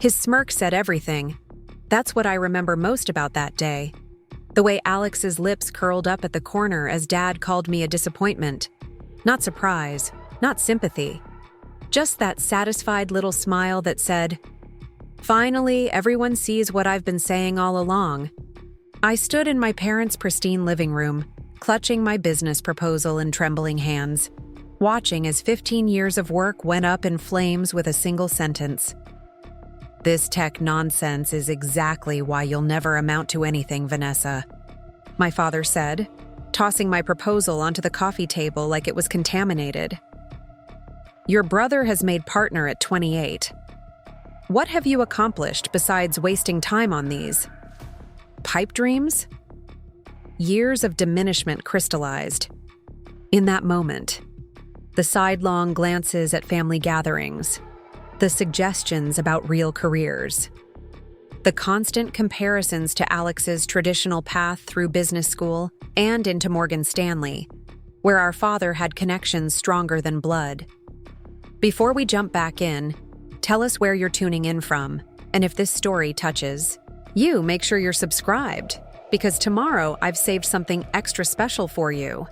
His smirk said everything. That's what I remember most about that day. The way Alex's lips curled up at the corner as Dad called me a disappointment. Not surprise, not sympathy. Just that satisfied little smile that said, "Finally, everyone sees what I've been saying all along." I stood in my parents' pristine living room, clutching my business proposal in trembling hands, watching as 15 years of work went up in flames with a single sentence. "This tech nonsense is exactly why you'll never amount to anything, Vanessa," my father said, tossing my proposal onto the coffee table like it was contaminated. "Your brother has made partner at 28. What have you accomplished besides wasting time on these? Pipe dreams?" Years of diminishment crystallized. In that moment, the sidelong glances at family gatherings, the suggestions about real careers, the constant comparisons to Alex's traditional path through business school and into Morgan Stanley, where our father had connections stronger than blood. Before we jump back in, tell us where you're tuning in from, and if this story touches you, make sure you're subscribed, because tomorrow I've saved something extra special for you.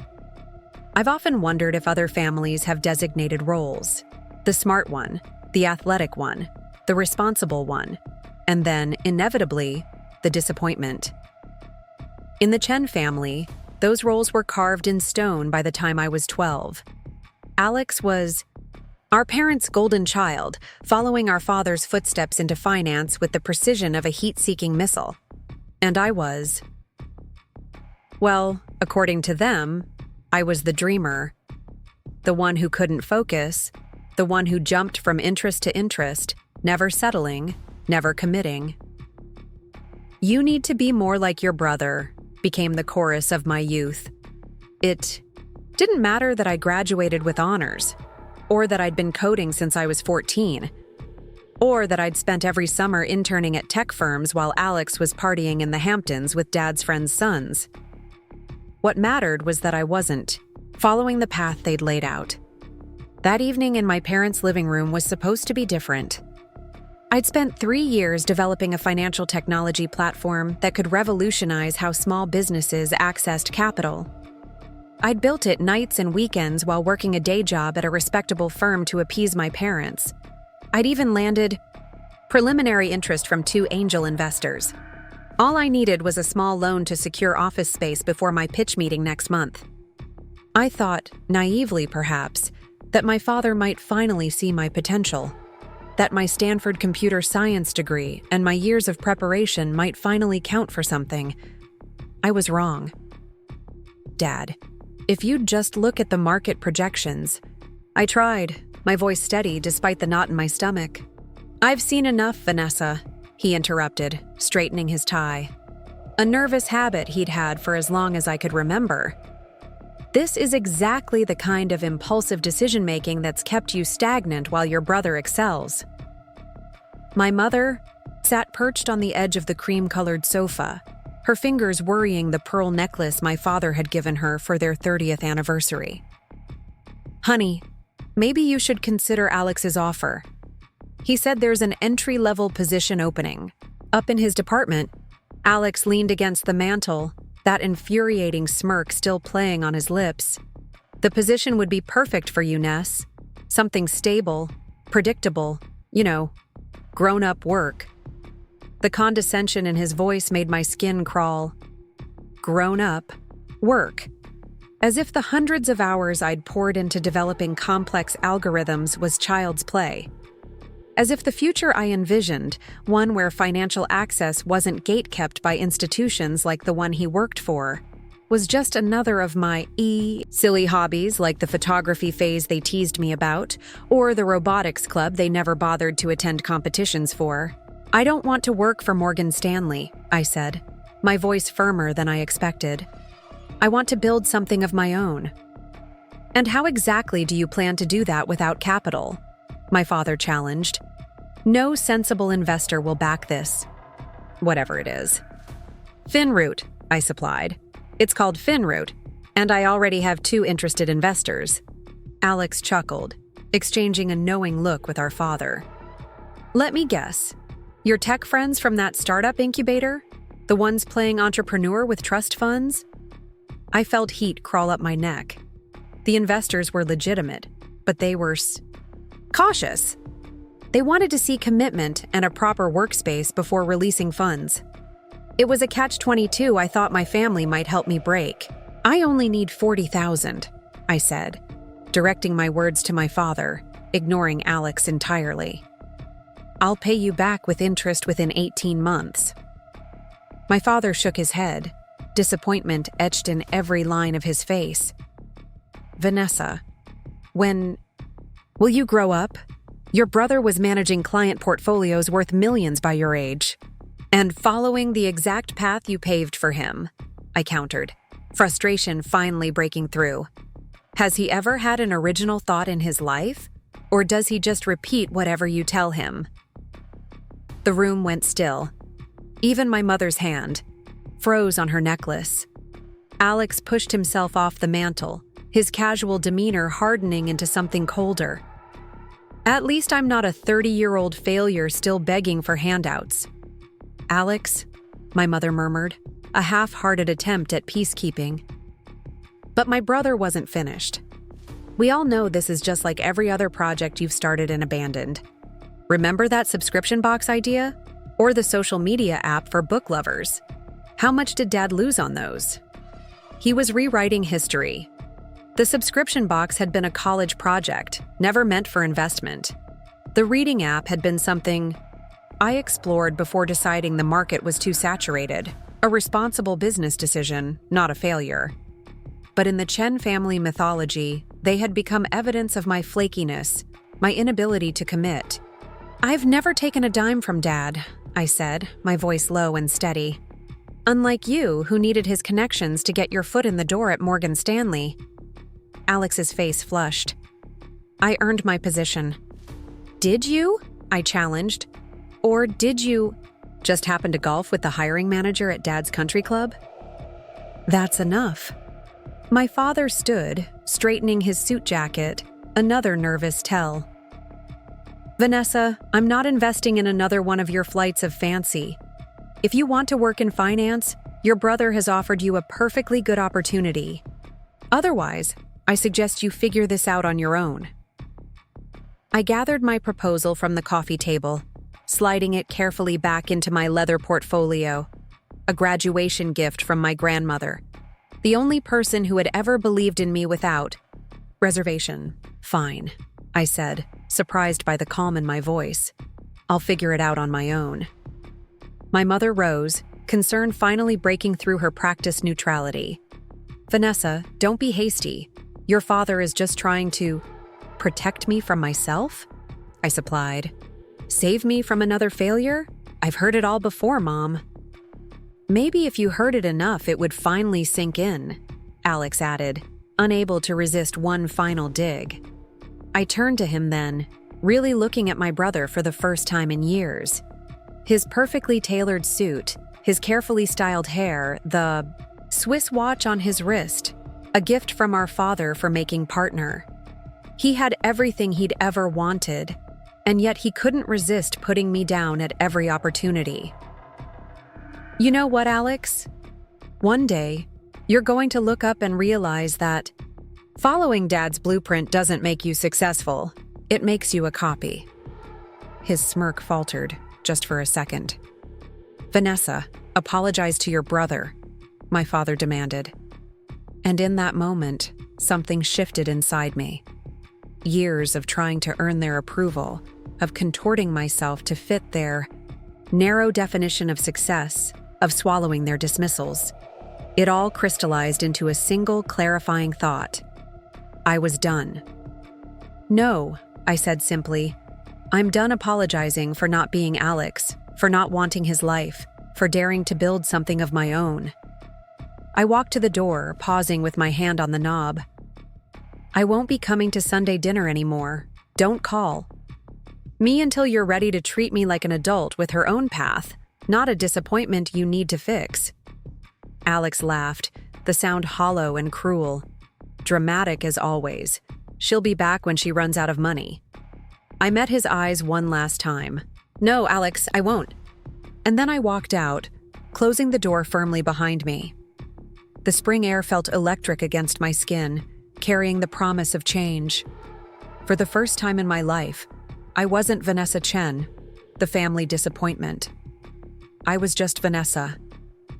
I've often wondered if other families have designated roles. The smart one, the athletic one, the responsible one, and then, inevitably, the disappointment. In the Chen family, those roles were carved in stone by the time I was 12. Alex was our parents' golden child, following our father's footsteps into finance with the precision of a heat-seeking missile. And I was, well, according to them, I was the dreamer, the one who couldn't focus, the one who jumped from interest to interest, never settling, never committing. "You need to be more like your brother," became the chorus of my youth. It didn't matter that I graduated with honors, or that I'd been coding since I was 14, or that I'd spent every summer interning at tech firms while Alex was partying in the Hamptons with Dad's friends' sons. What mattered was that I wasn't, following the path they'd laid out. That evening in my parents' living room was supposed to be different. I'd spent 3 years developing a financial technology platform that could revolutionize how small businesses accessed capital. I'd built it nights and weekends while working a day job at a respectable firm to appease my parents. I'd even landed preliminary interest from 2 angel investors. All I needed was a small loan to secure office space before my pitch meeting next month. I thought, naively perhaps, that my father might finally see my potential, that my Stanford computer science degree and my years of preparation might finally count for something. I was wrong. "Dad, if you'd just look at the market projections." I tried, my voice steady despite the knot in my stomach. "I've seen enough, Vanessa," he interrupted, straightening his tie. A nervous habit he'd had for as long as I could remember. "This is exactly the kind of impulsive decision-making that's kept you stagnant while your brother excels." My mother sat perched on the edge of the cream-colored sofa, her fingers worrying the pearl necklace my father had given her for their 30th anniversary. "Honey, maybe you should consider Alex's offer. He said there's an entry-level position opening. Up in his department." Alex leaned against the mantel, that infuriating smirk still playing on his lips. "The position would be perfect for you, Ness. Something stable, predictable, grown-up work." The condescension in his voice made my skin crawl. Grown-up work. As if the hundreds of hours I'd poured into developing complex algorithms was child's play. As if the future I envisioned, one where financial access wasn't gatekept by institutions like the one he worked for, was just another of my silly hobbies like the photography phase they teased me about, or the robotics club they never bothered to attend competitions for. "I don't want to work for Morgan Stanley," I said, my voice firmer than I expected. "I want to build something of my own." "And how exactly do you plan to do that without capital?" my father challenged. "No sensible investor will back this. Whatever it is." "Finroot," I supplied. "It's called Finroot, and I already have 2 interested investors." Alex chuckled, exchanging a knowing look with our father. "Let me guess. Your tech friends from that startup incubator? The ones playing entrepreneur with trust funds? I felt heat crawl up my neck. The investors were legitimate, but they were cautious. They wanted to see commitment and a proper workspace before releasing funds. It was a catch-22 I thought my family might help me break. I only need $40,000, I said, directing my words to my father, ignoring Alex entirely. I'll pay you back with interest within 18 months. My father shook his head, disappointment etched in every line of his face. Vanessa, will you grow up? Your brother was managing client portfolios worth millions by your age. And following the exact path you paved for him, I countered, frustration finally breaking through. Has he ever had an original thought in his life? Or does he just repeat whatever you tell him? The room went still. Even my mother's hand froze on her necklace. Alex pushed himself off the mantel, his casual demeanor hardening into something colder. At least I'm not a 30-year-old failure still begging for handouts. Alex, my mother murmured, a half-hearted attempt at peacekeeping. But my brother wasn't finished. We all know this is just like every other project you've started and abandoned. Remember that subscription box idea? Or the social media app for book lovers? How much did Dad lose on those? He was rewriting history. The subscription box had been a college project, never meant for investment. The reading app had been something I explored before deciding the market was too saturated, a responsible business decision, not a failure. But in the Chen family mythology, they had become evidence of my flakiness, my inability to commit. I've never taken a dime from Dad, I said, my voice low and steady. Unlike you, who needed his connections to get your foot in the door at Morgan Stanley. Alex's face flushed. I earned my position. Did you? I challenged. Or did you just happen to golf with the hiring manager at Dad's country club? That's enough. My father stood, straightening his suit jacket, another nervous tell. Vanessa, I'm not investing in another one of your flights of fancy. If you want to work in finance, your brother has offered you a perfectly good opportunity. Otherwise, I suggest you figure this out on your own. I gathered my proposal from the coffee table, sliding it carefully back into my leather portfolio, a graduation gift from my grandmother, the only person who had ever believed in me without reservation. Fine, I said, surprised by the calm in my voice. I'll figure it out on my own. My mother rose, concern finally breaking through her practiced neutrality. Vanessa, don't be hasty. Your father is just trying to protect me from myself? I supplied. Save me from another failure? I've heard it all before, Mom. Maybe if you heard it enough, it would finally sink in, Alex added, unable to resist one final dig. I turned to him then, really looking at my brother for the first time in years. His perfectly tailored suit, his carefully styled hair, the Swiss watch on his wrist, a gift from our father for making partner. He had everything he'd ever wanted, and yet he couldn't resist putting me down at every opportunity. You know what, Alex? One day, you're going to look up and realize that following Dad's blueprint doesn't make you successful. It makes you a copy. His smirk faltered, just for a second. Vanessa, apologize to your brother, my father demanded. And in that moment, something shifted inside me. Years of trying to earn their approval, of contorting myself to fit their narrow definition of success, of swallowing their dismissals. It all crystallized into a single clarifying thought. I was done. No, I said simply. I'm done apologizing for not being Alex, for not wanting his life, for daring to build something of my own. I walked to the door, pausing with my hand on the knob. I won't be coming to Sunday dinner anymore. Don't call. Me until you're ready to treat me like an adult with her own path, not a disappointment you need to fix. Alex laughed, the sound hollow and cruel. Dramatic as always. She'll be back when she runs out of money. I met his eyes one last time, No, Alex, I won't. And then I walked out, closing the door firmly behind me. The spring air felt electric against my skin, carrying the promise of change. For the first time in my life, I wasn't Vanessa Chen, the family disappointment. I was just Vanessa,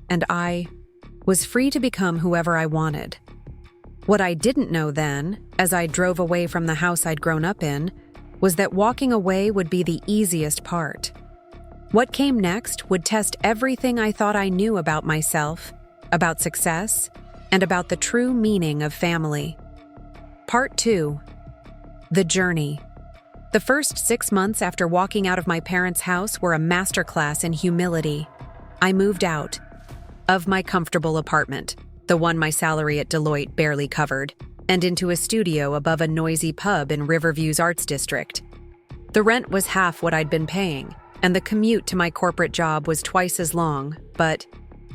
and I was free to become whoever I wanted. What I didn't know then, as I drove away from the house I'd grown up in, was that walking away would be the easiest part. What came next would test everything I thought I knew about myself, about success, and about the true meaning of family. Part 2. The journey. The first 6 months after walking out of my parents' house were a masterclass in humility. I moved out of my comfortable apartment, the one my salary at Deloitte barely covered, and into a studio above a noisy pub in Riverview's Arts District. The rent was half what I'd been paying, and the commute to my corporate job was twice as long, but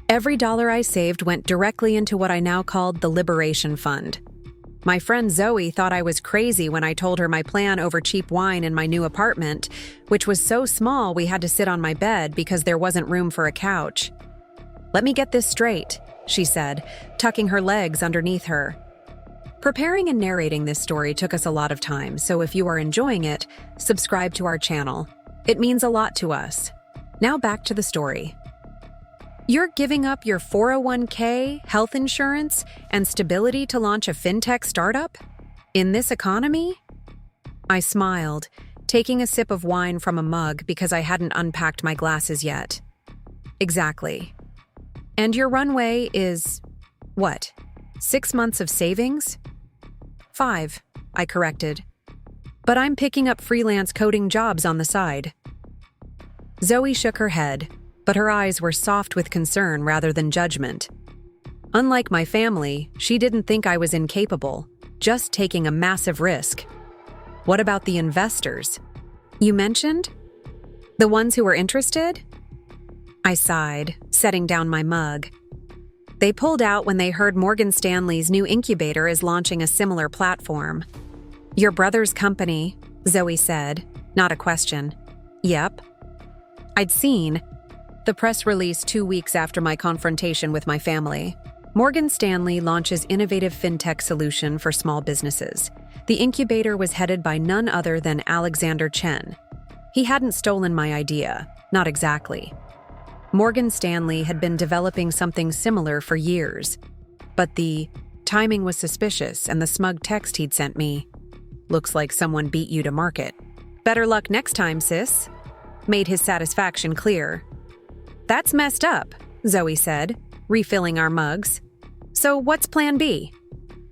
every dollar I saved went directly into what I now called the Liberation Fund. My friend Zoe thought I was crazy when I told her my plan over cheap wine in my new apartment, which was so small we had to sit on my bed because there wasn't room for a couch. "Let me get this straight," she said, tucking her legs underneath her. Preparing and narrating this story took us a lot of time, so if you are enjoying it, subscribe to our channel. It means a lot to us. Now back to the story. You're giving up your 401k, health insurance, and stability to launch a fintech startup? In this economy? I smiled, taking a sip of wine from a mug because I hadn't unpacked my glasses yet. Exactly. And your runway is, what, 6 months of savings? 5, I corrected. But I'm picking up freelance coding jobs on the side. Zoe shook her head, but her eyes were soft with concern rather than judgment. Unlike my family, she didn't think I was incapable, just taking a massive risk. What about the investors? You mentioned? The ones who were interested? I sighed, setting down my mug. They pulled out when they heard Morgan Stanley's new incubator is launching a similar platform. Your brother's company, Zoe said, not a question. Yep. I'd seen the press release 2 weeks after my confrontation with my family. Morgan Stanley launches innovative fintech solution for small businesses. The incubator was headed by none other than Alexander Chen. He hadn't stolen my idea, not exactly. Morgan Stanley had been developing something similar for years, but the timing was suspicious and the smug text he'd sent me. Looks like someone beat you to market. Better luck next time, sis, made his satisfaction clear. That's messed up, Zoe said, refilling our mugs. So what's plan B?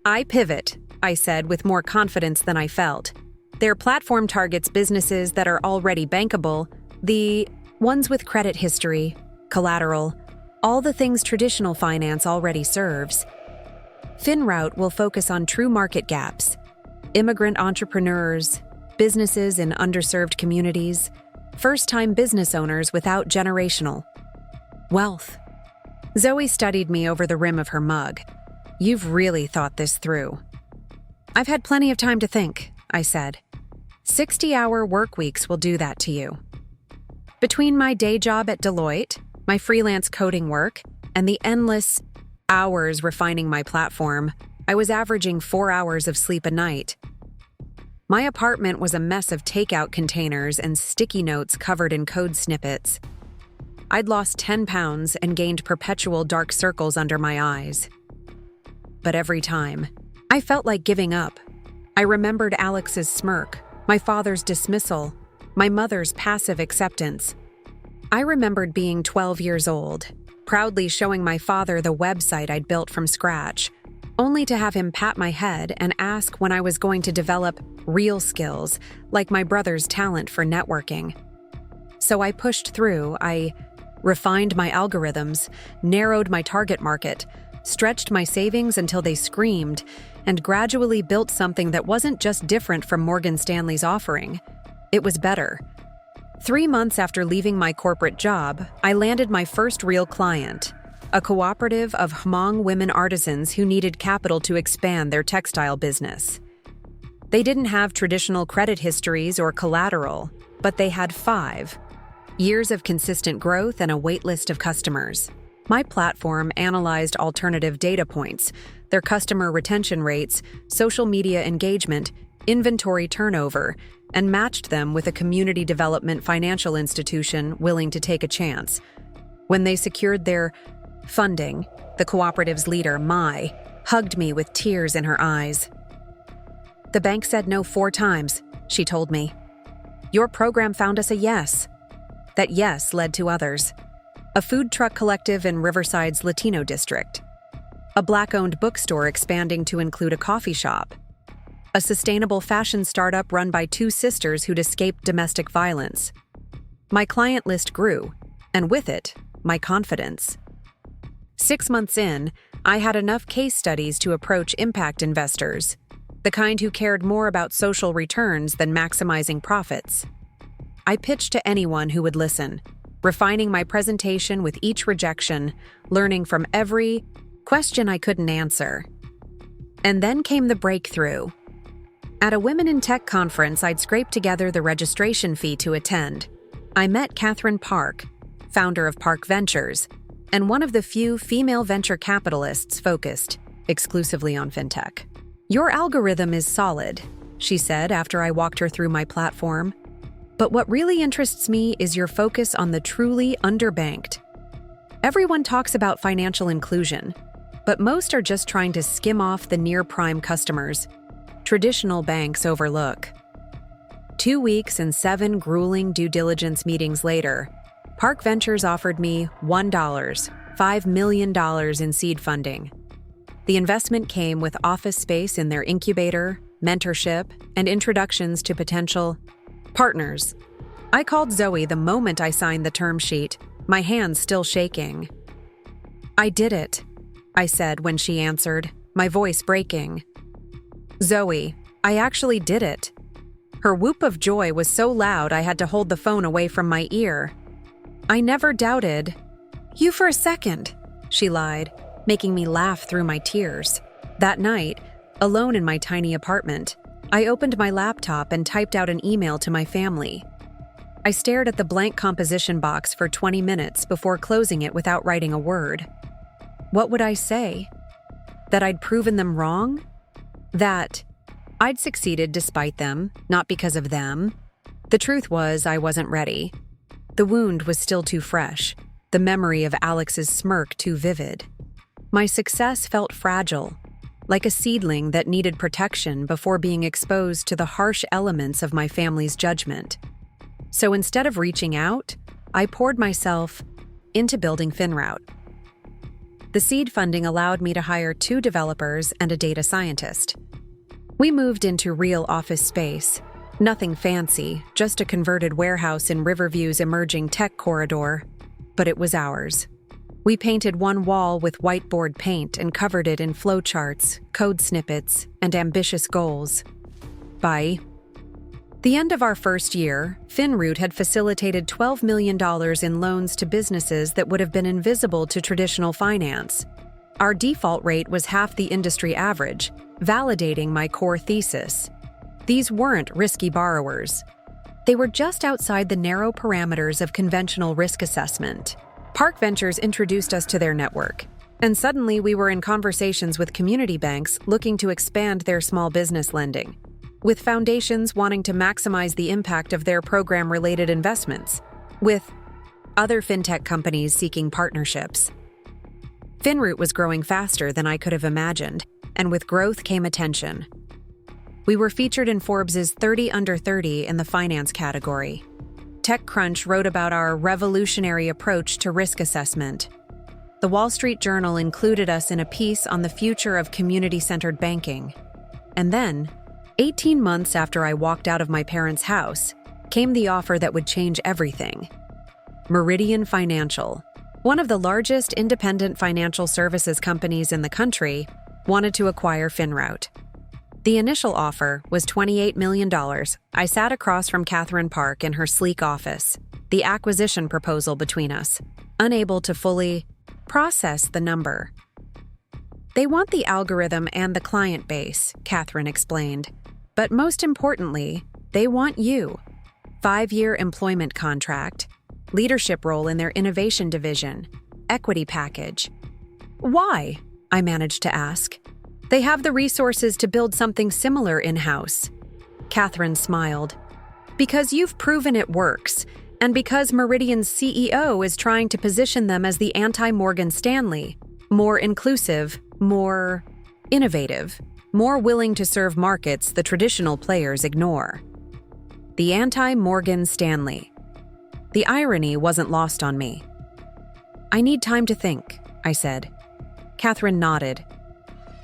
I pivot, I said with more confidence than I felt. Their platform targets businesses that are already bankable, the ones with credit history, collateral, all the things traditional finance already serves. FinRoute will focus on true market gaps, immigrant entrepreneurs, businesses in underserved communities, first-time business owners without generational wealth. Zoe studied me over the rim of her mug. You've really thought this through. I've had plenty of time to think, I said. 60-hour work weeks will do that to you. Between my day job at Deloitte, my freelance coding work, and the endless hours refining my platform, I was averaging 4 hours of sleep a night. My apartment was a mess of takeout containers and sticky notes covered in code snippets. I'd lost 10 pounds and gained perpetual dark circles under my eyes. But every time, I felt like giving up. I remembered Alex's smirk, my father's dismissal, my mother's passive acceptance. I remembered being 12 years old, proudly showing my father the website I'd built from scratch, only to have him pat my head and ask when I was going to develop real skills, like my brother's talent for networking. So I pushed through. I refined my algorithms, narrowed my target market, stretched my savings until they screamed, and gradually built something that wasn't just different from Morgan Stanley's offering. It was better. 3 months after leaving my corporate job, I landed my first real client, a cooperative of Hmong women artisans who needed capital to expand their textile business. They didn't have traditional credit histories or collateral, but they had 5 Years of consistent growth and a waitlist of customers. My platform analyzed alternative data points, their customer retention rates, social media engagement, inventory turnover, and matched them with a community development financial institution willing to take a chance. When they secured their funding, the cooperative's leader, Mai, hugged me with tears in her eyes. "The bank said no 4 times, she told me. "Your program found us a yes." That yes led to others. A food truck collective in Riverside's Latino district. A Black-owned bookstore expanding to include a coffee shop. A sustainable fashion startup run by 2 sisters who'd escaped domestic violence. My client list grew, and with it, my confidence. 6 months in, I had enough case studies to approach impact investors, the kind who cared more about social returns than maximizing profits. I pitched to anyone who would listen, refining my presentation with each rejection, learning from every question I couldn't answer. And then came the breakthrough. At a Women in Tech conference, I'd scraped together the registration fee to attend. I met Catherine Park, founder of Park Ventures, and one of the few female venture capitalists focused exclusively on fintech. "Your algorithm is solid," she said after I walked her through my platform. "But what really interests me is your focus on the truly underbanked. Everyone talks about financial inclusion, but most are just trying to skim off the near-prime customers traditional banks overlook." 2 weeks and 7 grueling due diligence meetings later, Park Ventures offered me $5 million in seed funding. The investment came with office space in their incubator, mentorship, and introductions to potential partners. I called Zoe the moment I signed the term sheet, my hands still shaking. "I did it," I said when she answered, my voice breaking. "Zoe, I actually did it." Her whoop of joy was so loud I had to hold the phone away from my ear. "I never doubted you for a second," she lied, making me laugh through my tears. That night, alone in my tiny apartment, I opened my laptop and typed out an email to my family. I stared at the blank composition box for 20 minutes before closing it without writing a word. What would I say? That I'd proven them wrong? That I'd succeeded despite them, not because of them? The truth was, I wasn't ready. The wound was still too fresh, the memory of Alex's smirk too vivid. My success felt fragile, like a seedling that needed protection before being exposed to the harsh elements of my family's judgment. So instead of reaching out, I poured myself into building FinRoute. The seed funding allowed me to hire 2 developers and a data scientist. We moved into real office space. Nothing fancy, just a converted warehouse in Riverview's emerging tech corridor. But it was ours. We painted one wall with whiteboard paint and covered it in flowcharts, code snippets, and ambitious goals. By the end of our first year, FinRoute had facilitated $12 million in loans to businesses that would have been invisible to traditional finance. Our default rate was half the industry average, validating my core thesis. These weren't risky borrowers. They were just outside the narrow parameters of conventional risk assessment. Park Ventures introduced us to their network, and suddenly we were in conversations with community banks looking to expand their small business lending, with foundations wanting to maximize the impact of their program-related investments, with other fintech companies seeking partnerships. FinRoute was growing faster than I could have imagined, and with growth came attention. We were featured in Forbes' 30 Under 30 in the finance category. TechCrunch wrote about our revolutionary approach to risk assessment. The Wall Street Journal included us in a piece on the future of community-centered banking. And then, 18 months after I walked out of my parents' house, came the offer that would change everything. Meridian Financial, one of the largest independent financial services companies in the country, wanted to acquire FinRoute. The initial offer was $28 million. I sat across from Catherine Park in her sleek office, the acquisition proposal between us, unable to fully process the number. "They want the algorithm and the client base," Catherine explained. "But most importantly, they want you. 5-year employment contract, leadership role in their innovation division, equity package. Why? I managed to ask. They have the resources to build something similar in-house. Catherine smiled. Because you've proven it works, and because Meridian's CEO is trying to position them as the anti-Morgan Stanley, more inclusive, more innovative, more willing to serve markets the traditional players ignore. The anti-Morgan Stanley. The irony wasn't lost on me. I need time to think, I said. Catherine nodded.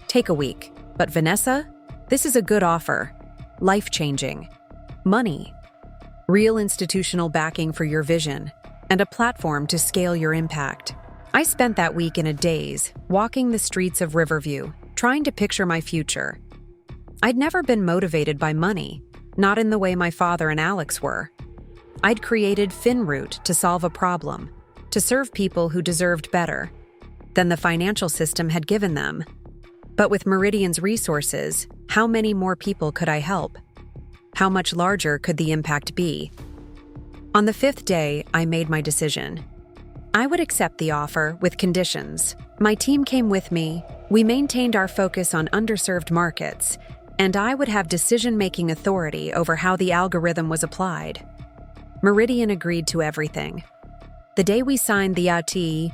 Take a week. But Vanessa, this is a good offer. Life-changing. Money. Real institutional backing for your vision, and a platform to scale your impact. I spent that week in a daze, walking the streets of Riverview, trying to picture my future. I'd never been motivated by money, not in the way my father and Alex were. I'd created Finroot to solve a problem, to serve people who deserved better than the financial system had given them. But with Meridian's resources, how many more people could I help? How much larger could the impact be? On the 5th day, I made my decision. I would accept the offer with conditions. My team came with me, we maintained our focus on underserved markets, and I would have decision-making authority over how the algorithm was applied. Meridian agreed to everything. The day we signed the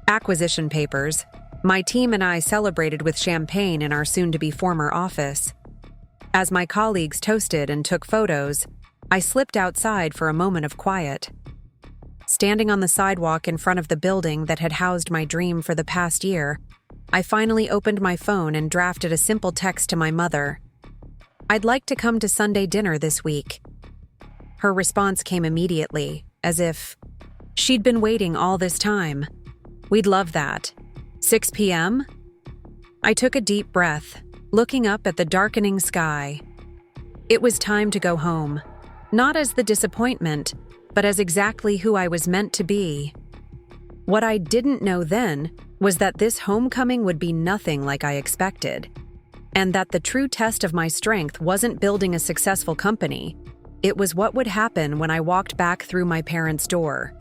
acquisition papers, my team and I celebrated with champagne in our soon-to-be former office. As my colleagues toasted and took photos, I slipped outside for a moment of quiet. Standing on the sidewalk in front of the building that had housed my dream for the past year, I finally opened my phone and drafted a simple text to my mother. I'd like to come to Sunday dinner this week. Her response came immediately, as if she'd been waiting all this time. We'd love that. 6 p.m.? I took a deep breath, looking up at the darkening sky. It was time to go home, not as the disappointment, but as exactly who I was meant to be. What I didn't know then was that this homecoming would be nothing like I expected, and that the true test of my strength wasn't building a successful company. It was what would happen when I walked back through my parents' door.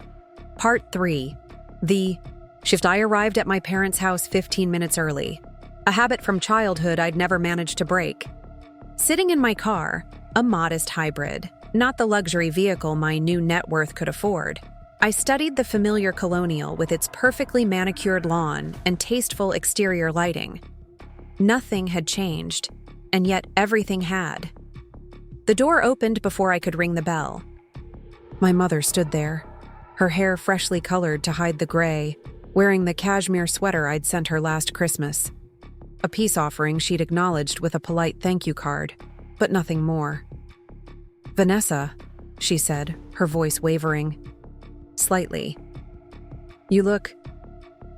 Part 3. The shift. I arrived at my parents' house 15 minutes early, a habit from childhood I'd never managed to break. Sitting in my car, a modest hybrid, not the luxury vehicle my new net worth could afford, I studied the familiar Colonial with its perfectly manicured lawn and tasteful exterior lighting. Nothing had changed, and yet everything had. The door opened before I could ring the bell. My mother stood there, her hair freshly colored to hide the gray, wearing the cashmere sweater I'd sent her last Christmas. A peace offering she'd acknowledged with a polite thank you card, but nothing more. "Vanessa," she said, her voice wavering. Slightly. "You look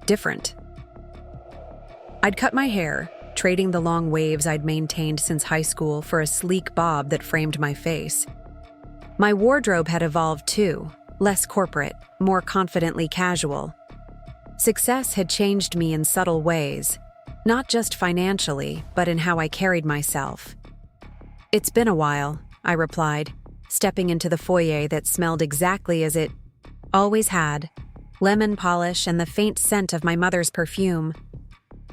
different." I'd cut my hair, trading the long waves I'd maintained since high school for a sleek bob that framed my face. My wardrobe had evolved too, less corporate, more confidently casual. Success had changed me in subtle ways, not just financially, but in how I carried myself. "It's been a while," I replied, stepping into the foyer that smelled exactly as it always had, lemon polish and the faint scent of my mother's perfume.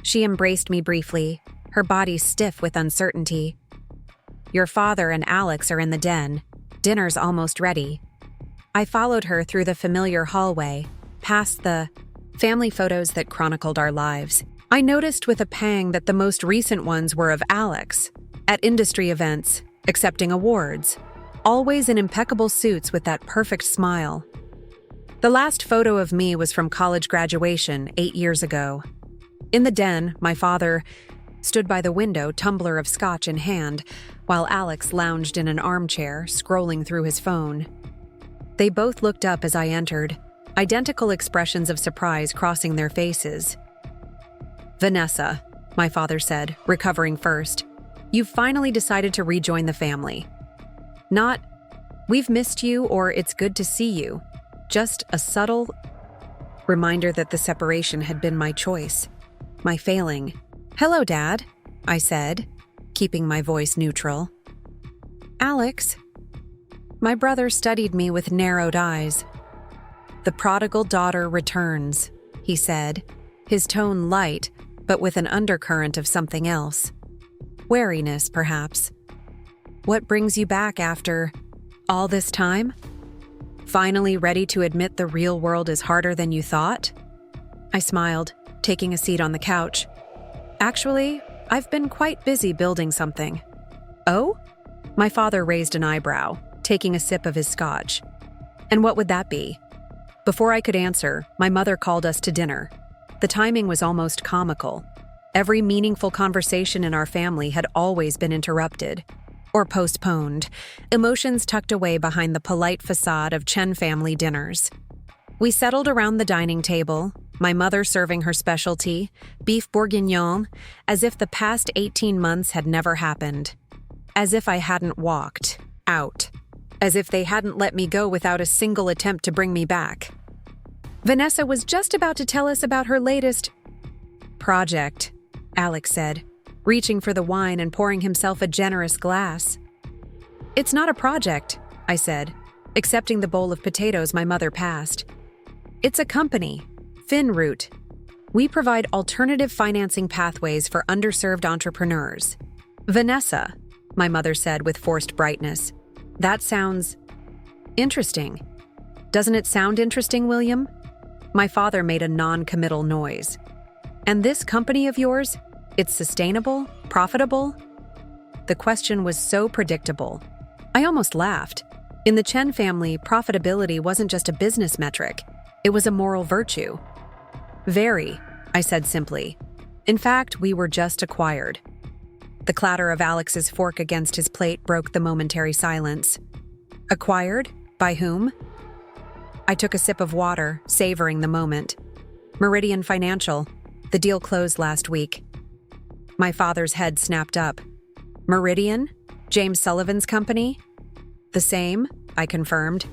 She embraced me briefly, her body stiff with uncertainty. "Your father and Alex are in the den. Dinner's almost ready." I followed her through the familiar hallway, past the family photos that chronicled our lives. I noticed with a pang that the most recent ones were of Alex, at industry events, accepting awards, always in impeccable suits with that perfect smile. The last photo of me was from college graduation 8 years ago. In the den, my father stood by the window, tumbler of scotch in hand, while Alex lounged in an armchair, scrolling through his phone. They both looked up as I entered, identical expressions of surprise crossing their faces. "Vanessa," my father said, recovering first, "you've finally decided to rejoin the family. Not, 'We've missed you' or 'It's good to see you.' Just a subtle reminder that the separation had been my choice, my failing." "Hello, Dad," I said, keeping my voice neutral. "Alex." My brother studied me with narrowed eyes. The prodigal daughter returns, he said, his tone light, but with an undercurrent of something else. Wariness, perhaps. What brings you back after all this time? Finally ready to admit the real world is harder than you thought? I smiled, taking a seat on the couch. Actually, I've been quite busy building something. Oh? My father raised an eyebrow, taking a sip of his scotch. And what would that be? Before I could answer, my mother called us to dinner. The timing was almost comical. Every meaningful conversation in our family had always been interrupted or postponed, emotions tucked away behind the polite facade of Chen family dinners. We settled around the dining table, my mother serving her specialty, beef bourguignon, as if the past 18 months had never happened. As if I hadn't walked out. As if they hadn't let me go without a single attempt to bring me back. Vanessa was just about to tell us about her latest project, Alex said, reaching for the wine and pouring himself a generous glass. It's not a project, I said, accepting the bowl of potatoes my mother passed. It's a company, Finroot. We provide alternative financing pathways for underserved entrepreneurs. Vanessa, my mother said with forced brightness. That sounds interesting. Doesn't it sound interesting, William? My father made a non-committal noise. And this company of yours, it's sustainable, profitable? The question was so predictable. I almost laughed. In the Chen family, profitability wasn't just a business metric. It was a moral virtue. Very, I said simply. In fact, we were just acquired. The clatter of Alex's fork against his plate broke the momentary silence. Acquired? By whom? I took a sip of water, savoring the moment. Meridian Financial. The deal closed last week. My father's head snapped up. Meridian? James Sullivan's company? The same, I confirmed.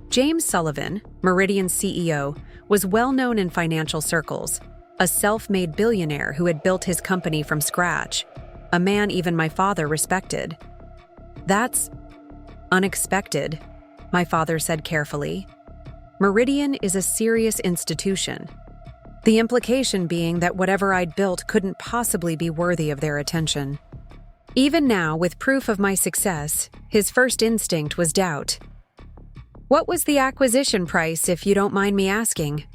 James Sullivan, Meridian's CEO, was well known in financial circles, a self-made billionaire who had built his company from scratch, a man even my father respected. That's unexpected, my father said carefully. Meridian is a serious institution. The implication being that whatever I'd built couldn't possibly be worthy of their attention. Even now, with proof of my success, his first instinct was doubt. What was the acquisition price, if you don't mind me asking?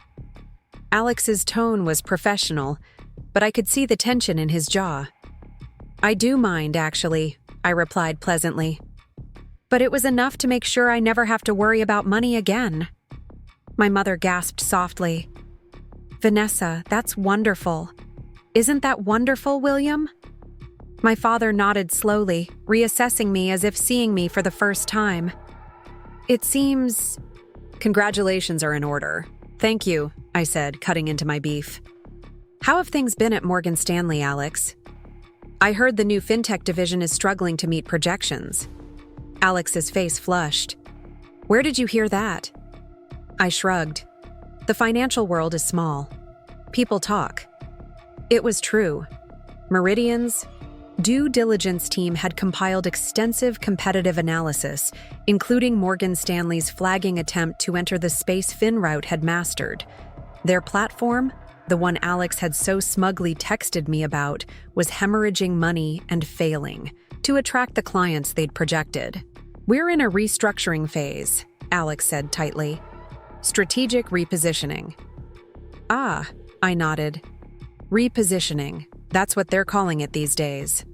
Alex's tone was professional, but I could see the tension in his jaw. I do mind, actually, I replied pleasantly. But it was enough to make sure I never have to worry about money again. My mother gasped softly. Vanessa, that's wonderful. Isn't that wonderful, William? My father nodded slowly, reassessing me as if seeing me for the first time. It seems... Congratulations are in order. Thank you, I said, cutting into my beef. How have things been at Morgan Stanley, Alex? I heard the new fintech division is struggling to meet projections. Alex's face flushed. Where did you hear that? I shrugged. The financial world is small. People talk. It was true. Meridian's due diligence team had compiled extensive competitive analysis, including Morgan Stanley's flagging attempt to enter the space Finroot had mastered. Their platform, the one Alex had so smugly texted me about, was hemorrhaging money and failing to attract the clients they'd projected. We're in a restructuring phase, Alex said tightly. Strategic repositioning. Ah, I nodded. Repositioning. That's what they're calling it these days.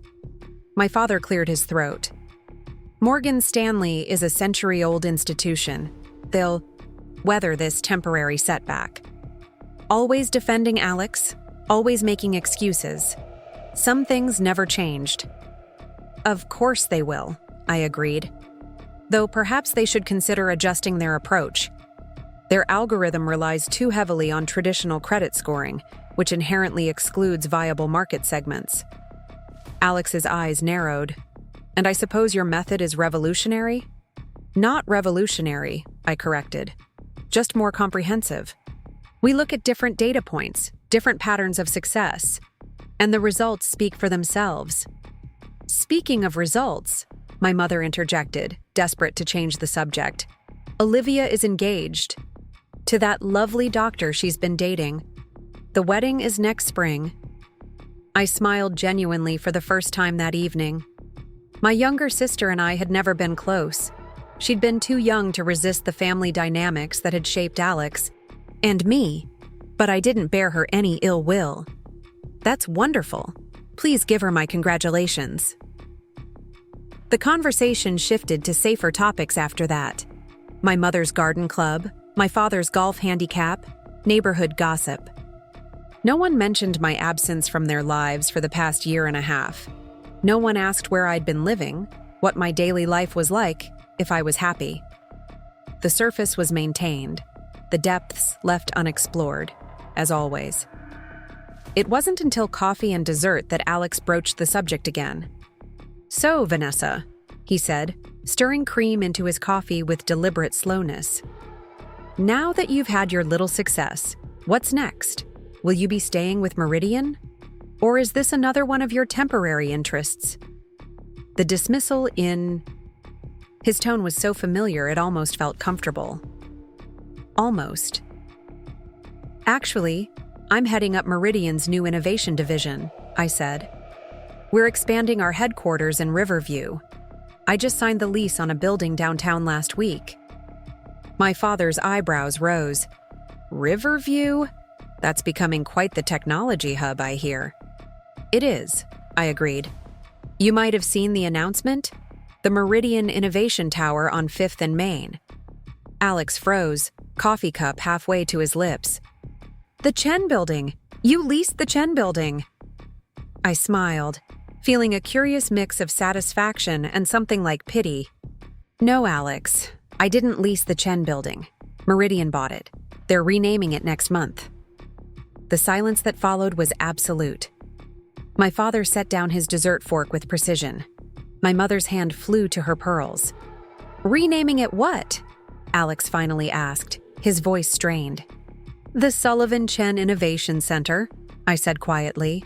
My father cleared his throat. Morgan Stanley is a century-old institution. They'll weather this temporary setback. Always defending Alex, always making excuses. Some things never changed. Of course they will, I agreed. Though perhaps they should consider adjusting their approach. Their algorithm relies too heavily on traditional credit scoring, which inherently excludes viable market segments. Alex's eyes narrowed. And I suppose your method is revolutionary? Not revolutionary, I corrected. Just more comprehensive. We look at different data points, different patterns of success, and the results speak for themselves. Speaking of results, my mother interjected, desperate to change the subject. Olivia is engaged. To that lovely doctor she's been dating. The wedding is next spring. I smiled genuinely for the first time that evening. My younger sister and I had never been close. She'd been too young to resist the family dynamics that had shaped Alex and me, but I didn't bear her any ill will. That's wonderful. Please give her my congratulations. The conversation shifted to safer topics after that. My mother's garden club, my father's golf handicap, neighborhood gossip. No one mentioned my absence from their lives for the past year and a half. No one asked where I'd been living, what my daily life was like, if I was happy. The surface was maintained, the depths left unexplored, as always. It wasn't until coffee and dessert that Alex broached the subject again. "So, Vanessa," he said, stirring cream into his coffee with deliberate slowness. "Now that you've had your little success, what's next? Will you be staying with Meridian? Or is this another one of your temporary interests?" The dismissal in... His tone was so familiar it almost felt comfortable. Almost. "Actually, I'm heading up Meridian's new innovation division," I said. "We're expanding our headquarters in Riverview. I just signed the lease on a building downtown last week." My father's eyebrows rose. "Riverview? That's becoming quite the technology hub, I hear." "It is," I agreed. "You might have seen the announcement? The Meridian Innovation Tower on 5th and Main." Alex froze, coffee cup halfway to his lips. "The Chen building! You leased the Chen building!" I smiled, feeling a curious mix of satisfaction and something like pity. "No, Alex, I didn't lease the Chen building. Meridian bought it. They're renaming it next month." The silence that followed was absolute. My father set down his dessert fork with precision. My mother's hand flew to her pearls. "Renaming it what?" Alex finally asked, his voice strained. "The Sullivan Chen Innovation Center," I said quietly.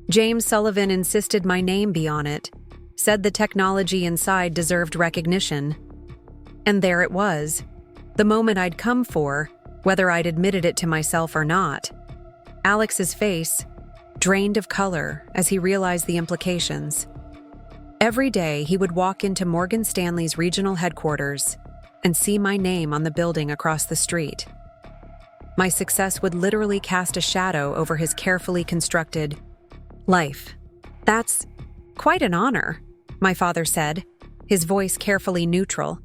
"James Sullivan insisted my name be on it, said the technology inside deserved recognition." And there it was, the moment I'd come for, whether I'd admitted it to myself or not. Alex's face drained of color as he realized the implications. Every day he would walk into Morgan Stanley's regional headquarters and see my name on the building across the street. My success would literally cast a shadow over his carefully constructed life. "That's quite an honor," my father said, his voice carefully neutral.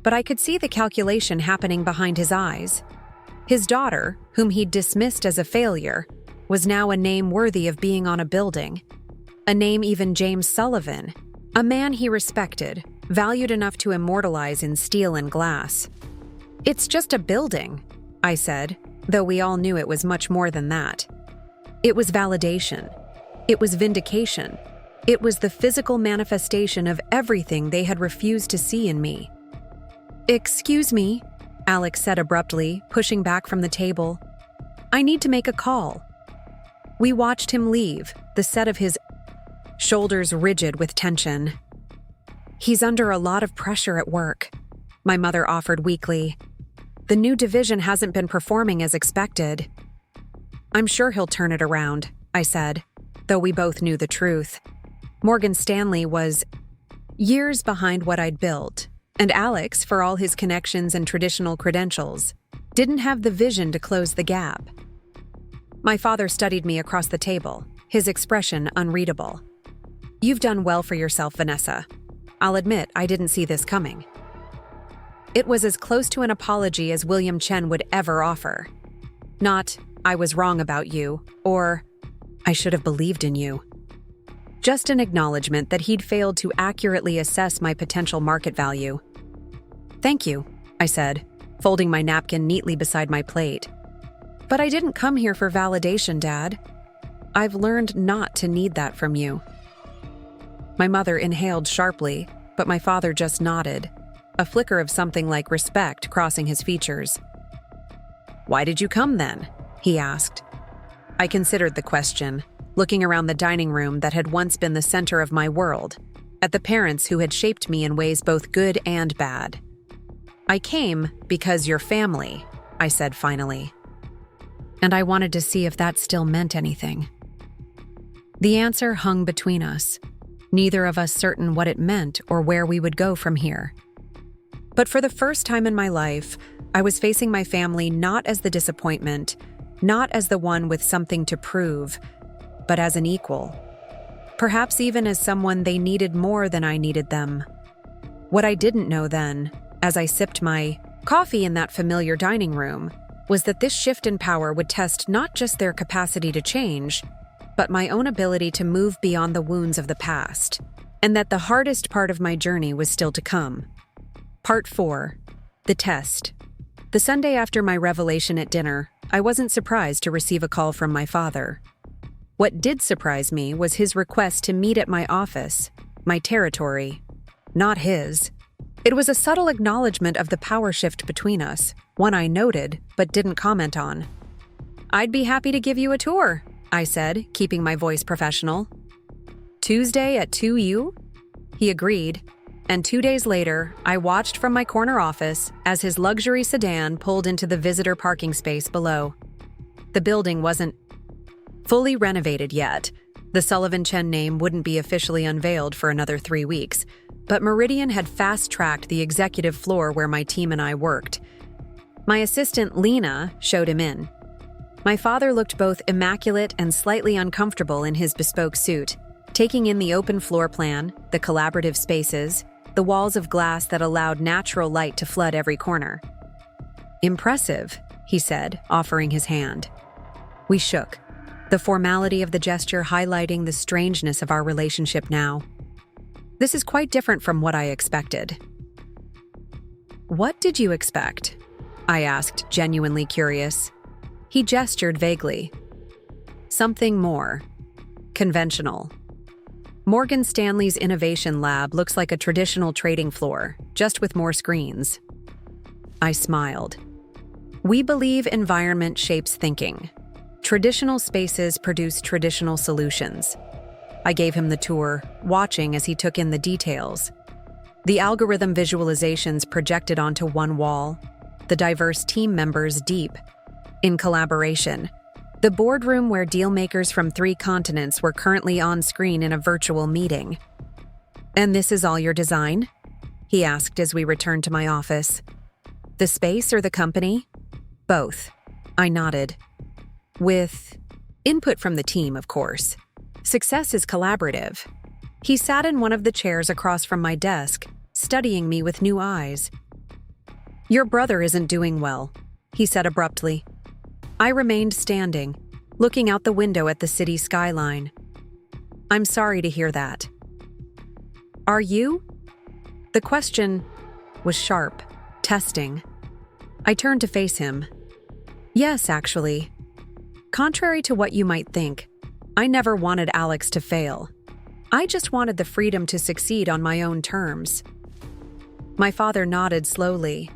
But I could see the calculation happening behind his eyes. His daughter, whom he'd dismissed as a failure, was now a name worthy of being on a building. A name even James Sullivan, a man he respected, valued enough to immortalize in steel and glass. "It's just a building," I said, though we all knew it was much more than that. It was validation. It was vindication. It was the physical manifestation of everything they had refused to see in me. "Excuse me," Alex said abruptly, pushing back from the table. "I need to make a call." We watched him leave, the set of his shoulders rigid with tension. "He's under a lot of pressure at work," my mother offered weakly. "The new division hasn't been performing as expected." "I'm sure he'll turn it around," I said, though we both knew the truth. Morgan Stanley was years behind what I'd built, and Alex, for all his connections and traditional credentials, didn't have the vision to close the gap. My father studied me across the table, his expression unreadable. "You've done well for yourself, Vanessa. I'll admit I didn't see this coming." It was as close to an apology as William Chen would ever offer. Not, "I was wrong about you," or, "I should have believed in you." Just an acknowledgement that he'd failed to accurately assess my potential market value. "Thank you," I said, folding my napkin neatly beside my plate. "But I didn't come here for validation, Dad. I've learned not to need that from you." My mother inhaled sharply, but my father just nodded, a flicker of something like respect crossing his features. "Why did you come then?" he asked. I considered the question, looking around the dining room that had once been the center of my world, at the parents who had shaped me in ways both good and bad. "I came because your family," I said finally. And I wanted to see if that still meant anything. The answer hung between us, neither of us certain what it meant or where we would go from here. But for the first time in my life, I was facing my family not as the disappointment, not as the one with something to prove, but as an equal. Perhaps even as someone they needed more than I needed them. What I didn't know then, as I sipped my coffee in that familiar dining room, was that this shift in power would test not just their capacity to change, but my own ability to move beyond the wounds of the past, and that the hardest part of my journey was still to come. Part 4. The test. The Sunday after my revelation at dinner, I wasn't surprised to receive a call from my father. What did surprise me was his request to meet at my office, my territory, not his. It was a subtle acknowledgement of the power shift between us, one I noted but didn't comment on. "I'd be happy to give you a tour," I said, keeping my voice professional. "Tuesday at 2 He agreed, and 2 days later, I watched from my corner office as his luxury sedan pulled into the visitor parking space below. The building wasn't fully renovated yet. The Chen name wouldn't be officially unveiled for another 3 weeks, but Meridian had fast-tracked the executive floor where my team and I worked. My assistant, Lena, showed him in. My father looked both immaculate and slightly uncomfortable in his bespoke suit, taking in the open floor plan, the collaborative spaces, the walls of glass that allowed natural light to flood every corner. "Impressive," he said, offering his hand. We shook, the formality of the gesture highlighting the strangeness of our relationship now. "This is quite different from what I expected." "What did you expect?" I asked, genuinely curious. He gestured vaguely. "Something more. Conventional. Morgan Stanley's innovation lab looks like a traditional trading floor, just with more screens." I smiled. "We believe environment shapes thinking. Traditional spaces produce traditional solutions." I gave him the tour, watching as he took in the details. The algorithm visualizations projected onto one wall, the diverse team members deep in collaboration, the boardroom where dealmakers from 3 continents were currently on screen in a virtual meeting. "And this is all your design?" he asked as we returned to my office. "The space or the company?" "Both," I nodded. "With input from the team, of course. Success is collaborative." He sat in one of the chairs across from my desk, studying me with new eyes. "Your brother isn't doing well," he said abruptly. I remained standing, looking out the window at the city skyline. "I'm sorry to hear that." "Are you?" The question was sharp, testing. I turned to face him. "Yes, actually. Contrary to what you might think, I never wanted Alex to fail. I just wanted the freedom to succeed on my own terms." My father nodded slowly.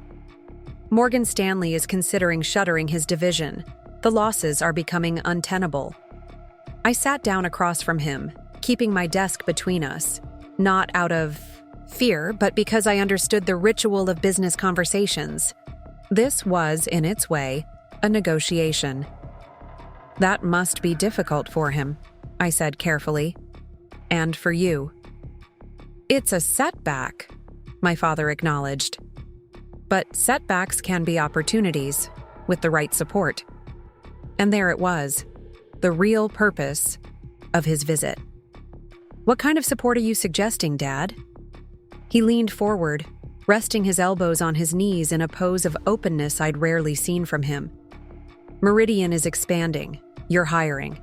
"Morgan Stanley is considering shuttering his division. The losses are becoming untenable." I sat down across from him, keeping my desk between us, not out of fear, but because I understood the ritual of business conversations. This was, in its way, a negotiation. "That must be difficult for him," I said carefully. "And for you." "It's a setback," my father acknowledged. "But setbacks can be opportunities, with the right support." And there it was, the real purpose of his visit. "What kind of support are you suggesting, Dad?" He leaned forward, resting his elbows on his knees in a pose of openness I'd rarely seen from him. "Meridian is expanding. You're hiring.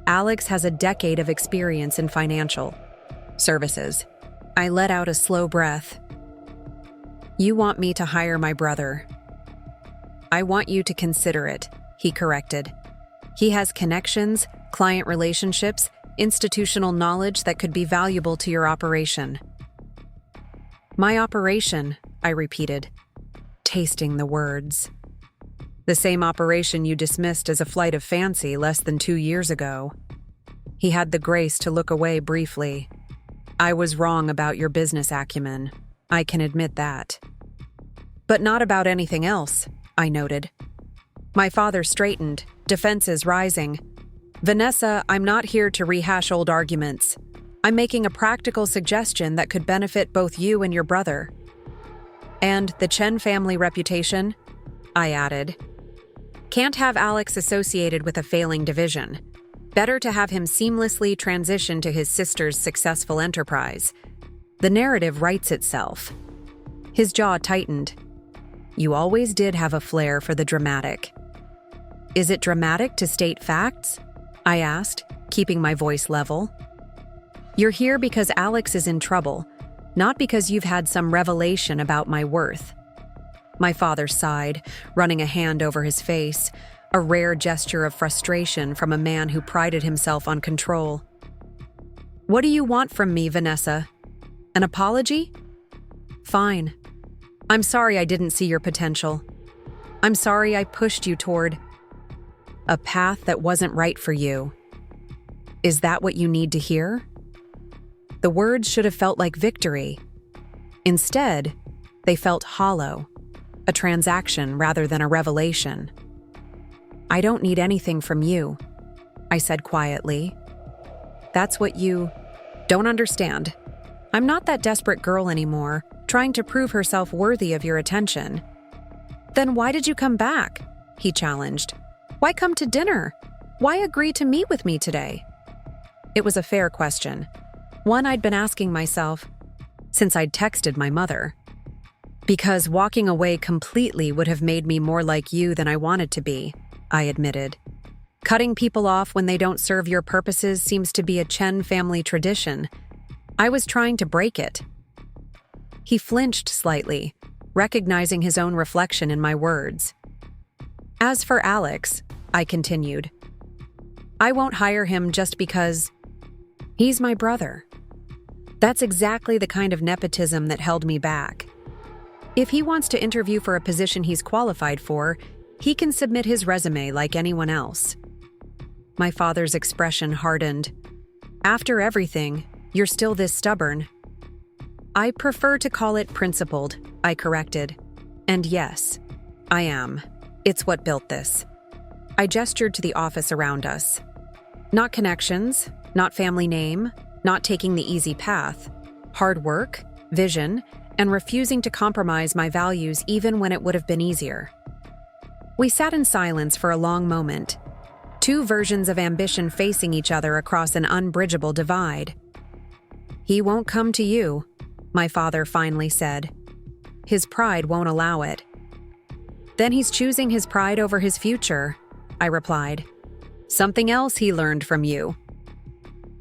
Alex has a decade of experience in financial services." I let out a slow breath. "You want me to hire my brother." "I want you to consider it," he corrected. "He has connections, client relationships, institutional knowledge that could be valuable to your operation." "My operation," I repeated, tasting the words. "The same operation you dismissed as a flight of fancy less than 2 years ago." He had the grace to look away briefly. "I was wrong about your business acumen. I can admit that." "But not about anything else," I noted. My father straightened, defenses rising. Vanessa, I'm not here to rehash old arguments. I'm making a practical suggestion that could benefit both you and your brother. And the Chen family reputation? I added. Can't have Alex associated with a failing division. Better to have him seamlessly transition to his sister's successful enterprise. The narrative writes itself. His jaw tightened. You always did have a flair for the dramatic. Is it dramatic to state facts? I asked, keeping my voice level. You're here because Alex is in trouble, not because you've had some revelation about my worth. My father sighed, running a hand over his face, a rare gesture of frustration from a man who prided himself on control. What do you want from me, Vanessa? An apology? Fine. I'm sorry I didn't see your potential. I'm sorry I pushed you toward a path that wasn't right for you. Is that what you need to hear? The words should have felt like victory. Instead, they felt hollow, a transaction rather than a revelation. I don't need anything from you, I said quietly. That's what you don't understand. I'm not that desperate girl anymore, trying to prove herself worthy of your attention. Then why did you come back? He challenged. Why come to dinner? Why agree to meet with me today? It was a fair question, one I'd been asking myself since I'd texted my mother. Because walking away completely would have made me more like you than I wanted to be, I admitted. Cutting people off when they don't serve your purposes seems to be a Chen family tradition. I was trying to break it. He flinched slightly, recognizing his own reflection in my words. As for Alex, I continued, I won't hire him just because he's my brother. That's exactly the kind of nepotism that held me back. If he wants to interview for a position he's qualified for, he can submit his resume like anyone else. My father's expression hardened. After everything, you're still this stubborn. I prefer to call it principled, I corrected. And yes, I am. It's what built this. I gestured to the office around us. Not connections, not family name, not taking the easy path. Hard work, vision, and refusing to compromise my values even when it would have been easier. We sat in silence for a long moment, two versions of ambition facing each other across an unbridgeable divide. He won't come to you, my father finally said. His pride won't allow it. Then he's choosing his pride over his future, I replied. Something else he learned from you.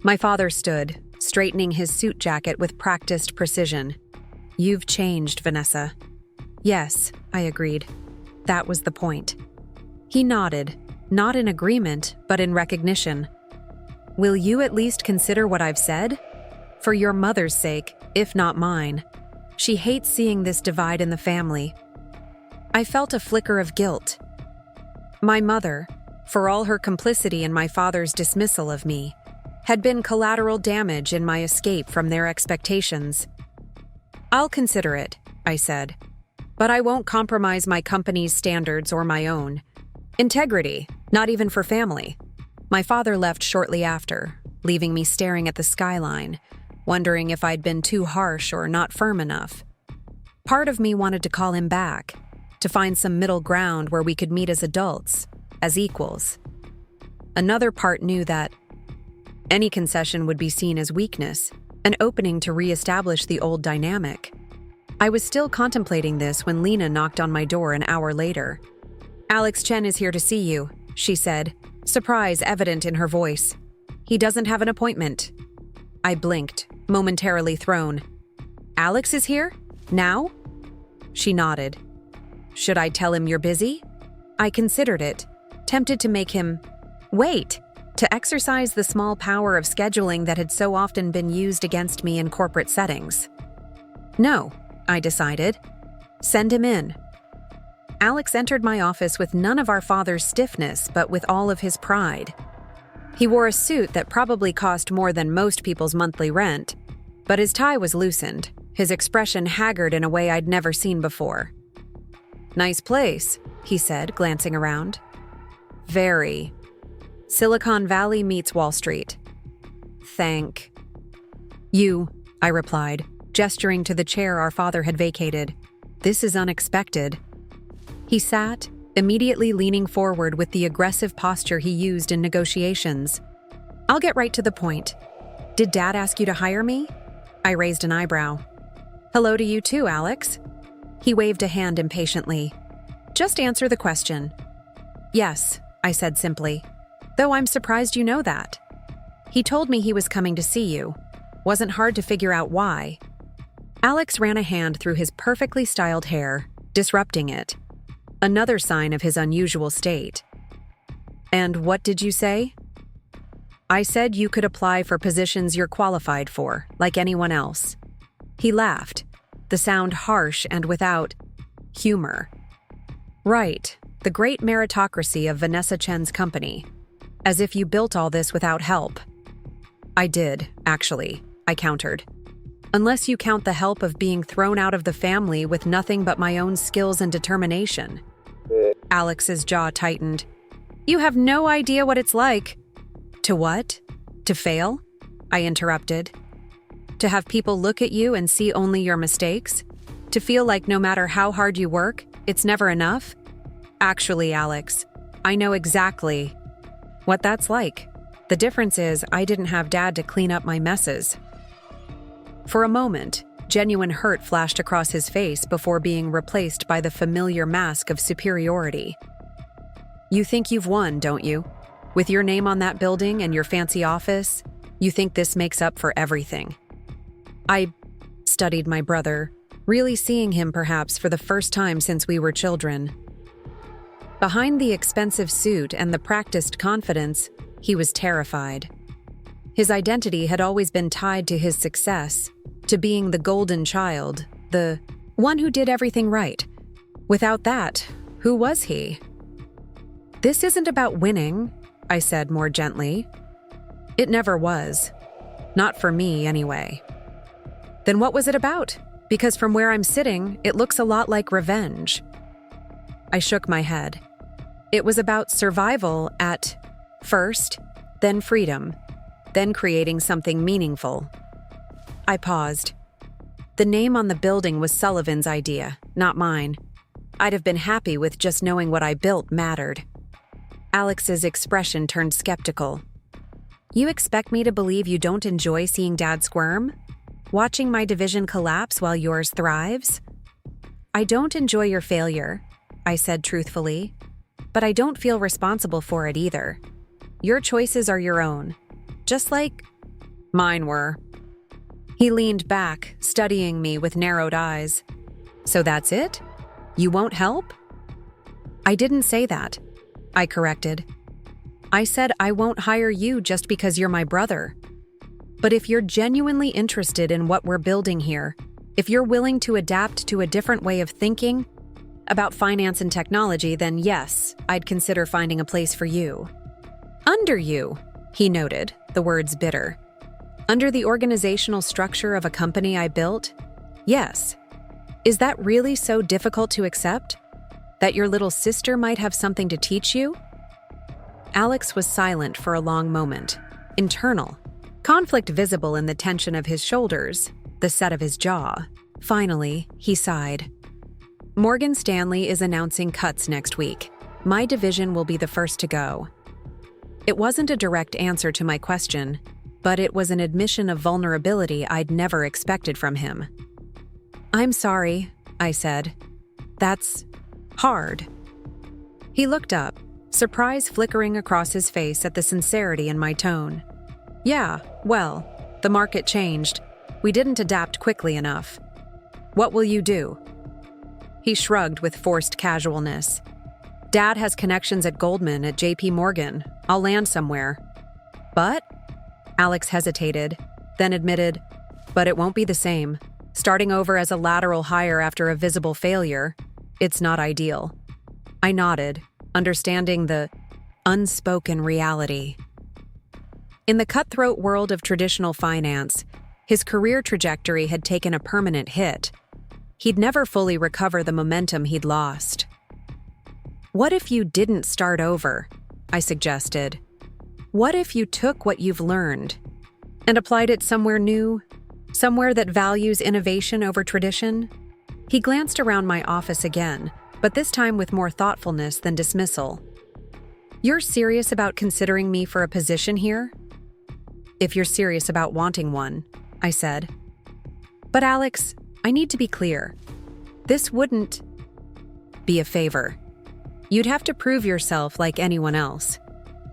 My father stood, straightening his suit jacket with practiced precision. You've changed, Vanessa. Yes, I agreed. That was the point. He nodded, not in agreement, but in recognition. Will you at least consider what I've said? For your mother's sake, if not mine. She hates seeing this divide in the family. I felt a flicker of guilt. My mother, for all her complicity in my father's dismissal of me, had been collateral damage in my escape from their expectations. I'll consider it, I said, but I won't compromise my company's standards or my own. Integrity, not even for family. My father left shortly after, leaving me staring at the skyline, wondering if I'd been too harsh or not firm enough. Part of me wanted to call him back, to find some middle ground where we could meet as adults, as equals. Another part knew that any concession would be seen as weakness, an opening to reestablish the old dynamic. I was still contemplating this when Lena knocked on my door an hour later. Alex Chen is here to see you, she said, surprise evident in her voice. He doesn't have an appointment. I blinked, momentarily thrown. Alex is here? Now? She nodded. Should I tell him you're busy? I considered it, tempted to make him wait, to exercise the small power of scheduling that had so often been used against me in corporate settings. No, I decided. Send him in. Alex entered my office with none of our father's stiffness, but with all of his pride. He wore a suit that probably cost more than most people's monthly rent, but his tie was loosened, his expression haggard in a way I'd never seen before. Nice place, he said, glancing around. Very. Silicon Valley meets Wall Street. Thank you, I replied, gesturing to the chair our father had vacated. This is unexpected. He sat, immediately leaning forward with the aggressive posture he used in negotiations. I'll get right to the point. Did Dad ask you to hire me? I raised an eyebrow. Hello to you too, Alex. He waved a hand impatiently. Just answer the question. Yes, I said simply, though I'm surprised you know that. He told me he was coming to see you. Wasn't hard to figure out why. Alex ran a hand through his perfectly styled hair, disrupting it. Another sign of his unusual state. And what did you say? I said you could apply for positions you're qualified for, like anyone else. He laughed, the sound harsh and without humor. Right, the great meritocracy of Vanessa Chen's company. As if you built all this without help. I did, actually, I countered. Unless you count the help of being thrown out of the family with nothing but my own skills and determination. Alex's jaw tightened. You have no idea what it's like. To what? To fail? I interrupted. To have people look at you and see only your mistakes? To feel like no matter how hard you work, it's never enough? Actually, Alex, I know exactly what that's like. The difference is I didn't have Dad to clean up my messes. For a moment, genuine hurt flashed across his face before being replaced by the familiar mask of superiority. You think you've won, don't you? With your name on that building and your fancy office, you think this makes up for everything. I studied my brother, really seeing him perhaps for the first time since we were children. Behind the expensive suit and the practiced confidence, he was terrified. His identity had always been tied to his success, to being the golden child, the one who did everything right. Without that, who was he? This isn't about winning, I said more gently. It never was. Not for me, anyway. Then what was it about? Because from where I'm sitting, it looks a lot like revenge. I shook my head. It was about survival at first, then freedom, then creating something meaningful. I paused. The name on the building was Sullivan's idea, not mine. I'd have been happy with just knowing what I built mattered. Alex's expression turned skeptical. You expect me to believe you don't enjoy seeing Dad squirm? Watching my division collapse while yours thrives? I don't enjoy your failure, I said truthfully, but I don't feel responsible for it either. Your choices are your own, just like mine were. He leaned back, studying me with narrowed eyes. So that's it? You won't help? I didn't say that, I corrected. I said I won't hire you just because you're my brother. But if you're genuinely interested in what we're building here, if you're willing to adapt to a different way of thinking about finance and technology, then yes, I'd consider finding a place for you. Under you, he noted, the words bitter. Under the organizational structure of a company I built? Yes. Is that really so difficult to accept? That your little sister might have something to teach you? Alex was silent for a long moment, internal, conflict visible in the tension of his shoulders, the set of his jaw. Finally, he sighed. Morgan Stanley is announcing cuts next week. My division will be the first to go. It wasn't a direct answer to my question, but it was an admission of vulnerability I'd never expected from him. I'm sorry, I said. That's hard. He looked up, surprise flickering across his face at the sincerity in my tone. Yeah, well, the market changed. We didn't adapt quickly enough. What will you do? He shrugged with forced casualness. Dad has connections at Goldman, at JP Morgan. I'll land somewhere. But? Alex hesitated, then admitted, but it won't be the same. Starting over as a lateral hire after a visible failure, it's not ideal. I nodded, understanding the unspoken reality. In the cutthroat world of traditional finance, his career trajectory had taken a permanent hit. He'd never fully recover the momentum he'd lost. What if you didn't start over? I suggested. What if you took what you've learned and applied it somewhere new, somewhere that values innovation over tradition? He glanced around my office again, but this time with more thoughtfulness than dismissal. You're serious about considering me for a position here? If you're serious about wanting one, I said. But Alex, I need to be clear. This wouldn't be a favor. You'd have to prove yourself like anyone else.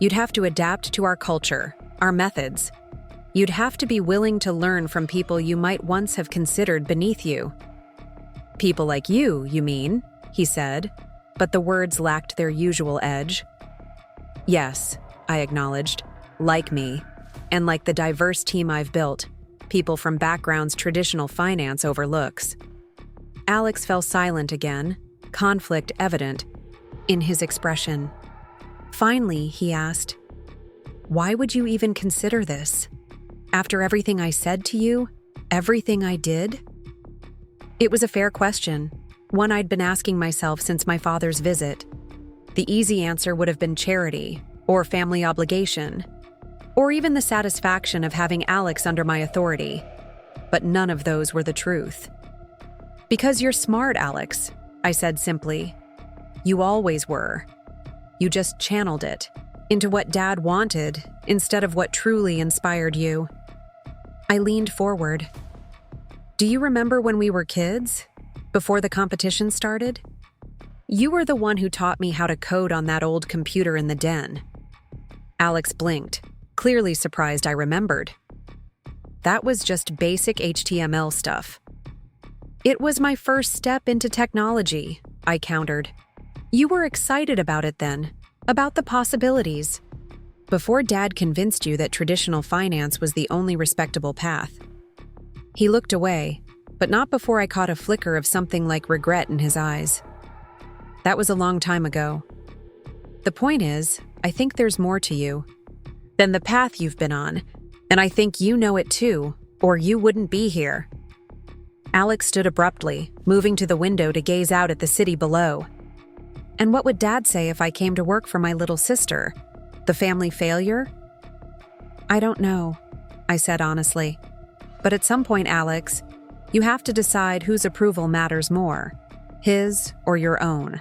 You'd have to adapt to our culture, our methods. You'd have to be willing to learn from people you might once have considered beneath you. People like you mean, he said, but the words lacked their usual edge. Yes, I acknowledged, like me, and like the diverse team I've built, people from backgrounds traditional finance overlooks. Alex fell silent again, conflict evident in his expression. Finally, he asked, "Why would you even consider this? After everything I said to you, everything I did?" It was a fair question, one I'd been asking myself since my father's visit. The easy answer would have been charity, or family obligation, or even the satisfaction of having Alex under my authority. But none of those were the truth. "Because you're smart, Alex," I said simply. "You always were. You just channeled it into what Dad wanted instead of what truly inspired you." I leaned forward. "Do you remember when we were kids, before the competition started? You were the one who taught me how to code on that old computer in the den." Alex blinked, clearly surprised I remembered. "That was just basic HTML stuff." "It was my first step into technology," I countered. "You were excited about it then, about the possibilities. Before Dad convinced you that traditional finance was the only respectable path." He looked away, but not before I caught a flicker of something like regret in his eyes. "That was a long time ago. The point is, I think there's more to you than the path you've been on, and I think you know it too, or you wouldn't be here." Alex stood abruptly, moving to the window to gaze out at the city below. "And what would Dad say if I came to work for my little sister? The family failure?" "I don't know," I said honestly. "But at some point, Alex, you have to decide whose approval matters more, his or your own."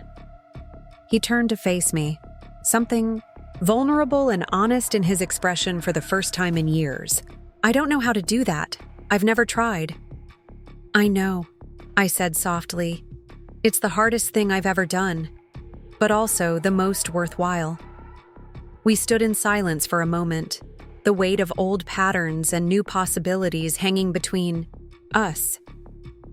He turned to face me, something vulnerable and honest in his expression for the first time in years. "I don't know how to do that. I've never tried." "I know," I said softly. "It's the hardest thing I've ever done, but also the most worthwhile." We stood in silence for a moment, the weight of old patterns and new possibilities hanging between us.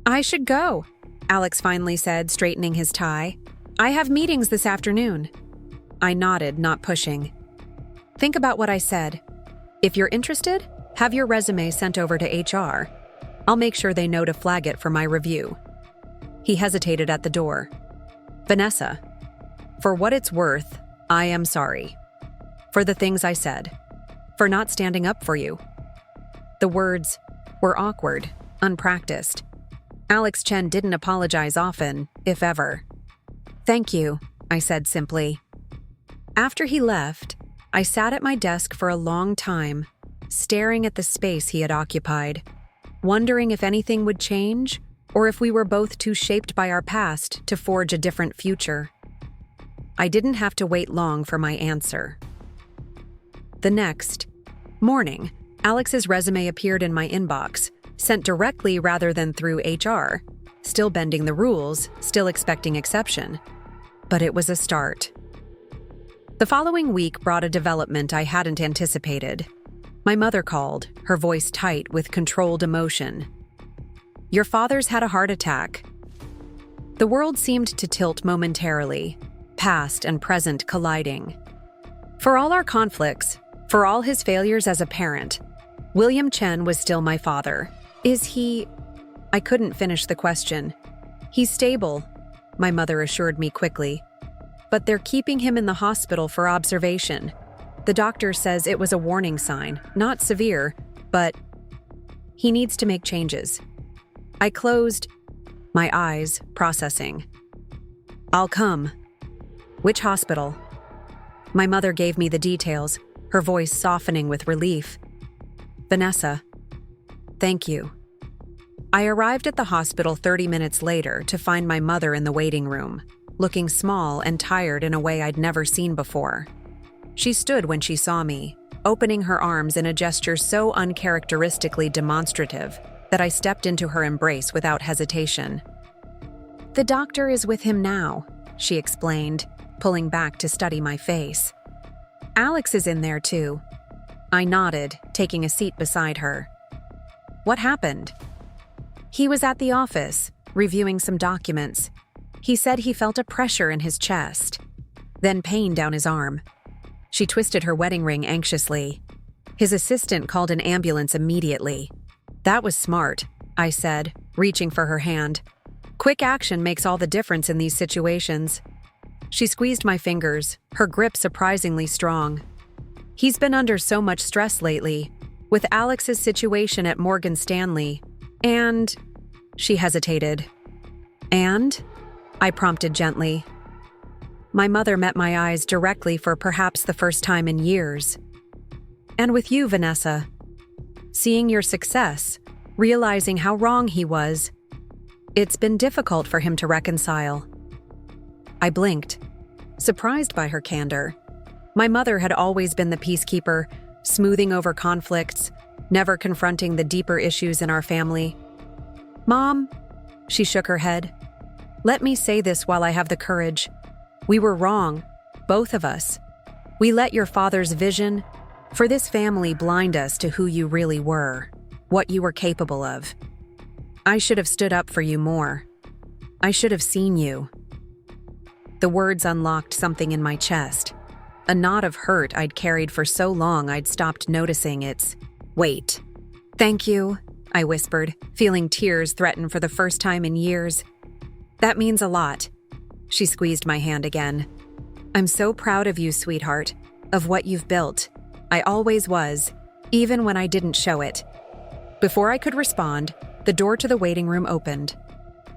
"I should go," Alex finally said, straightening his tie. "I have meetings this afternoon." I nodded, not pushing. "Think about what I said. If you're interested, have your resume sent over to HR. I'll make sure they know to flag it for my review." He hesitated at the door. "Vanessa, for what it's worth, I am sorry. For the things I said. For not standing up for you." The words were awkward, unpracticed. Alex Chen didn't apologize often, if ever. "Thank you," I said simply. After he left, I sat at my desk for a long time, staring at the space he had occupied, wondering if anything would change, or if we were both too shaped by our past to forge a different future. I didn't have to wait long for my answer. The next morning, Alex's resume appeared in my inbox, sent directly rather than through HR, still bending the rules, still expecting exception. But it was a start. The following week brought a development I hadn't anticipated. My mother called, her voice tight with controlled emotion. "Your father's had a heart attack." The world seemed to tilt momentarily, past and present colliding. For all our conflicts, for all his failures as a parent, William Chen was still my father. "Is he—" I couldn't finish the question. "He's stable," my mother assured me quickly. "But they're keeping him in the hospital for observation. The doctor says it was a warning sign, not severe, but he needs to make changes." I closed my eyes, processing. "I'll come." Which hospital? My mother gave me the details, her voice softening with relief. Vanessa. Thank you. I arrived at the hospital 30 minutes later to find my mother in the waiting room, looking small and tired in a way I'd never seen before. She stood when she saw me, opening her arms in a gesture so uncharacteristically demonstrative that I stepped into her embrace without hesitation. The doctor is with him now, she explained, pulling back to study my face. Alex is in there too. I nodded, taking a seat beside her. What happened? He was at the office, reviewing some documents. He said he felt a pressure in his chest, then pain down his arm. She twisted her wedding ring anxiously. His assistant called an ambulance immediately. That was smart, I said, reaching for her hand. Quick action makes all the difference in these situations. She squeezed my fingers, her grip surprisingly strong. He's been under so much stress lately, with Alex's situation at Morgan Stanley, and... She hesitated. And? I prompted gently. My mother met my eyes directly for perhaps the first time in years. And with you, Vanessa. Seeing your success, realizing how wrong he was, it's been difficult for him to reconcile. I blinked, surprised by her candor. My mother had always been the peacekeeper, smoothing over conflicts, never confronting the deeper issues in our family. Mom, she shook her head. Let me say this while I have the courage. We were wrong, both of us. We let your father's vision for this family blind us to who you really were, what you were capable of. I should have stood up for you more. I should have seen you. The words unlocked something in my chest, a knot of hurt I'd carried for so long I'd stopped noticing its weight. Thank you, I whispered, feeling tears threaten for the first time in years. That means a lot. She squeezed my hand again. I'm so proud of you, sweetheart, of what you've built. I always was, even when I didn't show it. Before I could respond, the door to the waiting room opened.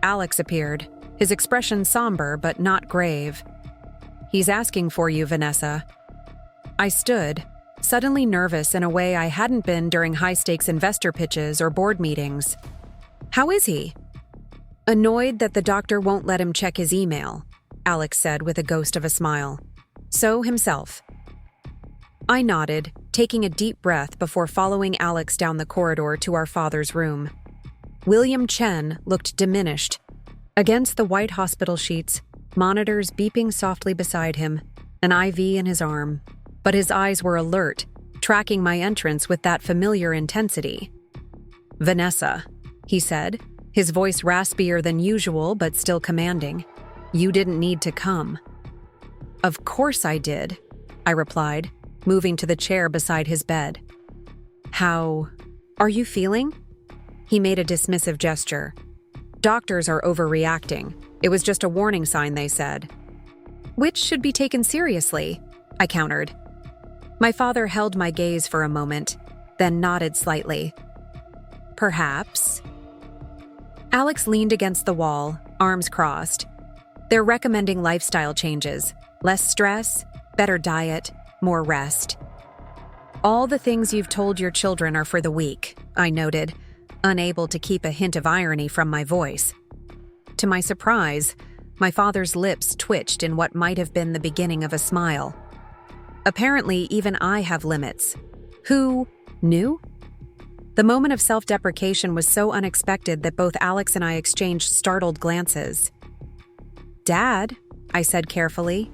Alex appeared, his expression somber but not grave. He's asking for you, Vanessa. I stood, suddenly nervous in a way I hadn't been during high-stakes investor pitches or board meetings. How is he? Annoyed that the doctor won't let him check his email, Alex said with a ghost of a smile. So himself. I nodded, taking a deep breath before following Alex down the corridor to our father's room. William Chen looked diminished. Against the white hospital sheets, monitors beeping softly beside him, an IV in his arm. But his eyes were alert, tracking my entrance with that familiar intensity. Vanessa, he said, his voice raspier than usual but still commanding. You didn't need to come. Of course I did, I replied, moving to the chair beside his bed. How are you feeling? He made a dismissive gesture. Doctors are overreacting. It was just a warning sign, they said. Which should be taken seriously, I countered. My father held my gaze for a moment, then nodded slightly. Perhaps. Alex leaned against the wall, arms crossed. They're recommending lifestyle changes, less stress, better diet, more rest. All the things you've told your children are for the weak, I noted, unable to keep a hint of irony from my voice. To my surprise, my father's lips twitched in what might have been the beginning of a smile. Apparently, even I have limits. Who knew? The moment of self-deprecation was so unexpected that both Alex and I exchanged startled glances. Dad, I said carefully,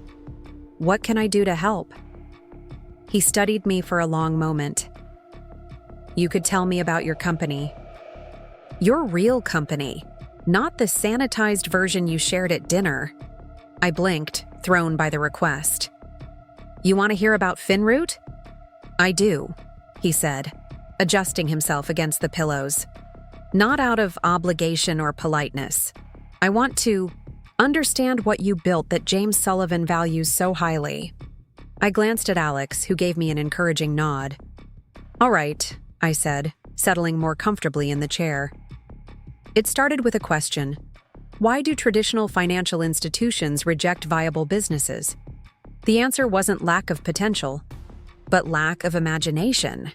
what can I do to help? He studied me for a long moment. You could tell me about your company. Your real company, not the sanitized version you shared at dinner. I blinked, thrown by the request. You want to hear about Finroot? I do, he said, adjusting himself against the pillows. Not out of obligation or politeness. I want to understand what you built that James Sullivan values so highly. I glanced at Alex, who gave me an encouraging nod. All right, I said, settling more comfortably in the chair. It started with a question. Why do traditional financial institutions reject viable businesses? The answer wasn't lack of potential, but lack of imagination.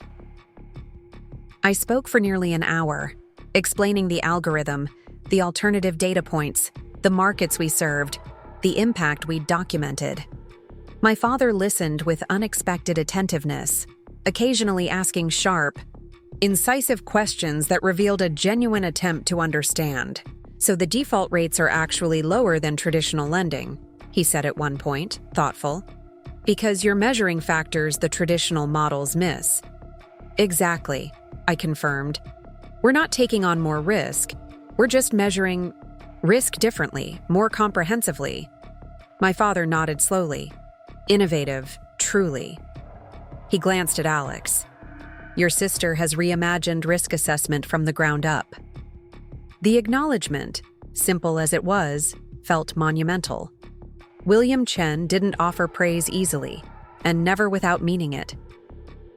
I spoke for nearly an hour, explaining the algorithm, the alternative data points, the markets we served, the impact we documented. My father listened with unexpected attentiveness, occasionally asking sharp, incisive questions that revealed a genuine attempt to understand. So the default rates are actually lower than traditional lending, he said at one point, thoughtful. Because you're measuring factors the traditional models miss. Exactly, I confirmed. We're not taking on more risk. We're just measuring risk differently, more comprehensively. My father nodded slowly. Innovative, truly. He glanced at Alex. Your sister has reimagined risk assessment from the ground up. The acknowledgement, simple as it was, felt monumental. William Chen didn't offer praise easily, and never without meaning it.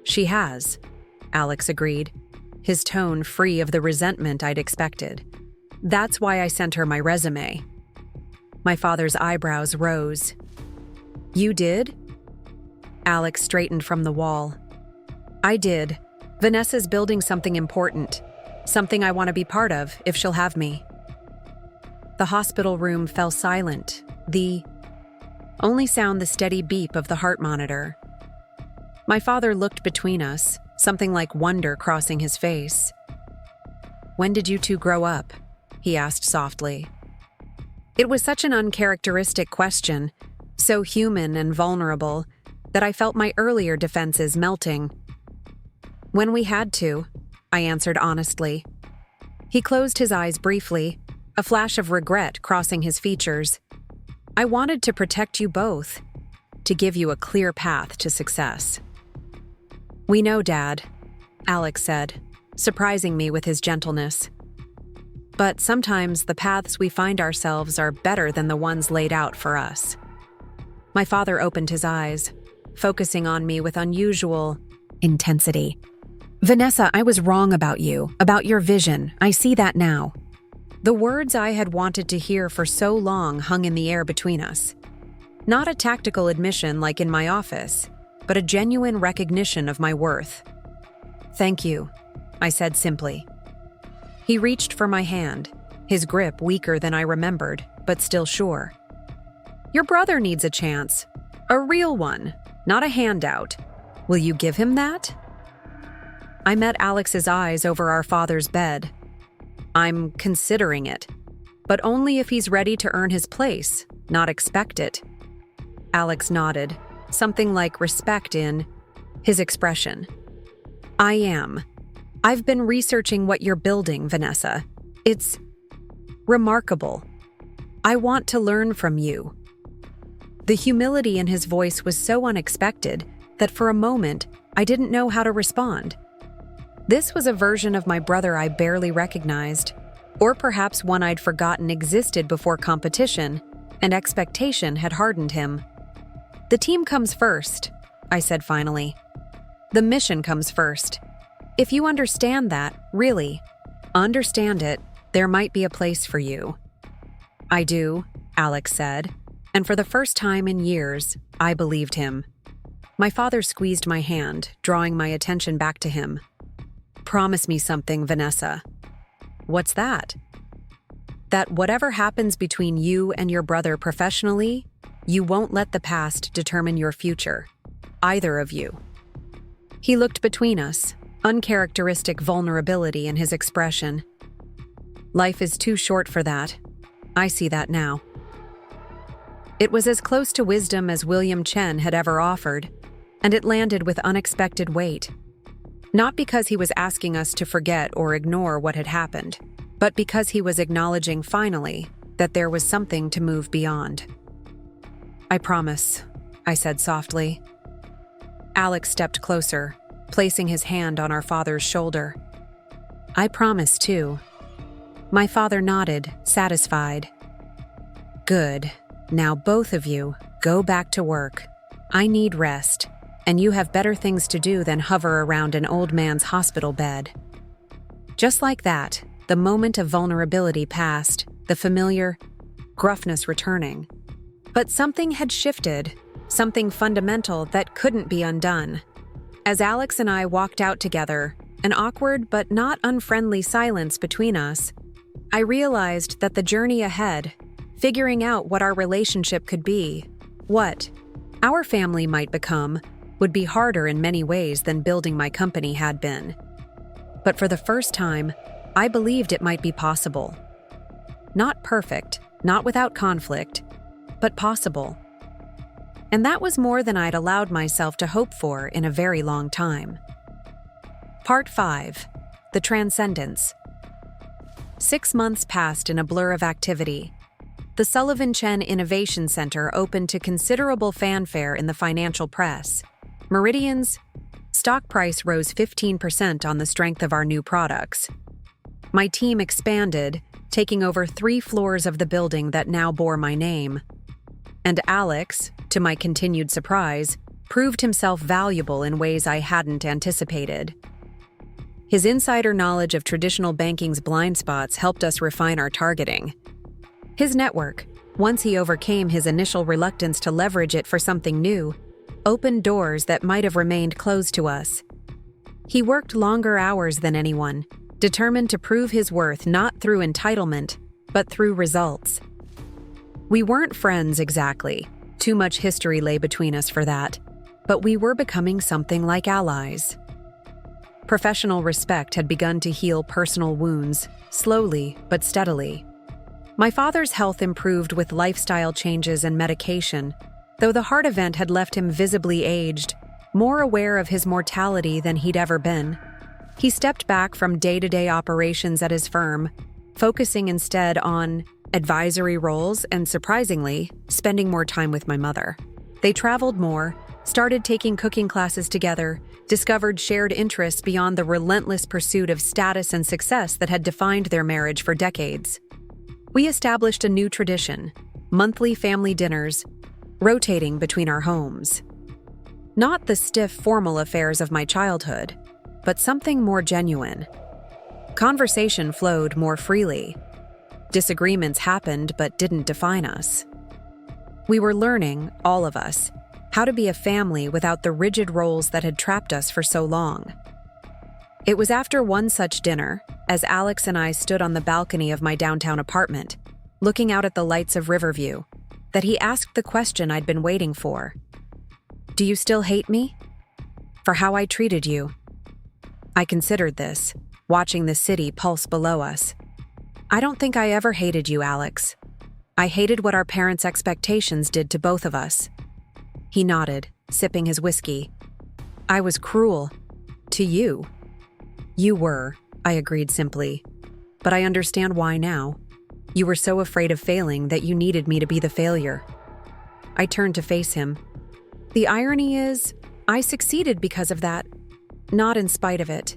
She has, Alex agreed, his tone free of the resentment I'd expected. That's why I sent her my resume. My father's eyebrows rose. You did? Alex straightened from the wall. I did. Vanessa's building something important. Something I want to be part of, if she'll have me. The hospital room fell silent. The only sound the steady beep of the heart monitor. My father looked between us, something like wonder crossing his face. When did you two grow up? He asked softly. It was such an uncharacteristic question, so human and vulnerable, that I felt my earlier defenses melting. When we had to, I answered honestly. He closed his eyes briefly, a flash of regret crossing his features. I wanted to protect you both, to give you a clear path to success. We know, Dad, Alex said, surprising me with his gentleness. But sometimes the paths we find ourselves are better than the ones laid out for us. My father opened his eyes, focusing on me with unusual intensity. Vanessa, I was wrong about you, about your vision. I see that now. The words I had wanted to hear for so long hung in the air between us. Not a tactical admission like in my office, but a genuine recognition of my worth. Thank you, I said simply. He reached for my hand, his grip weaker than I remembered, but still sure. Your brother needs a chance. A real one, not a handout. Will you give him that? I met Alex's eyes over our father's bed. I'm considering it, but only if he's ready to earn his place, not expect it. Alex nodded, something like respect in his expression. I am. I've been researching what you're building, Vanessa. It's remarkable. I want to learn from you. The humility in his voice was so unexpected that for a moment I didn't know how to respond. This was a version of my brother I barely recognized, or perhaps one I'd forgotten existed before competition and expectation had hardened him. The team comes first, I said finally. The mission comes first. If you understand that, really, understand it, there might be a place for you. I do, Alex said, and for the first time in years, I believed him. My father squeezed my hand, drawing my attention back to him. Promise me something, Vanessa. What's that? That whatever happens between you and your brother professionally, you won't let the past determine your future. Either of you. He looked between us, uncharacteristic vulnerability in his expression. Life is too short for that. I see that now. It was as close to wisdom as William Chen had ever offered, and it landed with unexpected weight. Not because he was asking us to forget or ignore what had happened, but because he was acknowledging finally that there was something to move beyond. I promise, I said softly. Alex stepped closer, placing his hand on our father's shoulder. I promise, too. My father nodded, satisfied. Good. Now both of you, go back to work. I need rest, and you have better things to do than hover around an old man's hospital bed. Just like that, The moment of vulnerability passed, the familiar gruffness returning. But something had shifted, something fundamental that couldn't be undone. As Alex and I walked out together, an awkward but not unfriendly silence between us, I realized that the journey ahead, figuring out what our relationship could be, what our family might become, would be harder in many ways than building my company had been. But for the first time, I believed it might be possible. Not perfect, not without conflict, but possible. And that was more than I'd allowed myself to hope for in a very long time. Part 5. The Transcendence. 6 months passed in a blur of activity. The Chen Innovation Center opened to considerable fanfare in the financial press. Meridian's stock price rose 15% on the strength of our new products. My team expanded, taking over 3 floors of the building that now bore my name. And Alex, to my continued surprise, proved himself valuable in ways I hadn't anticipated. His insider knowledge of traditional banking's blind spots helped us refine our targeting. His network, once he overcame his initial reluctance to leverage it for something new, opened doors that might have remained closed to us. He worked longer hours than anyone, determined to prove his worth not through entitlement, but through results. We weren't friends exactly. Too much history lay between us for that, but we were becoming something like allies. Professional respect had begun to heal personal wounds, slowly but steadily. My father's health improved with lifestyle changes and medication, though the heart event had left him visibly aged, more aware of his mortality than he'd ever been. He stepped back from day-to-day operations at his firm, focusing instead on advisory roles and, surprisingly, spending more time with my mother. They traveled more, started taking cooking classes together, discovered shared interests beyond the relentless pursuit of status and success that had defined their marriage for decades. We established a new tradition, monthly family dinners, rotating between our homes. Not the stiff, formal affairs of my childhood, but something more genuine. Conversation flowed more freely. Disagreements happened but didn't define us. We were learning, all of us, how to be a family without the rigid roles that had trapped us for so long. It was after one such dinner, as Alex and I stood on the balcony of my downtown apartment, looking out at the lights of Riverview, that he asked the question I'd been waiting for. "Do you still hate me? For how I treated you?" I considered this, watching the city pulse below us. "I don't think I ever hated you, Alex. I hated what our parents' expectations did to both of us." He nodded, sipping his whiskey. "I was cruel. To you." "You were," I agreed simply. "But I understand why now. You were so afraid of failing that you needed me to be the failure." I turned to face him. "The irony is, I succeeded because of that, not in spite of it.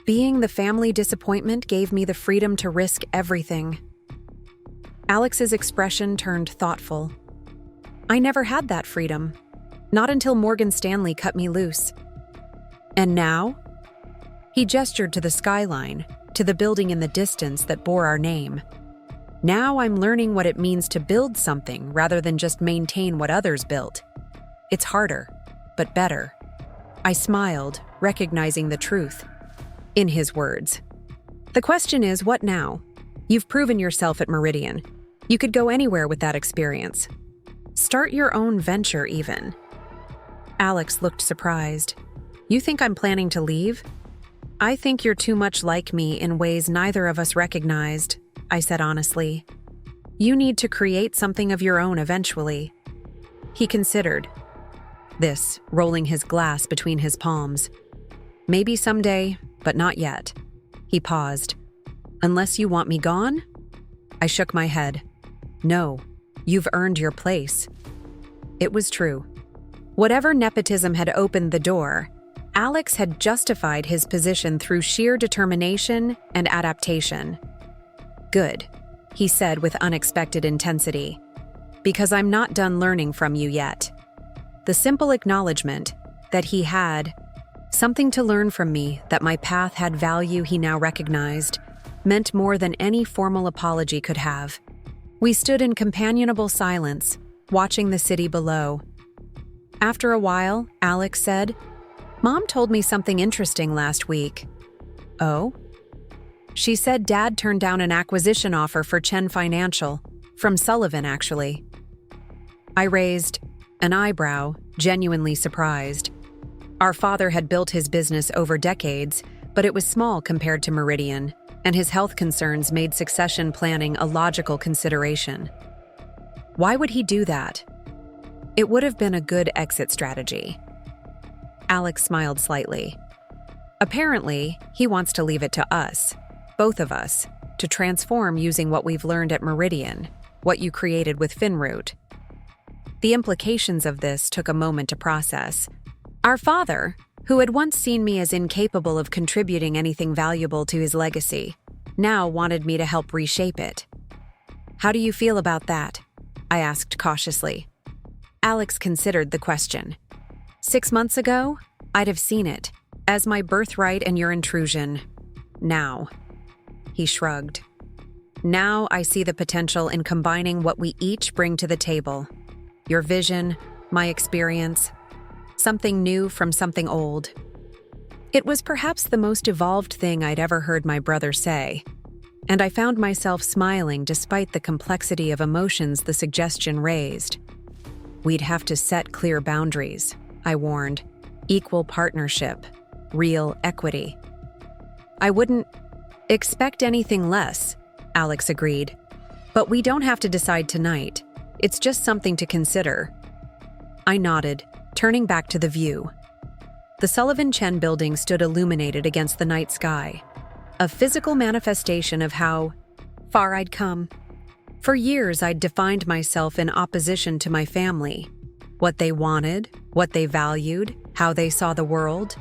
Being the family disappointment gave me the freedom to risk everything." Alex's expression turned thoughtful. "I never had that freedom. Not until Morgan Stanley cut me loose." "And now?" He gestured to the skyline, to the building in the distance that bore our name. "Now I'm learning what it means to build something rather than just maintain what others built. It's harder, but better." I smiled, recognizing the truth in his words. "The question is, what now? You've proven yourself at Meridian. You could go anywhere with that experience. Start your own venture, even." Alex looked surprised. "You think I'm planning to leave?" "I think you're too much like me in ways neither of us recognized," I said honestly. "You need to create something of your own eventually." He considered this, rolling his glass between his palms. "Maybe someday, but not yet." He paused. "Unless you want me gone?" I shook my head. "No, you've earned your place." It was true. Whatever nepotism had opened the door, Alex had justified his position through sheer determination and adaptation. "Good," he said with unexpected intensity, "because I'm not done learning from you yet." The simple acknowledgement that he had something to learn from me, that my path had value he now recognized, meant more than any formal apology could have. We stood in companionable silence, watching the city below. After a while, Alex said, "Mom told me something interesting last week." "Oh?" "She said Dad turned down an acquisition offer for Chen Financial, from Sullivan, actually." I raised an eyebrow, genuinely surprised. Our father had built his business over decades, but it was small compared to Meridian, and his health concerns made succession planning a logical consideration. Why would he do that? It would have been a good exit strategy. Alex smiled slightly. Apparently, he wants to leave it to us, both of us, to transform using what we've learned at Meridian, what you created with Finroot. The implications of this took a moment to process. Our father, who had once seen me as incapable of contributing anything valuable to his legacy, now wanted me to help reshape it. "How do you feel about that?" I asked cautiously. Alex considered the question. 6 months ago, I'd have seen it as my birthright and your intrusion. Now, he shrugged. Now I see the potential in combining what we each bring to the table. Your vision, my experience, something new from something old. It was perhaps the most evolved thing I'd ever heard my brother say, and I found myself smiling despite the complexity of emotions the suggestion raised. We'd have to set clear boundaries, I warned. Equal partnership, real equity. I wouldn't expect anything less, Alex agreed. But we don't have to decide tonight. It's just something to consider. I nodded, turning back to the view. The Sullivan Chen building stood illuminated against the night sky, a physical manifestation of how far I'd come. For years, I'd defined myself in opposition to my family, what they wanted, what they valued, how they saw the world.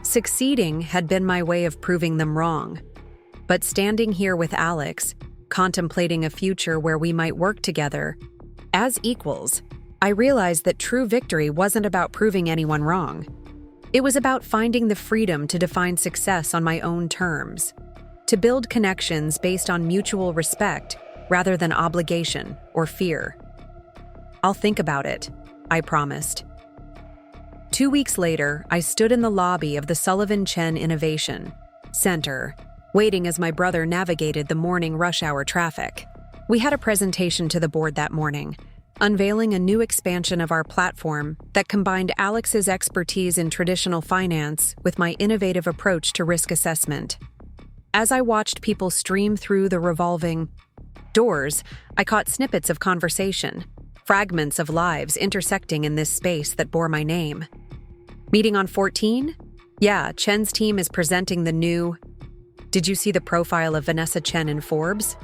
Succeeding had been my way of proving them wrong. But standing here with Alex, contemplating a future where we might work together, as equals, I realized that true victory wasn't about proving anyone wrong. It was about finding the freedom to define success on my own terms, to build connections based on mutual respect rather than obligation or fear. I'll think about it, I promised. 2 weeks later, I stood in the lobby of the Sullivan Chen Innovation Center, waiting as my brother navigated the morning rush hour traffic. We had a presentation to the board that morning, unveiling a new expansion of our platform that combined Alex's expertise in traditional finance with my innovative approach to risk assessment. As I watched people stream through the revolving doors, I caught snippets of conversation, fragments of lives intersecting in this space that bore my name. Meeting on 14? Yeah, Chen's team is presenting the new... Did you see the profile of Vanessa Chen in Forbes?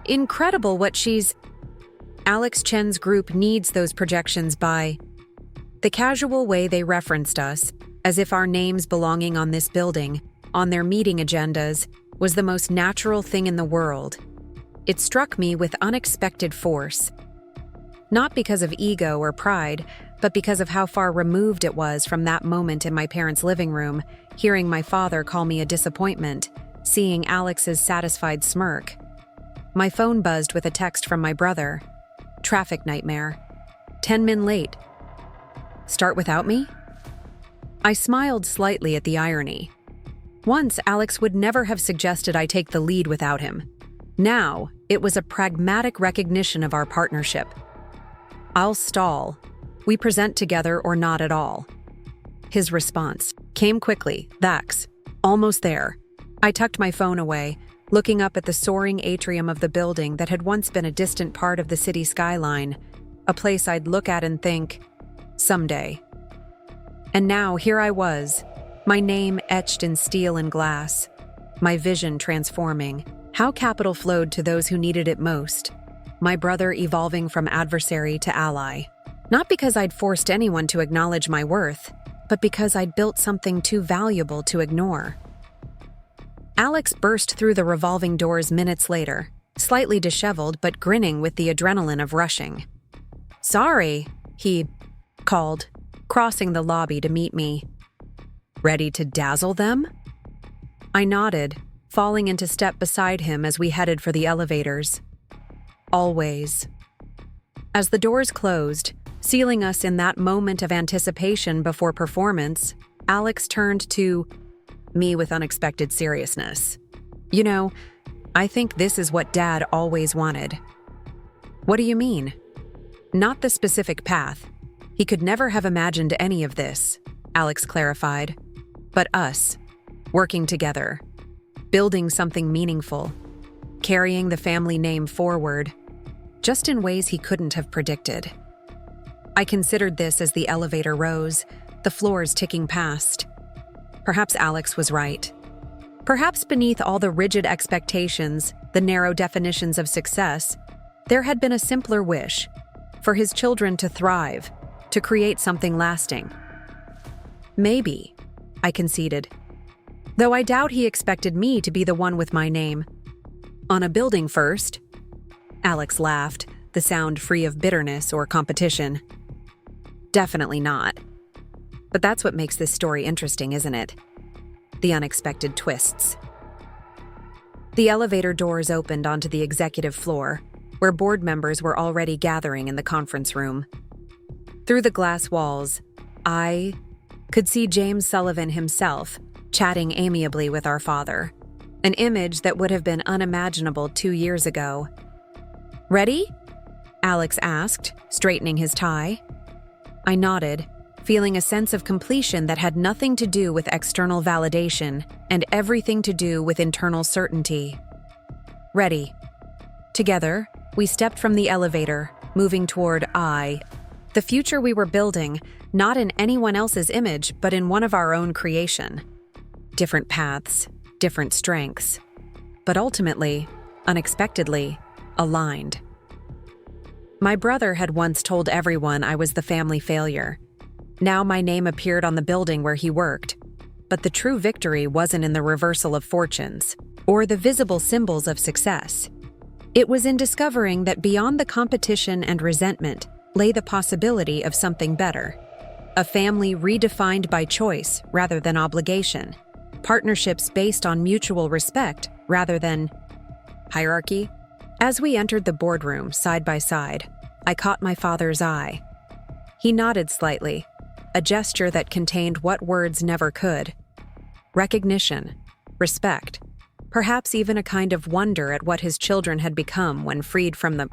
Incredible what she's... Alex Chen's group needs those projections by... The casual way they referenced us, as if our names belonging on this building, on their meeting agendas, was the most natural thing in the world. It struck me with unexpected force. Not because of ego or pride, but because of how far removed it was from that moment in my parents' living room, hearing my father call me a disappointment, seeing Alex's satisfied smirk. My phone buzzed with a text from my brother. Traffic nightmare. 10 min late. Start without me? I smiled slightly at the irony. Once, Alex would never have suggested I take the lead without him. Now, it was a pragmatic recognition of our partnership. I'll stall. We present together or not at all. His response came quickly. Thanks. Almost there. I tucked my phone away, looking up at the soaring atrium of the building that had once been a distant part of the city skyline, a place I'd look at and think, someday. And now here I was, my name etched in steel and glass, my vision transforming, how capital flowed to those who needed it most, my brother evolving from adversary to ally. Not because I'd forced anyone to acknowledge my worth, but because I'd built something too valuable to ignore. Alex burst through the revolving doors minutes later, slightly disheveled but grinning with the adrenaline of rushing. Sorry, he called, crossing the lobby to meet me. Ready to dazzle them? I nodded, falling into step beside him as we headed for the elevators. Always. As the doors closed, sealing us in that moment of anticipation before performance, Alex turned to me with unexpected seriousness. "You know, I think this is what Dad always wanted." "What do you mean?" "Not the specific path. He could never have imagined any of this," Alex clarified. "But us, working together, building something meaningful, carrying the family name forward, just in ways he couldn't have predicted." I considered this as the elevator rose, the floors ticking past. Perhaps Alex was right. Perhaps beneath all the rigid expectations, the narrow definitions of success, there had been a simpler wish for his children to thrive, to create something lasting. "Maybe," I conceded, though I doubt he expected me to be the one with my name on a building first. Alex laughed, the sound free of bitterness or competition. "Definitely not. But that's what makes this story interesting, isn't it? The unexpected twists." The elevator doors opened onto the executive floor, where board members were already gathering in the conference room. Through the glass walls, I could see James Sullivan himself chatting amiably with our father, an image that would have been unimaginable 2 years ago. "Ready?" Alex asked, straightening his tie. I nodded, feeling a sense of completion that had nothing to do with external validation and everything to do with internal certainty. "Ready." Together, we stepped from the elevator, moving toward the future we were building, not in anyone else's image, but in one of our own creation. Different paths, different strengths, but ultimately, unexpectedly, aligned. My brother had once told everyone I was the family failure. Now my name appeared on the building where he worked, but the true victory wasn't in the reversal of fortunes or the visible symbols of success. It was in discovering that beyond the competition and resentment lay the possibility of something better. A family redefined by choice rather than obligation. Partnerships based on mutual respect rather than hierarchy. As we entered the boardroom side by side, I caught my father's eye. He nodded slightly, a gesture that contained what words never could. Recognition, respect, perhaps even a kind of wonder at what his children had become when freed from the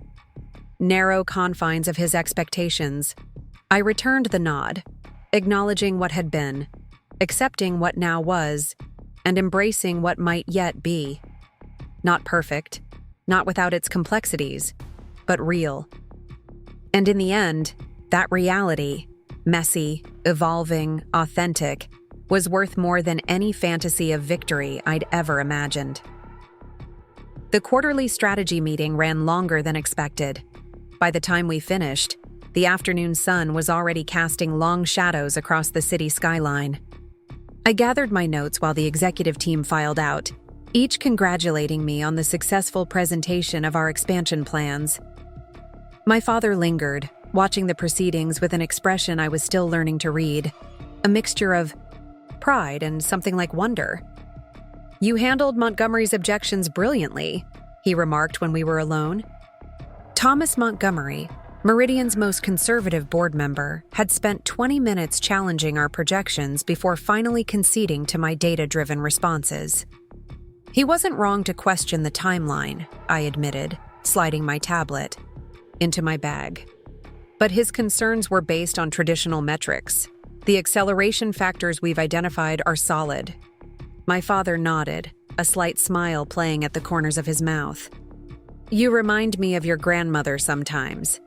narrow confines of his expectations. I returned the nod, acknowledging what had been, accepting what now was, and embracing what might yet be. Not perfect, not without its complexities, but real. And in the end, that reality, messy, evolving, authentic, was worth more than any fantasy of victory I'd ever imagined. The quarterly strategy meeting ran longer than expected. By the time we finished, the afternoon sun was already casting long shadows across the city skyline. I gathered my notes while the executive team filed out, each congratulating me on the successful presentation of our expansion plans. My father lingered, watching the proceedings with an expression I was still learning to read, a mixture of pride and something like wonder. "You handled Montgomery's objections brilliantly," he remarked when we were alone. Thomas Montgomery, Meridian's most conservative board member, had spent 20 minutes challenging our projections before finally conceding to my data-driven responses. He wasn't wrong to question the timeline, I admitted, sliding my tablet into my bag. But his concerns were based on traditional metrics. The acceleration factors we've identified are solid. My father nodded, a slight smile playing at the corners of his mouth. "You remind me of your grandmother sometimes.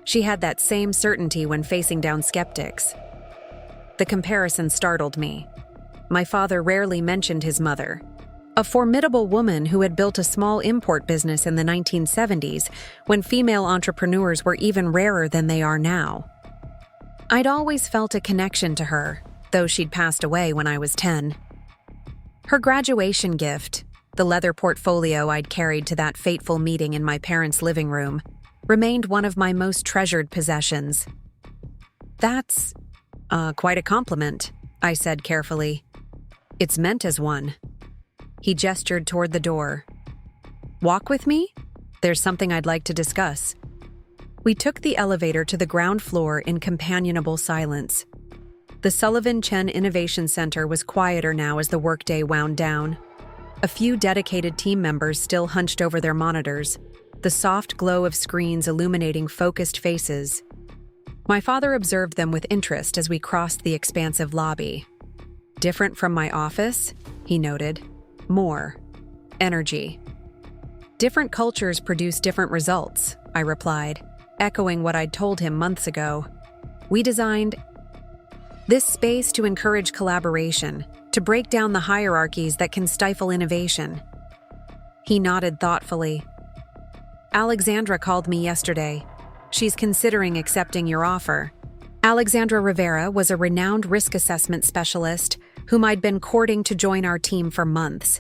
She had that same certainty when facing down skeptics." The comparison startled me. My father rarely mentioned his mother, a formidable woman who had built a small import business in the 1970s when female entrepreneurs were even rarer than they are now. I'd always felt a connection to her, though she'd passed away when I was 10. Her graduation gift, the leather portfolio I'd carried to that fateful meeting in my parents' living room, remained one of my most treasured possessions. "That's quite a compliment," I said carefully. "It's meant as one." He gestured toward the door. Walk with me? There's something I'd like to discuss. We took the elevator to the ground floor in companionable silence. The Chen Innovation Center was quieter now as the workday wound down. A few dedicated team members still hunched over their monitors, the soft glow of screens illuminating focused faces. My father observed them with interest as we crossed the expansive lobby. Different from my office, he noted. More energy. Different cultures produce different results, I replied, echoing what I'd told him months ago. We designed this space to encourage collaboration, to break down the hierarchies that can stifle innovation. He nodded thoughtfully. Alexandra called me yesterday. She's considering accepting your offer. Alexandra Rivera was a renowned risk assessment specialist whom I'd been courting to join our team for months.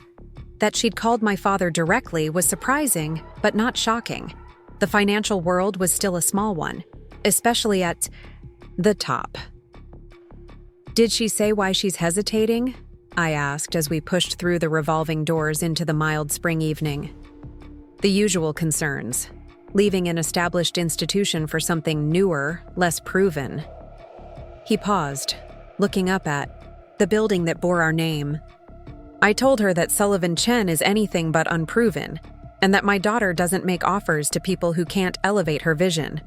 That she'd called my father directly was surprising, but not shocking. The financial world was still a small one, especially at the top. Did she say why she's hesitating? I asked as we pushed through the revolving doors into the mild spring evening. The usual concerns. Leaving an established institution for something newer, less proven. He paused, looking up at the building that bore our name. I told her that Chen is anything but unproven, and that my daughter doesn't make offers to people who can't elevate her vision.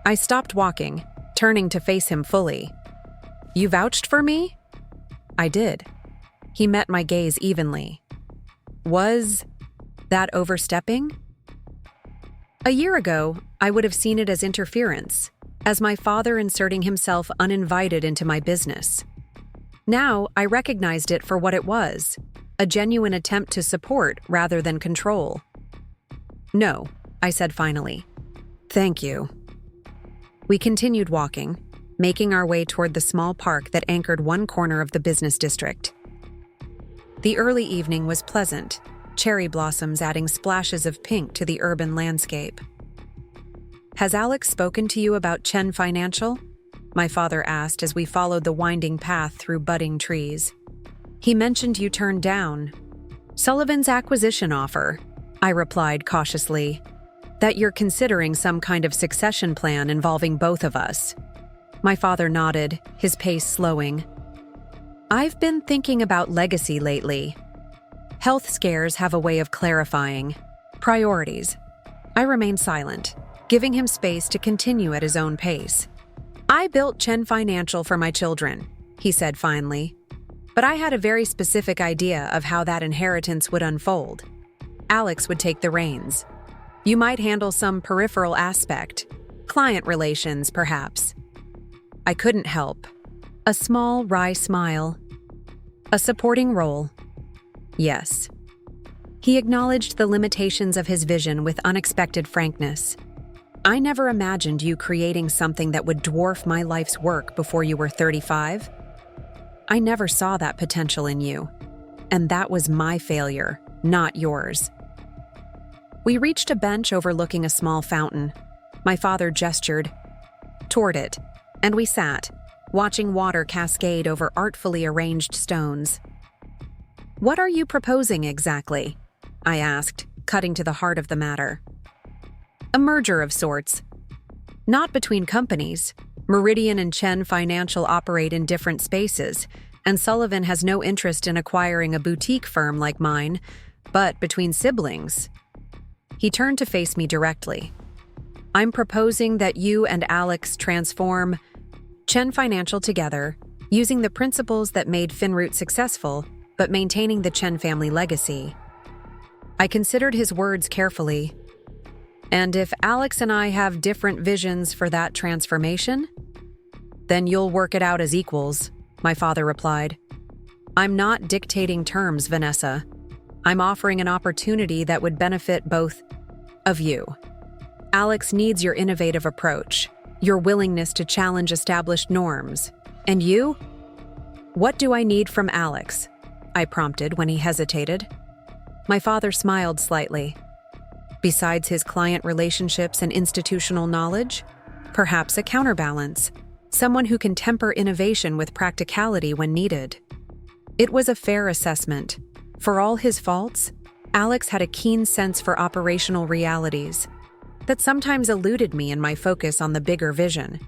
I stopped walking, turning to face him fully. You vouched for me? I did. He met my gaze evenly. Was that overstepping? A year ago, I would have seen it as interference, as my father inserting himself uninvited into my business. Now, I recognized it for what it was, a genuine attempt to support rather than control. No, I said finally. Thank you. We continued walking, making our way toward the small park that anchored one corner of the business district. The early evening was pleasant, cherry blossoms adding splashes of pink to the urban landscape. Has Alex spoken to you about Chen Financial? My father asked as we followed the winding path through budding trees. He mentioned you turned down Sullivan's acquisition offer, I replied cautiously. That you're considering some kind of succession plan involving both of us. My father nodded, his pace slowing. I've been thinking about legacy lately. Health scares have a way of clarifying priorities. I remained silent, giving him space to continue at his own pace. I built Chen Financial for my children, he said finally. But I had a very specific idea of how that inheritance would unfold. Alex would take the reins. You might handle some peripheral aspect, client relations, perhaps. I couldn't help. A small, wry smile. A supporting role. Yes. He acknowledged the limitations of his vision with unexpected frankness. I never imagined you creating something that would dwarf my life's work before you were 35. I never saw that potential in you. And that was my failure, not yours. We reached a bench overlooking a small fountain. My father gestured toward it, and we sat, watching water cascade over artfully arranged stones. What are you proposing exactly? I asked, cutting to the heart of the matter. A merger of sorts. Not between companies. Meridian and Chen Financial operate in different spaces, and Sullivan has no interest in acquiring a boutique firm like mine, but between siblings. He turned to face me directly. I'm proposing that you and Alex transform Chen Financial together, using the principles that made Finroot successful, but maintaining the Chen family legacy. I considered his words carefully. And if Alex and I have different visions for that transformation, then you'll work it out as equals, my father replied. I'm not dictating terms, Vanessa. I'm offering an opportunity that would benefit both of you. Alex needs your innovative approach, your willingness to challenge established norms. And you? What do I need from Alex? I prompted when he hesitated. My father smiled slightly. Besides his client relationships and institutional knowledge, perhaps a counterbalance, someone who can temper innovation with practicality when needed. It was a fair assessment, For all his faults, Alex had a keen sense for operational realities that sometimes eluded me in my focus on the bigger vision.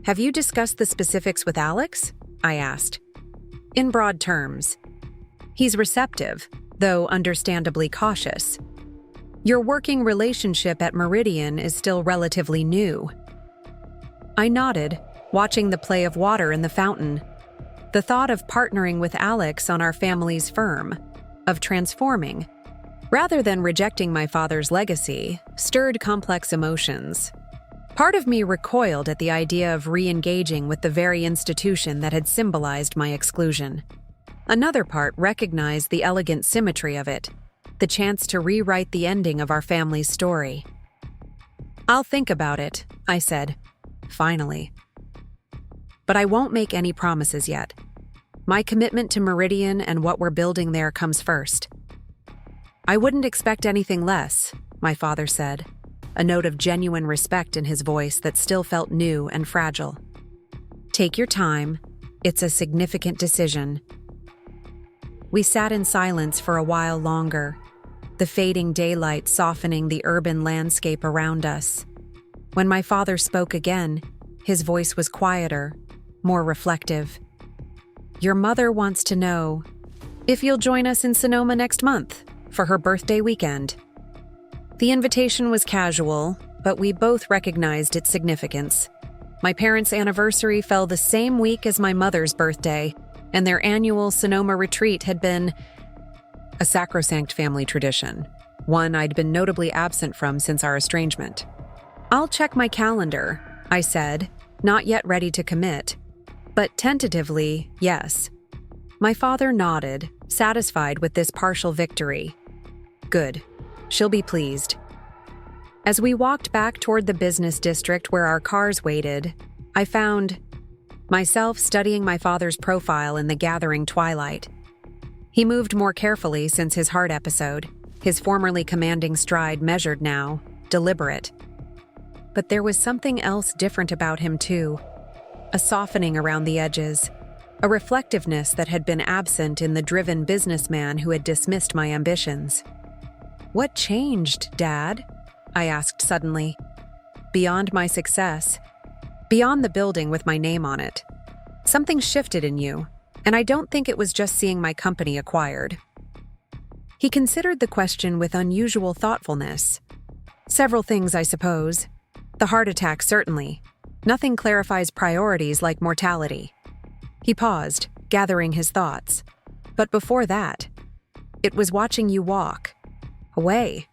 "Have you discussed the specifics with Alex?" I asked. "In broad terms. He's receptive, though understandably cautious. Your working relationship at Meridian is still relatively new." I nodded, watching the play of water in the fountain. The thought of partnering with Alex on our family's firm, of transforming, rather than rejecting my father's legacy, stirred complex emotions. Part of me recoiled at the idea of re-engaging with the very institution that had symbolized my exclusion. Another part recognized the elegant symmetry of it, the chance to rewrite the ending of our family's story. "I'll think about it," I said, finally. "But I won't make any promises yet. My commitment to Meridian and what we're building there comes first." "I wouldn't expect anything less," my father said, a note of genuine respect in his voice that still felt new and fragile. "Take your time. It's a significant decision." We sat in silence for a while longer, the fading daylight softening the urban landscape around us. When my father spoke again, his voice was quieter, more reflective. "Your mother wants to know if you'll join us in Sonoma next month for her birthday weekend." The invitation was casual, but we both recognized its significance. My parents' anniversary fell the same week as my mother's birthday, and their annual Sonoma retreat had been a sacrosanct family tradition, one I'd been notably absent from since our estrangement. "I'll check my calendar," I said, not yet ready to commit. But tentatively, yes. My father nodded, satisfied with this partial victory. "Good. She'll be pleased." As we walked back toward the business district where our cars waited, I found myself studying my father's profile in the gathering twilight. He moved more carefully since his heart episode, his formerly commanding stride measured now, deliberate. But there was something else different about him too. A softening around the edges, a reflectiveness that had been absent in the driven businessman who had dismissed my ambitions. "What changed, Dad?" I asked suddenly. "Beyond my success, beyond the building with my name on it. Something shifted in you, and I don't think it was just seeing my company acquired." He considered the question with unusual thoughtfulness. "Several things, I suppose. The heart attack, certainly. Nothing clarifies priorities like mortality." He paused, gathering his thoughts. "But before that, it was watching you walk. Away."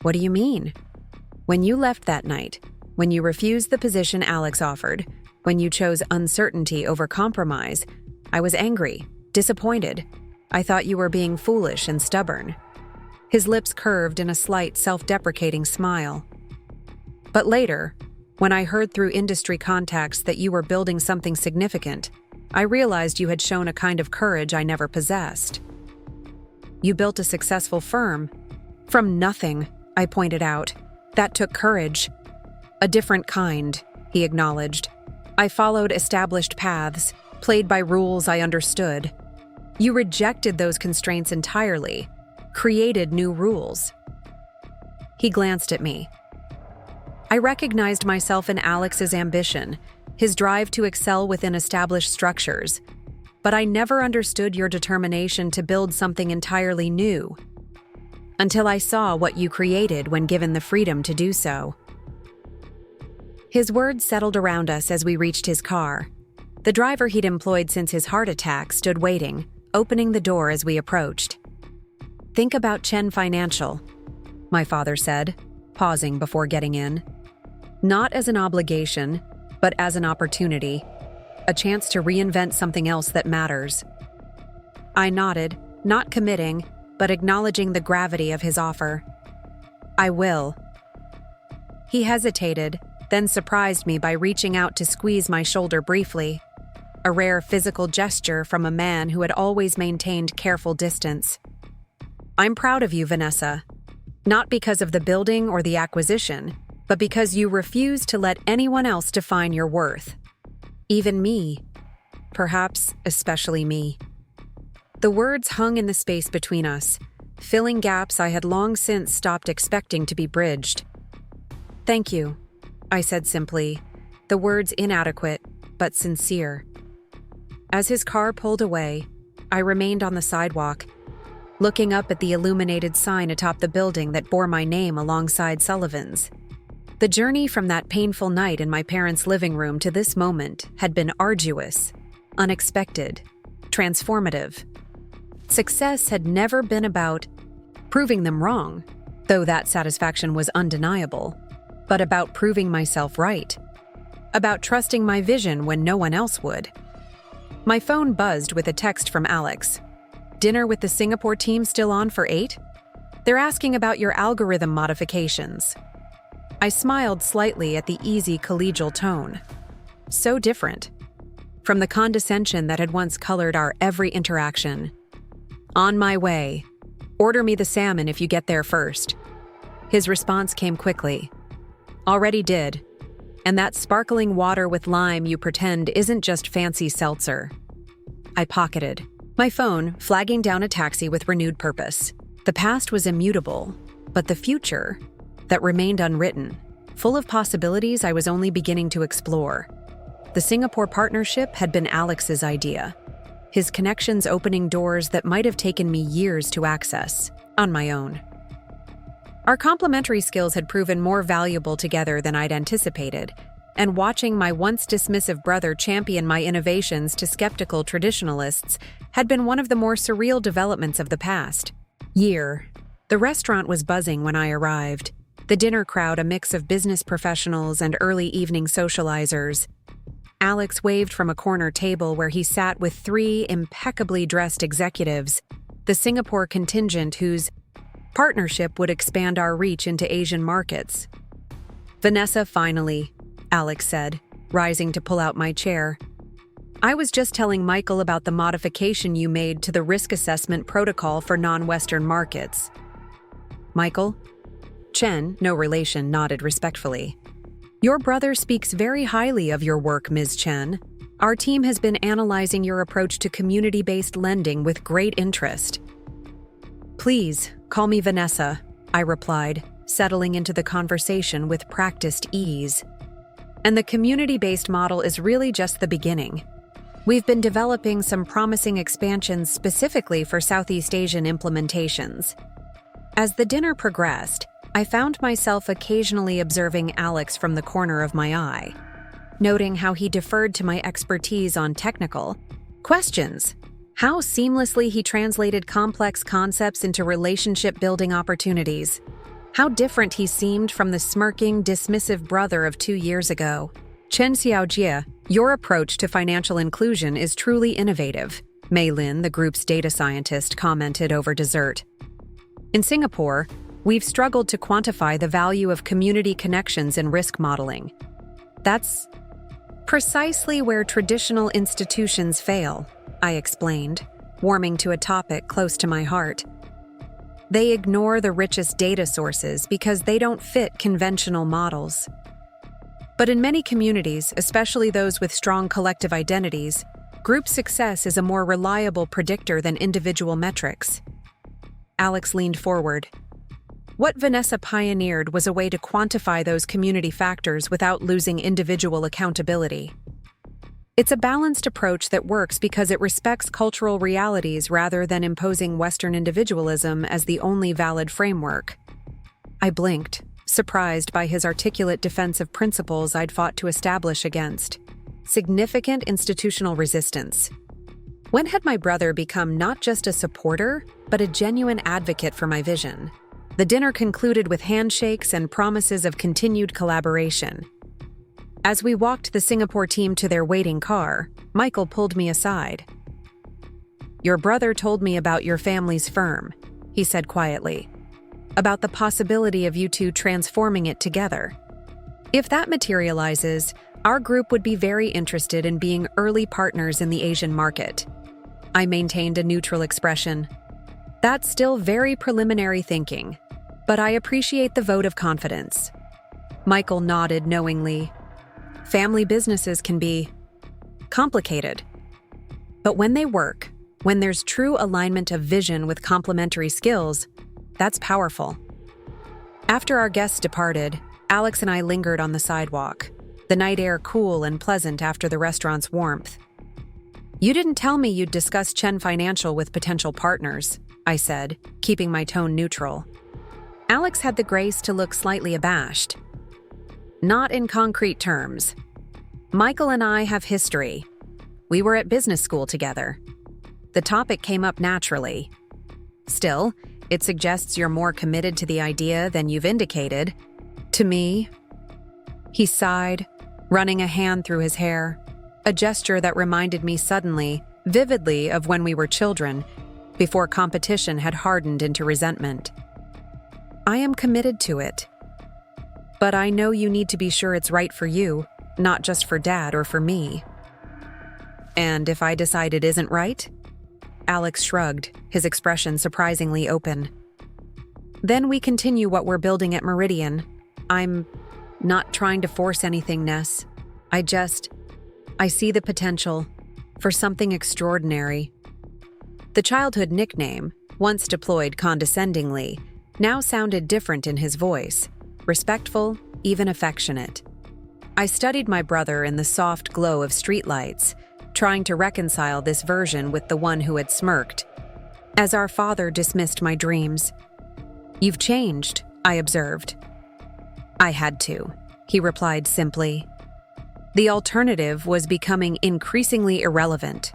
"What do you mean?" "When you left that night, when you refused the position Alex offered, when you chose uncertainty over compromise, I was angry, disappointed. I thought you were being foolish and stubborn." His lips curved in a slight, self-deprecating smile. "But later, when I heard through industry contacts that you were building something significant, I realized you had shown a kind of courage I never possessed. You built a successful firm." "From nothing," I pointed out. "That took courage." "A different kind," he acknowledged. "I followed established paths, played by rules I understood. You rejected those constraints entirely, created new rules." He glanced at me. I recognized myself in Alex's ambition, his drive to excel within established structures, but I never understood your determination to build something entirely new, until I saw what you created when given the freedom to do so. His words settled around us as we reached his car. The driver he'd employed since his heart attack stood waiting, opening the door as we approached. "Think about Chen Financial," my father said, pausing before getting in. "Not as an obligation, but as an opportunity, a chance to reinvent something else that matters." I nodded, not committing, but acknowledging the gravity of his offer. "I will." He hesitated, then surprised me by reaching out to squeeze my shoulder briefly, a rare physical gesture from a man who had always maintained careful distance. "I'm proud of you, Vanessa. Not because of the building or the acquisition, but because you refuse to let anyone else define your worth. Even me. Perhaps especially me." The words hung in the space between us, filling gaps I had long since stopped expecting to be bridged. "Thank you," I said simply, the words inadequate but sincere. As his car pulled away, I remained on the sidewalk, looking up at the illuminated sign atop the building that bore my name alongside Sullivan's. The journey from that painful night in my parents' living room to this moment had been arduous, unexpected, transformative. Success had never been about proving them wrong, though that satisfaction was undeniable, but about proving myself right, about trusting my vision when no one else would. My phone buzzed with a text from Alex. "Dinner with the Singapore team still on for 8? They're asking about your algorithm modifications." I smiled slightly at the easy collegial tone. So different from the condescension that had once colored our every interaction. "On my way. Order me the salmon if you get there first." His response came quickly. "Already did. And that sparkling water with lime you pretend isn't just fancy seltzer." I pocketed my phone, flagging down a taxi with renewed purpose. The past was immutable, but the future, that remained unwritten, full of possibilities I was only beginning to explore. The Singapore partnership had been Alex's idea, his connections opening doors that might have taken me years to access on my own. Our complementary skills had proven more valuable together than I'd anticipated, and watching my once dismissive brother champion my innovations to skeptical traditionalists had been one of the more surreal developments of the past year. The restaurant was buzzing when I arrived, the dinner crowd a mix of business professionals and early evening socializers. Alex waved from a corner table where he sat with 3 impeccably dressed executives, the Singapore contingent whose partnership would expand our reach into Asian markets. "Vanessa, finally," Alex said, rising to pull out my chair. "I was just telling Michael about the modification you made to the risk assessment protocol for non-Western markets." "Michael?" Chen, no relation, nodded respectfully. "Your brother speaks very highly of your work, Ms. Chen. Our team has been analyzing your approach to community-based lending with great interest." "Please, call me Vanessa," I replied, settling into the conversation with practiced ease. "And the community-based model is really just the beginning. We've been developing some promising expansions specifically for Southeast Asian implementations." As the dinner progressed, I found myself occasionally observing Alex from the corner of my eye, noting how he deferred to my expertise on technical questions, how seamlessly he translated complex concepts into relationship-building opportunities, how different he seemed from the smirking, dismissive brother of 2 years ago. "Chen Xiaojie, your approach to financial inclusion is truly innovative," Mei Lin, the group's data scientist, commented over dessert. "In Singapore, we've struggled to quantify the value of community connections in risk modeling. That's precisely where traditional institutions fail," I explained, warming to a topic close to my heart. "They ignore the richest data sources because they don't fit conventional models. But in many communities, especially those with strong collective identities, group success is a more reliable predictor than individual metrics." Alex leaned forward. "What Vanessa pioneered was a way to quantify those community factors without losing individual accountability. It's a balanced approach that works because it respects cultural realities rather than imposing Western individualism as the only valid framework." I blinked, surprised by his articulate defense of principles I'd fought to establish against. Significant institutional resistance. When had my brother become not just a supporter, but a genuine advocate for my vision? The dinner concluded with handshakes and promises of continued collaboration. As we walked the Singapore team to their waiting car, Michael pulled me aside. "Your brother told me about your family's firm," he said quietly, "about the possibility of you two transforming it together. If that materializes, our group would be very interested in being early partners in the Asian market." I maintained a neutral expression. "That's still very preliminary thinking, but I appreciate the vote of confidence." Michael nodded knowingly. Family businesses can be complicated, but when they work, When there's true alignment of vision with complementary skills, that's powerful. After our guests departed, Alex and I lingered on the sidewalk, the night air cool and pleasant after the restaurant's warmth. "You didn't tell me you'd discuss Chen Financial with potential partners," I said, keeping my tone neutral. Alex had the grace to look slightly abashed. "Not in concrete terms. Michael and I have history. We were at business school together. The topic came up naturally. Still, it suggests you're more committed to the idea than you've indicated. To me." He sighed, running a hand through his hair, a gesture that reminded me suddenly, vividly, of when we were children, before competition had hardened into resentment. "I am committed to it. But I know you need to be sure it's right for you, not just for Dad or for me." "And if I decide it isn't right?" Alex shrugged, his expression surprisingly open. "Then we continue what we're building at Meridian. I'm not trying to force anything, Ness. I see the potential for something extraordinary." The childhood nickname, once deployed condescendingly, now sounded different in his voice, respectful, even affectionate. I studied my brother in the soft glow of streetlights, trying to reconcile this version with the one who had smirked, as our father dismissed my dreams. "You've changed," I observed. "I had to," he replied simply. The alternative was becoming increasingly irrelevant.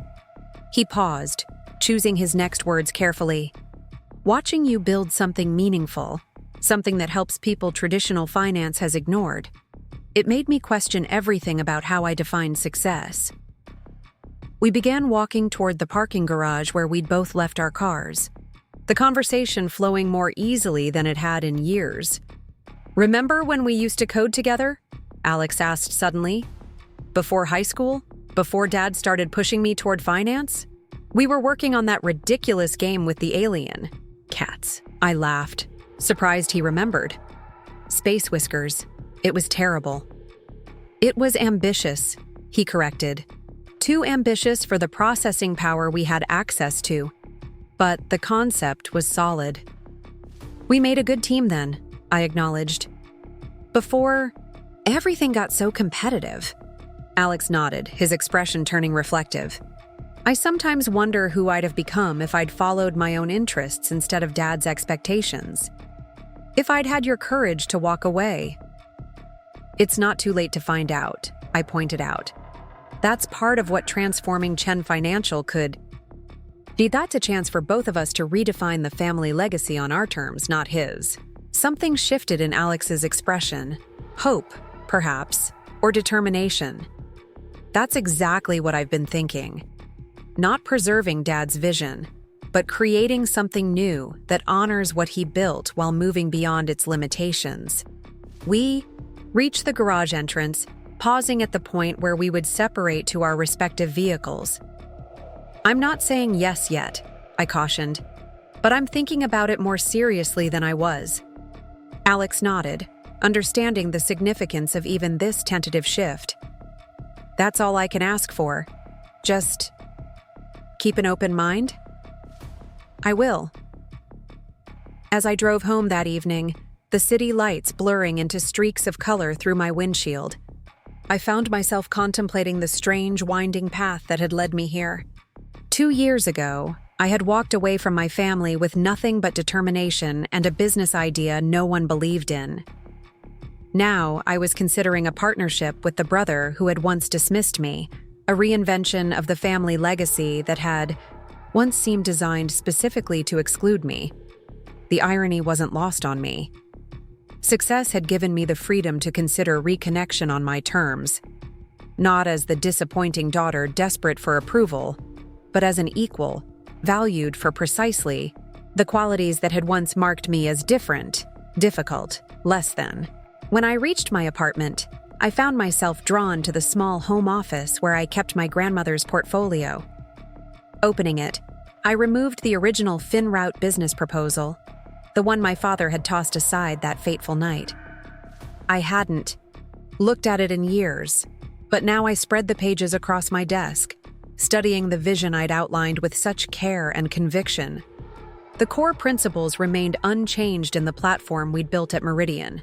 He paused, choosing his next words carefully. "Watching you build something meaningful, something that helps people traditional finance has ignored, it made me question everything about how I define success." We began walking toward the parking garage where we'd both left our cars, the conversation flowing more easily than it had in years. "Remember when we used to code together?" Alex asked suddenly. "Before high school? Before Dad started pushing me toward finance? We were working on that ridiculous game with the alien." "Cats," I laughed, surprised he remembered. "Space Whiskers. It was terrible." "It was ambitious," he corrected. "Too ambitious for the processing power we had access to. But the concept was solid." "We made a good team then," I acknowledged. "Before everything got so competitive." Alex nodded, his expression turning reflective. "I sometimes wonder who I'd have become if I'd followed my own interests instead of Dad's expectations. If I'd had your courage to walk away." "It's not too late to find out," I pointed out. "That's part of what transforming Chen Financial could be. That's a chance for both of us to redefine the family legacy on our terms, not his." Something shifted in Alex's expression. Hope, perhaps, or determination. "That's exactly what I've been thinking. Not preserving Dad's vision, but creating something new that honors what he built while moving beyond its limitations." We reached the garage entrance, pausing at the point where we would separate to our respective vehicles. "I'm not saying yes yet," I cautioned, "but I'm thinking about it more seriously than I was." Alex nodded, understanding the significance of even this tentative shift. "That's all I can ask for. Just keep an open mind." "I will." As I drove home that evening, the city lights blurring into streaks of color through my windshield, I found myself contemplating the strange, winding path that had led me here. 2 years ago, I had walked away from my family with nothing but determination and a business idea no one believed in. Now, I was considering a partnership with the brother who had once dismissed me, a reinvention of the family legacy that had once seemed designed specifically to exclude me. The irony wasn't lost on me. Success had given me the freedom to consider reconnection on my terms, not as the disappointing daughter desperate for approval, but as an equal, valued for precisely the qualities that had once marked me as different, difficult, less than. When I reached my apartment, I found myself drawn to the small home office where I kept my grandmother's portfolio. Opening it, I removed the original FinRoute business proposal, the one my father had tossed aside that fateful night. I hadn't looked at it in years, but now I spread the pages across my desk, studying the vision I'd outlined with such care and conviction. The core principles remained unchanged in the platform we'd built at Meridian: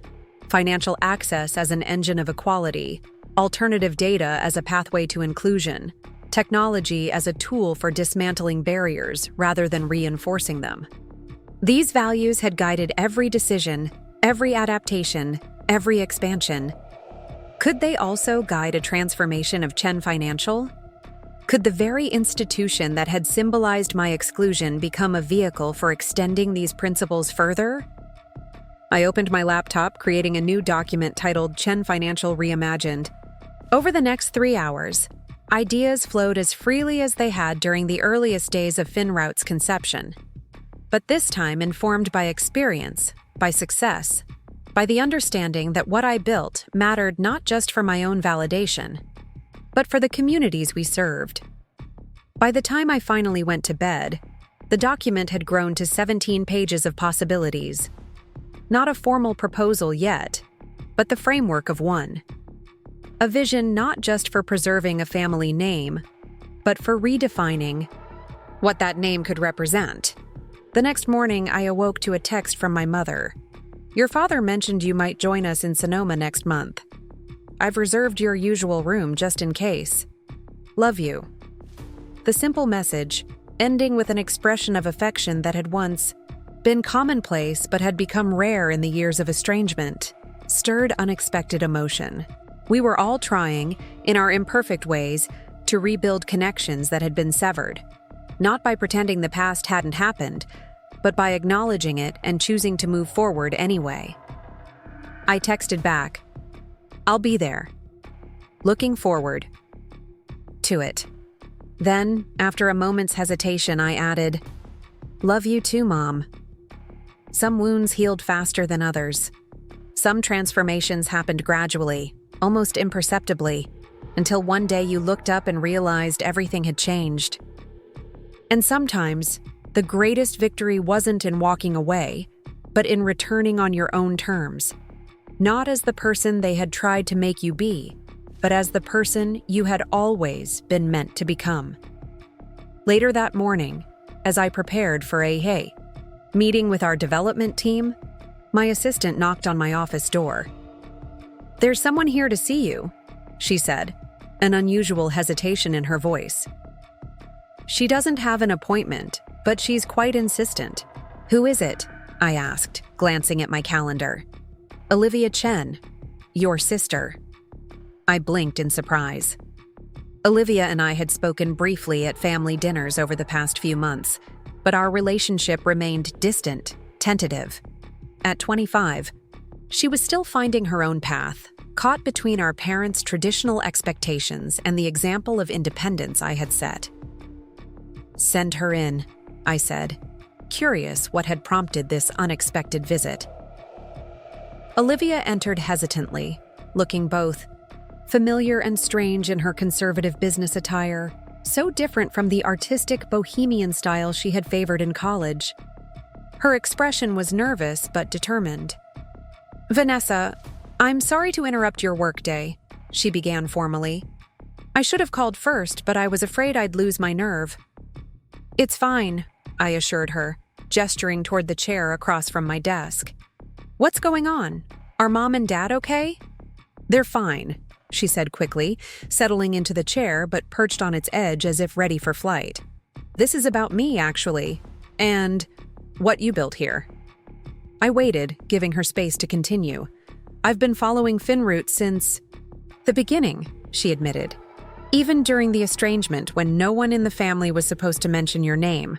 financial access as an engine of equality, alternative data as a pathway to inclusion, technology as a tool for dismantling barriers rather than reinforcing them. These values had guided every decision, every adaptation, every expansion. Could they also guide a transformation of Chen Financial? Could the very institution that had symbolized my exclusion become a vehicle for extending these principles further? I opened my laptop, creating a new document titled Chen Financial Reimagined. Over the next 3 hours, ideas flowed as freely as they had during the earliest days of FinRoute's conception. But this time informed by experience, by success, by the understanding that what I built mattered not just for my own validation, but for the communities we served. By the time I finally went to bed, the document had grown to 17 pages of possibilities. Not a formal proposal yet, but the framework of one. A vision not just for preserving a family name, but for redefining what that name could represent. The next morning, I awoke to a text from my mother. "Your father mentioned you might join us in Sonoma next month. I've reserved your usual room just in case. Love you." The simple message, ending with an expression of affection that had once been commonplace but had become rare in the years of estrangement, stirred unexpected emotion. We were all trying, in our imperfect ways, to rebuild connections that had been severed, not by pretending the past hadn't happened, but by acknowledging it and choosing to move forward anyway. I texted back, "I'll be there. Looking forward to it." Then, after a moment's hesitation, I added, "Love you too, Mom." Some wounds healed faster than others. Some transformations happened gradually, almost imperceptibly, until one day you looked up and realized everything had changed. And sometimes, the greatest victory wasn't in walking away, but in returning on your own terms. Not as the person they had tried to make you be, but as the person you had always been meant to become. Later that morning, as I prepared for a meeting with our development team, my assistant knocked on my office door. "There's someone here to see you," she said, an unusual hesitation in her voice. "She doesn't have an appointment, but she's quite insistent." "Who is it?" I asked, glancing at my calendar. "Olivia Chen, your sister." I blinked in surprise. Olivia and I had spoken briefly at family dinners over the past few months, but our relationship remained distant, tentative. At 25, she was still finding her own path, caught between our parents' traditional expectations and the example of independence I had set. "Send her in," I said, curious what had prompted this unexpected visit. Olivia entered hesitantly, looking both familiar and strange in her conservative business attire, so different from the artistic bohemian style she had favored in college. Her expression was nervous but determined. "Vanessa, I'm sorry to interrupt your workday," she began formally. "I should have called first, but I was afraid I'd lose my nerve." "It's fine," I assured her, gesturing toward the chair across from my desk. "What's going on? Are Mom and Dad okay?" "They're fine," she said quickly, settling into the chair but perched on its edge as if ready for flight. "This is about me, actually, and what you built here." I waited, giving her space to continue. "I've been following FinRoute since the beginning," she admitted. "Even during the estrangement when no one in the family was supposed to mention your name.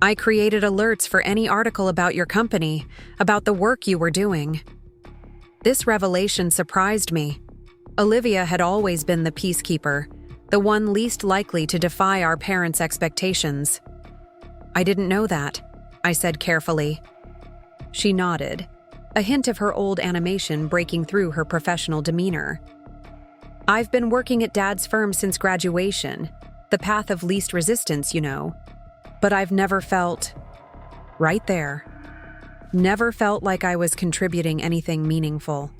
I created alerts for any article about your company, about the work you were doing." This revelation surprised me. Olivia had always been the peacekeeper, the one least likely to defy our parents' expectations. "I didn't know that," I said carefully. She nodded, a hint of her old animation breaking through her professional demeanor. "I've been working at Dad's firm since graduation, the path of least resistance, you know. But I've never felt right there. Never felt like I was contributing anything meaningful."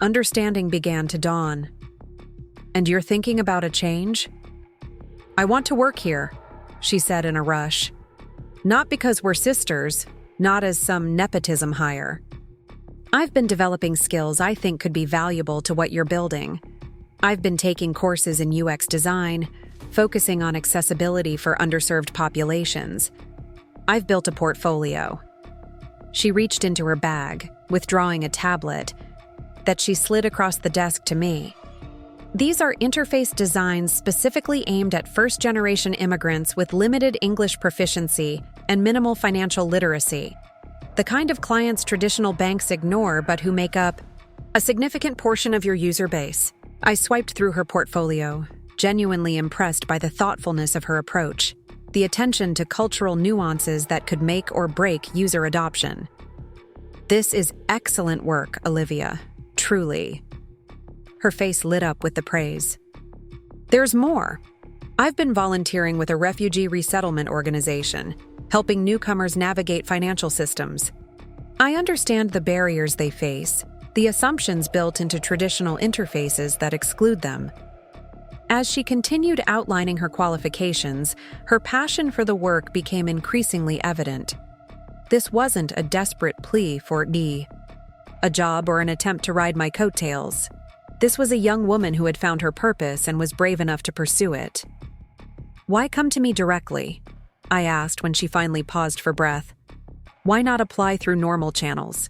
Understanding began to dawn. "And you're thinking about a change?" "I want to work here," she said in a rush. "Not because we're sisters, not as some nepotism hire. I've been developing skills I think could be valuable to what you're building. I've been taking courses in UX design, focusing on accessibility for underserved populations. I've built a portfolio." She reached into her bag, withdrawing a tablet that she slid across the desk to me. "These are interface designs specifically aimed at first-generation immigrants with limited English proficiency and minimal financial literacy. The kind of clients traditional banks ignore but who make up a significant portion of your user base." I swiped through her portfolio, genuinely impressed by the thoughtfulness of her approach, the attention to cultural nuances that could make or break user adoption. "This is excellent work, Olivia. Truly." Her face lit up with the praise. "There's more. I've been volunteering with a refugee resettlement organization, helping newcomers navigate financial systems. I understand the barriers they face, the assumptions built into traditional interfaces that exclude them." As she continued outlining her qualifications, her passion for the work became increasingly evident. This wasn't a desperate plea for a job or an attempt to ride my coattails. This was a young woman who had found her purpose and was brave enough to pursue it. "Why come to me directly?" I asked when she finally paused for breath. "Why not apply through normal channels?"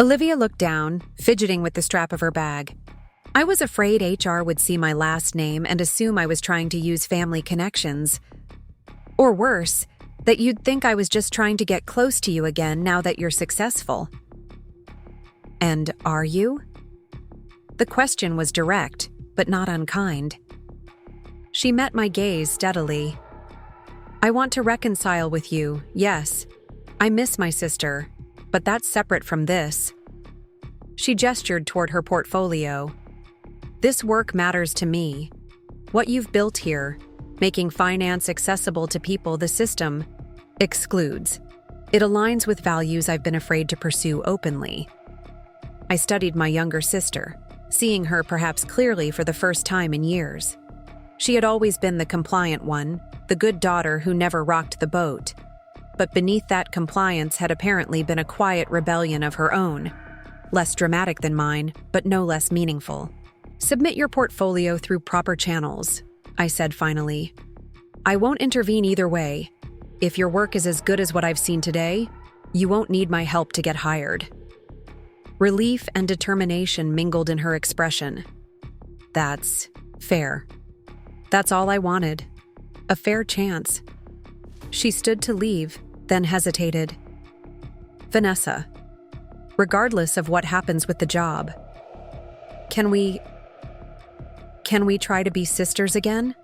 Olivia looked down, fidgeting with the strap of her bag. "I was afraid HR would see my last name and assume I was trying to use family connections. Or worse, that you'd think I was just trying to get close to you again now that you're successful." "And are you?" The question was direct, but not unkind. She met my gaze steadily. "I want to reconcile with you, yes. I miss my sister, but that's separate from this." She gestured toward her portfolio. "This work matters to me. What you've built here, making finance accessible to people the system excludes. It aligns with values I've been afraid to pursue openly." I studied my younger sister, seeing her perhaps clearly for the first time in years. She had always been the compliant one, the good daughter who never rocked the boat. But beneath that compliance had apparently been a quiet rebellion of her own, less dramatic than mine, but no less meaningful. "Submit your portfolio through proper channels," I said finally. "I won't intervene either way. If your work is as good as what I've seen today, you won't need my help to get hired." Relief and determination mingled in her expression. "That's fair. That's all I wanted. A fair chance." She stood to leave, then hesitated. "Vanessa, regardless of what happens with the job, can we try to be sisters again?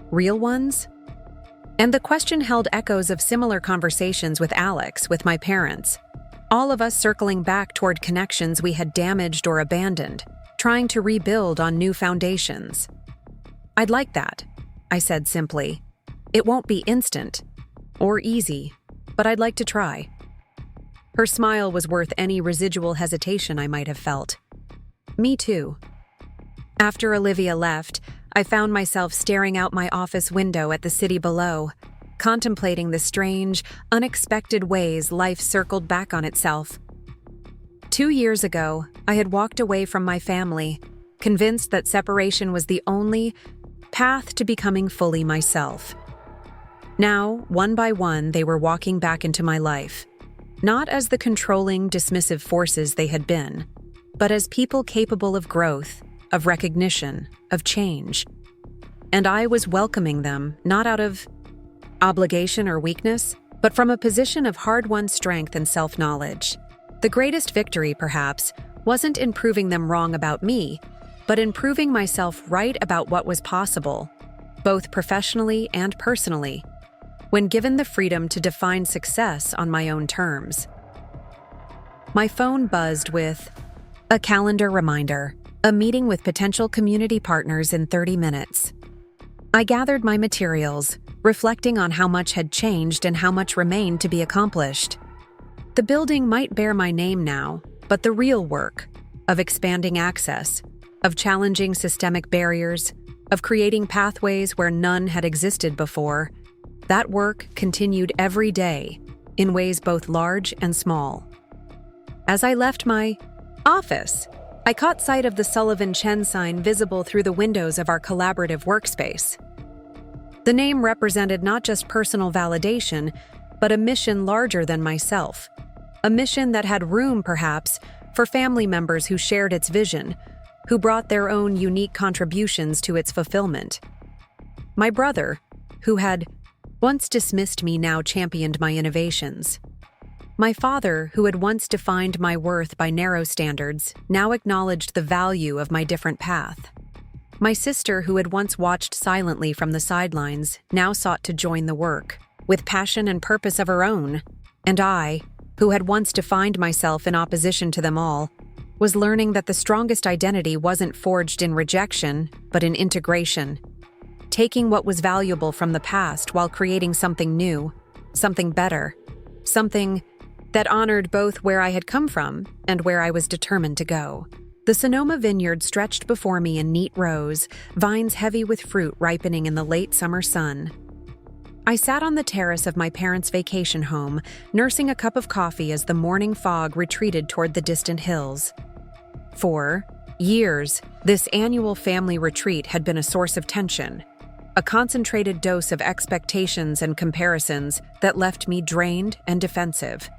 Real ones?" And the question held echoes of similar conversations with Alex, with my parents. All of us circling back toward connections we had damaged or abandoned, trying to rebuild on new foundations. "I'd like that," I said simply. "It won't be instant or easy, but I'd like to try." Her smile was worth any residual hesitation I might have felt. "Me too." After Olivia left, I found myself staring out my office window at the city below, contemplating the strange, unexpected ways life circled back on itself. 2 years ago, I had walked away from my family, convinced that separation was the only path to becoming fully myself. Now, one by one, they were walking back into my life, not as the controlling, dismissive forces they had been, but as people capable of growth, of recognition, of change. And I was welcoming them, not out of obligation or weakness, but from a position of hard-won strength and self-knowledge. The greatest victory, perhaps, wasn't in proving them wrong about me, but in proving myself right about what was possible, both professionally and personally, when given the freedom to define success on my own terms. My phone buzzed with a calendar reminder, a meeting with potential community partners in 30 minutes. I gathered my materials, reflecting on how much had changed and how much remained to be accomplished. The building might bear my name now, but the real work of expanding access, of challenging systemic barriers, of creating pathways where none had existed before. That work continued every day, in ways both large and small. As I left my office, I caught sight of the Chen sign visible through the windows of our collaborative workspace. The name represented not just personal validation, but a mission larger than myself. A mission that had room, perhaps, for family members who shared its vision, who brought their own unique contributions to its fulfillment. My brother, who had once dismissed me, now championed my innovations. My father, who had once defined my worth by narrow standards, now acknowledged the value of my different path. My sister, who had once watched silently from the sidelines, now sought to join the work, with passion and purpose of her own. And I, who had once defined myself in opposition to them all, was learning that the strongest identity wasn't forged in rejection, but in integration. Taking what was valuable from the past while creating something new, something better, something that honored both where I had come from and where I was determined to go. The Sonoma vineyard stretched before me in neat rows, vines heavy with fruit ripening in the late summer sun. I sat on the terrace of my parents' vacation home, nursing a cup of coffee as the morning fog retreated toward the distant hills. For years, this annual family retreat had been a source of tension, a concentrated dose of expectations and comparisons that left me drained and defensive.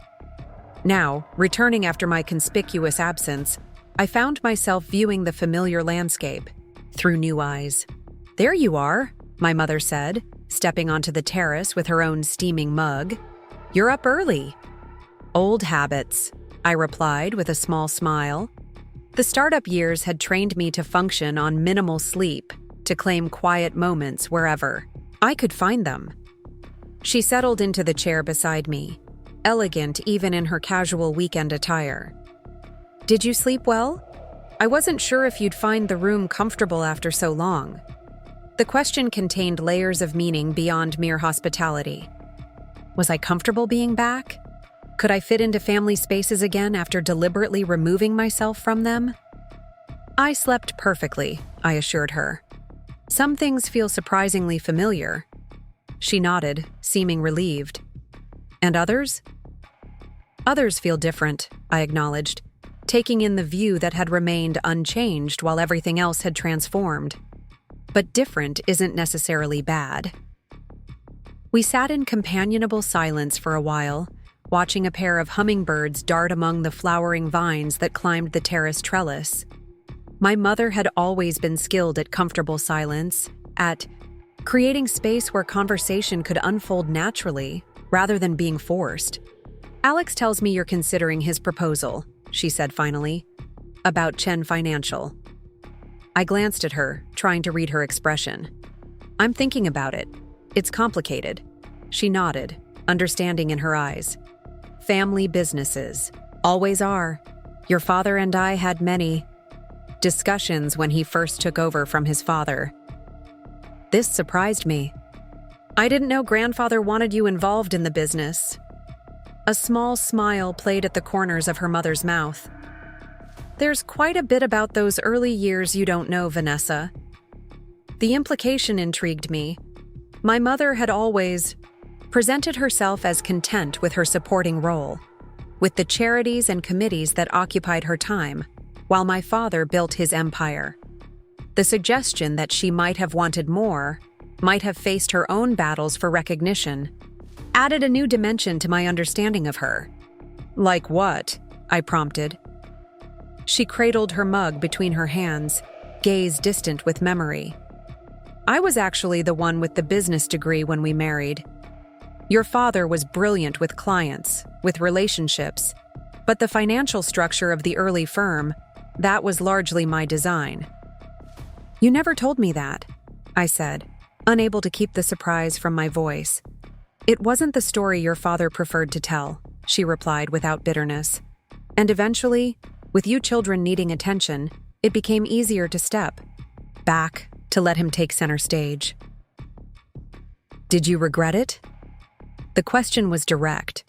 Now, returning after my conspicuous absence, I found myself viewing the familiar landscape through new eyes. "There you are," my mother said, stepping onto the terrace with her own steaming mug. "You're up early." "Old habits," I replied with a small smile. The startup years had trained me to function on minimal sleep, to claim quiet moments wherever I could find them. She settled into the chair beside me, elegant even in her casual weekend attire. "Did you sleep well? I wasn't sure if you'd find the room comfortable after so long." The question contained layers of meaning beyond mere hospitality. Was I comfortable being back? Could I fit into family spaces again after deliberately removing myself from them? "I slept perfectly," I assured her. "Some things feel surprisingly familiar." She nodded, seeming relieved. "And others?" "Others feel different," I acknowledged, taking in the view that had remained unchanged while everything else had transformed. But different isn't necessarily bad. We sat in companionable silence for a while, watching a pair of hummingbirds dart among the flowering vines that climbed the terrace trellis. My mother had always been skilled at comfortable silence, at creating space where conversation could unfold naturally, rather than being forced. "Alex tells me you're considering his proposal," she said finally, "about Chen Financial." I glanced at her, trying to read her expression. "I'm thinking about it. It's complicated." She nodded, understanding in her eyes. "Family businesses. Always are. Your father and I had many discussions when he first took over from his father." This surprised me. "I didn't know grandfather wanted you involved in the business." A small smile played at the corners of her mother's mouth. "There's quite a bit about those early years you don't know, Vanessa." The implication intrigued me. My mother had always presented herself as content with her supporting role, with the charities and committees that occupied her time, while my father built his empire. The suggestion that she might have wanted more, might have faced her own battles for recognition, added a new dimension to my understanding of her. "Like what?" I prompted. She cradled her mug between her hands, gaze distant with memory. "I was actually the one with the business degree when we married. Your father was brilliant with clients, with relationships, but the financial structure of the early firm, that was largely my design." "You never told me that," I said, unable to keep the surprise from my voice. "It wasn't the story your father preferred to tell," she replied without bitterness. "And eventually, with you children needing attention, it became easier to step back, to let him take center stage." "Did you regret it?" The question was direct,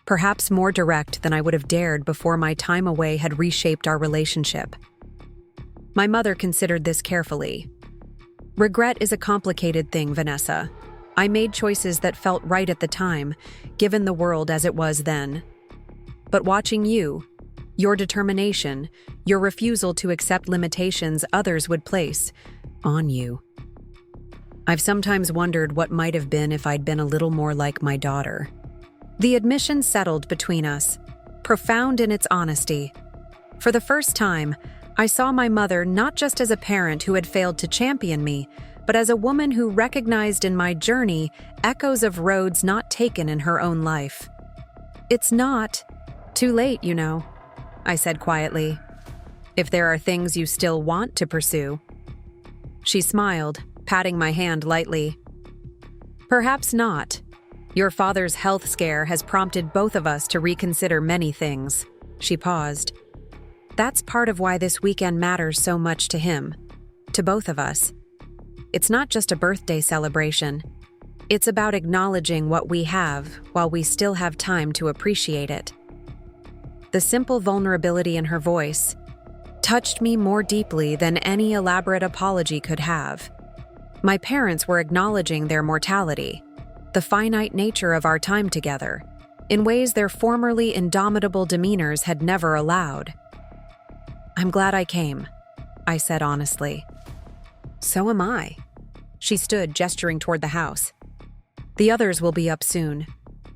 perhaps more direct than I would have dared before my time away had reshaped our relationship. My mother considered this carefully. Regret is a complicated thing, Vanessa. I made choices that felt right at the time, given the world as it was then. But watching you, your determination, your refusal to accept limitations others would place on you. I've sometimes wondered what might have been if I'd been a little more like my daughter. The admission settled between us, profound in its honesty. For the first time, I saw my mother not just as a parent who had failed to champion me, but as a woman who recognized in my journey echoes of roads not taken in her own life. "It's not too late, you know," I said quietly. "If there are things you still want to pursue." She smiled, patting my hand lightly. "Perhaps not. Your father's health scare has prompted both of us to reconsider many things." She paused. "That's part of why this weekend matters so much to him, to both of us. It's not just a birthday celebration. It's about acknowledging what we have while we still have time to appreciate it." The simple vulnerability in her voice touched me more deeply than any elaborate apology could have. My parents were acknowledging their mortality, the finite nature of our time together, in ways their formerly indomitable demeanors had never allowed. "I'm glad I came," I said honestly. "So am I." She stood, gesturing toward the house. "The others will be up soon.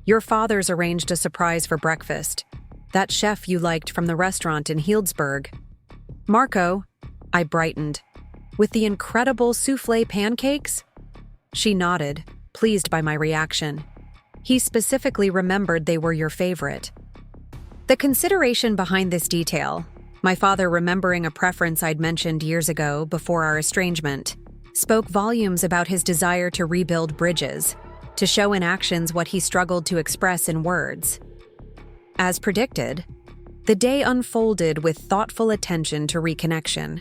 Your father's arranged a surprise for breakfast. That chef you liked from the restaurant in Healdsburg. Marco," I brightened, "with the incredible soufflé pancakes?" She nodded, pleased by my reaction. "He specifically remembered they were your favorite." The consideration behind this detail, my father remembering a preference I'd mentioned years ago before our estrangement, spoke volumes about his desire to rebuild bridges, to show in actions what he struggled to express in words. As predicted, the day unfolded with thoughtful attention to reconnection.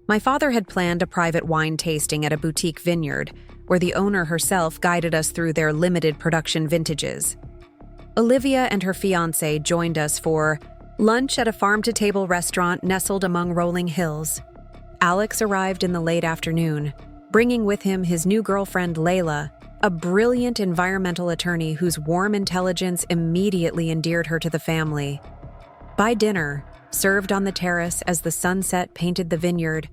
My father had planned a private wine tasting at a boutique vineyard, where the owner herself guided us through their limited production vintages. Olivia and her fiancé joined us for lunch at a farm-to-table restaurant nestled among rolling hills. Alex arrived in the late afternoon, bringing with him his new girlfriend Layla, a brilliant environmental attorney whose warm intelligence immediately endeared her to the family. By dinner, served on the terrace as the sunset painted the vineyard,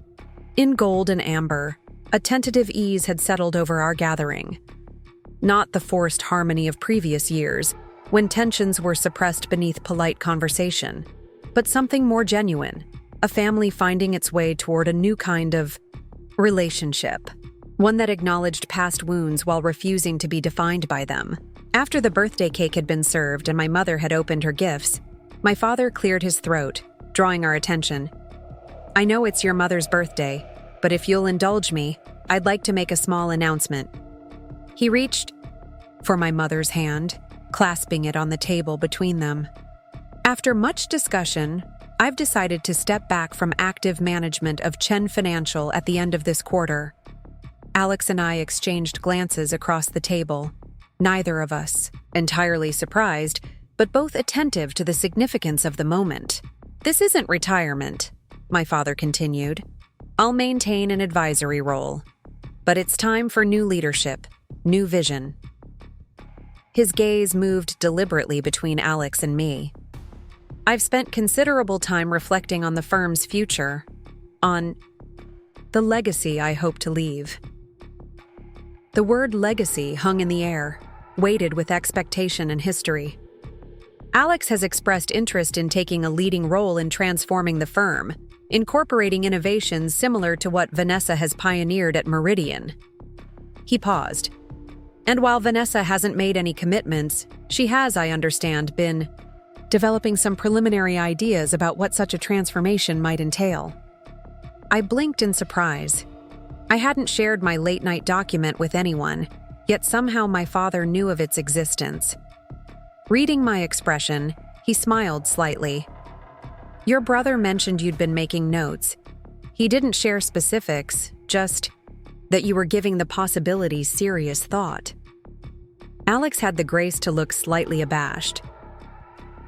in gold and amber, a tentative ease had settled over our gathering. Not the forced harmony of previous years, when tensions were suppressed beneath polite conversation, but something more genuine, a family finding its way toward a new kind of relationship, one that acknowledged past wounds while refusing to be defined by them. After the birthday cake had been served and my mother had opened her gifts, my father cleared his throat, drawing our attention. "I know it's your mother's birthday, but if you'll indulge me, I'd like to make a small announcement." He reached for my mother's hand, clasping it on the table between them. After much discussion, I've decided to step back from active management of Chen Financial at the end of this quarter. Alex and I exchanged glances across the table, neither of us entirely surprised, but both attentive to the significance of the moment. "This isn't retirement," my father continued. "I'll maintain an advisory role. But it's time for new leadership, new vision." His gaze moved deliberately between Alex and me. "I've spent considerable time reflecting on the firm's future, on the legacy I hope to leave." The word legacy hung in the air, weighted with expectation and history. Alex has expressed interest in taking a leading role in transforming the firm, incorporating innovations similar to what Vanessa has pioneered at Meridian. He paused. "And while Vanessa hasn't made any commitments, she has, I understand, been developing some preliminary ideas about what such a transformation might entail." I blinked in surprise. I hadn't shared my late-night document with anyone, yet somehow my father knew of its existence. Reading my expression, he smiled slightly. "Your brother mentioned you'd been making notes. He didn't share specifics, just that you were giving the possibility serious thought." Alex had the grace to look slightly abashed.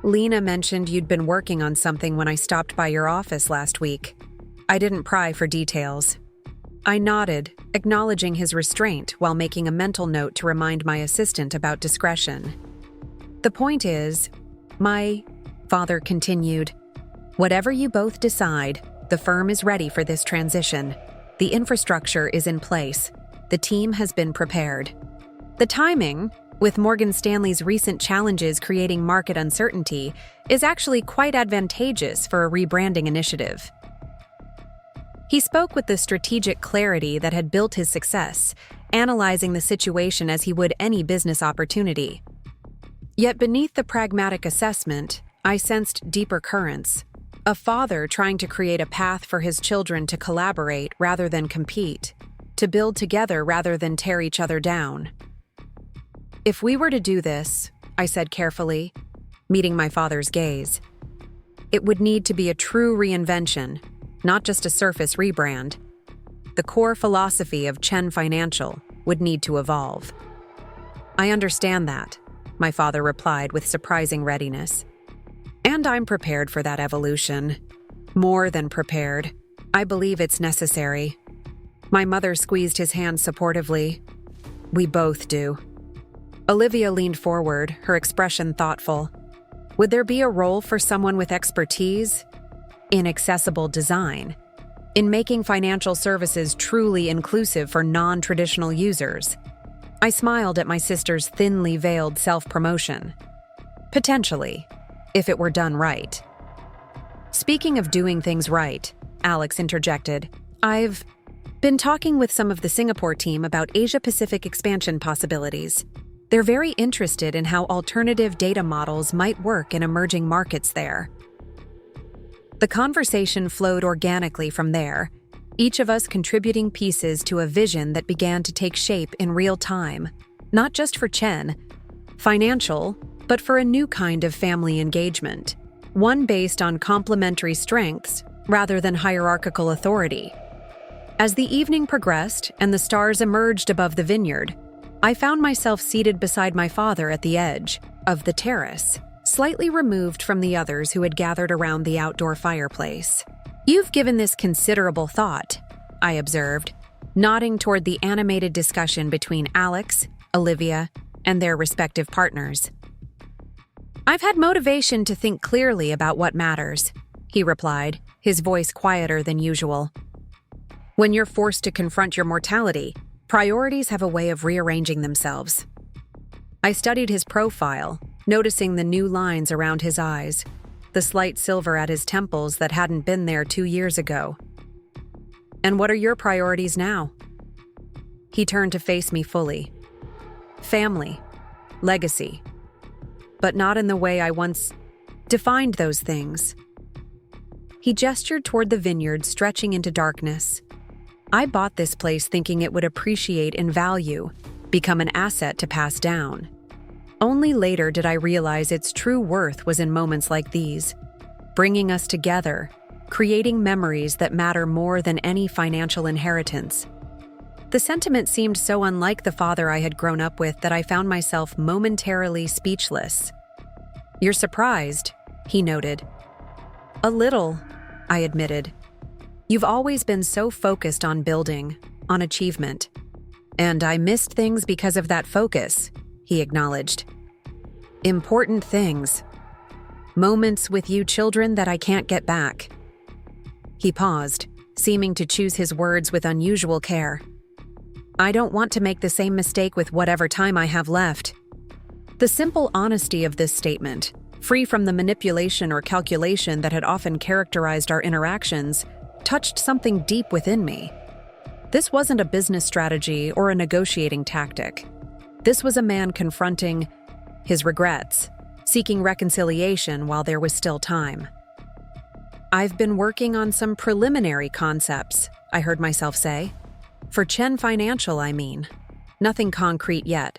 "Lena mentioned you'd been working on something when I stopped by your office last week. I didn't pry for details." I nodded, acknowledging his restraint while making a mental note to remind my assistant about discretion. The point is, my father continued, whatever you both decide, the firm is ready for this transition. The infrastructure is in place. The team has been prepared. The timing, with Morgan Stanley's recent challenges creating market uncertainty, is actually quite advantageous for a rebranding initiative. He spoke with the strategic clarity that had built his success, analyzing the situation as he would any business opportunity. Yet beneath the pragmatic assessment, I sensed deeper currents. A father trying to create a path for his children to collaborate rather than compete, to build together rather than tear each other down. If we were to do this, I said carefully, meeting my father's gaze, it would need to be a true reinvention, not just a surface rebrand. The core philosophy of Chen Financial would need to evolve. I understand that, my father replied with surprising readiness. And I'm prepared for that evolution. More than prepared. I believe it's necessary. My mother squeezed his hand supportively. We both do. Olivia leaned forward, her expression thoughtful. Would there be a role for someone with expertise in accessible design, in making financial services truly inclusive for non-traditional users? I smiled at my sister's thinly veiled self-promotion. Potentially, if it were done right. Speaking of doing things right, Alex interjected, I've been talking with some of the Singapore team about Asia-Pacific expansion possibilities. They're very interested in how alternative data models might work in emerging markets there. The conversation flowed organically from there, each of us contributing pieces to a vision that began to take shape in real time, not just for Chen Financial, but for a new kind of family engagement, one based on complementary strengths rather than hierarchical authority. As the evening progressed and the stars emerged above the vineyard, I found myself seated beside my father at the edge of the terrace, slightly removed from the others who had gathered around the outdoor fireplace. You've given this considerable thought, I observed, nodding toward the animated discussion between Alex, Olivia, and their respective partners. I've had motivation to think clearly about what matters, he replied, his voice quieter than usual. When you're forced to confront your mortality, priorities have a way of rearranging themselves. I studied his profile, noticing the new lines around his eyes, the slight silver at his temples that hadn't been there 2 years ago. And what are your priorities now? He turned to face me fully. Family, legacy, but not in the way I once defined those things. He gestured toward the vineyard stretching into darkness. I bought this place thinking it would appreciate in value, become an asset to pass down. Only later did I realize its true worth was in moments like these, bringing us together, creating memories that matter more than any financial inheritance. The sentiment seemed so unlike the father I had grown up with that I found myself momentarily speechless. You're surprised, he noted. A little, I admitted. You've always been so focused on building, on achievement. And I missed things because of that focus, he acknowledged. Important things. Moments with you children that I can't get back. He paused, seeming to choose his words with unusual care. I don't want to make the same mistake with whatever time I have left. The simple honesty of this statement, free from the manipulation or calculation that had often characterized our interactions, touched something deep within me. This wasn't a business strategy or a negotiating tactic. This was a man confronting his regrets, seeking reconciliation while there was still time. I've been working on some preliminary concepts, I heard myself say. For Chen Financial, I mean. Nothing concrete yet,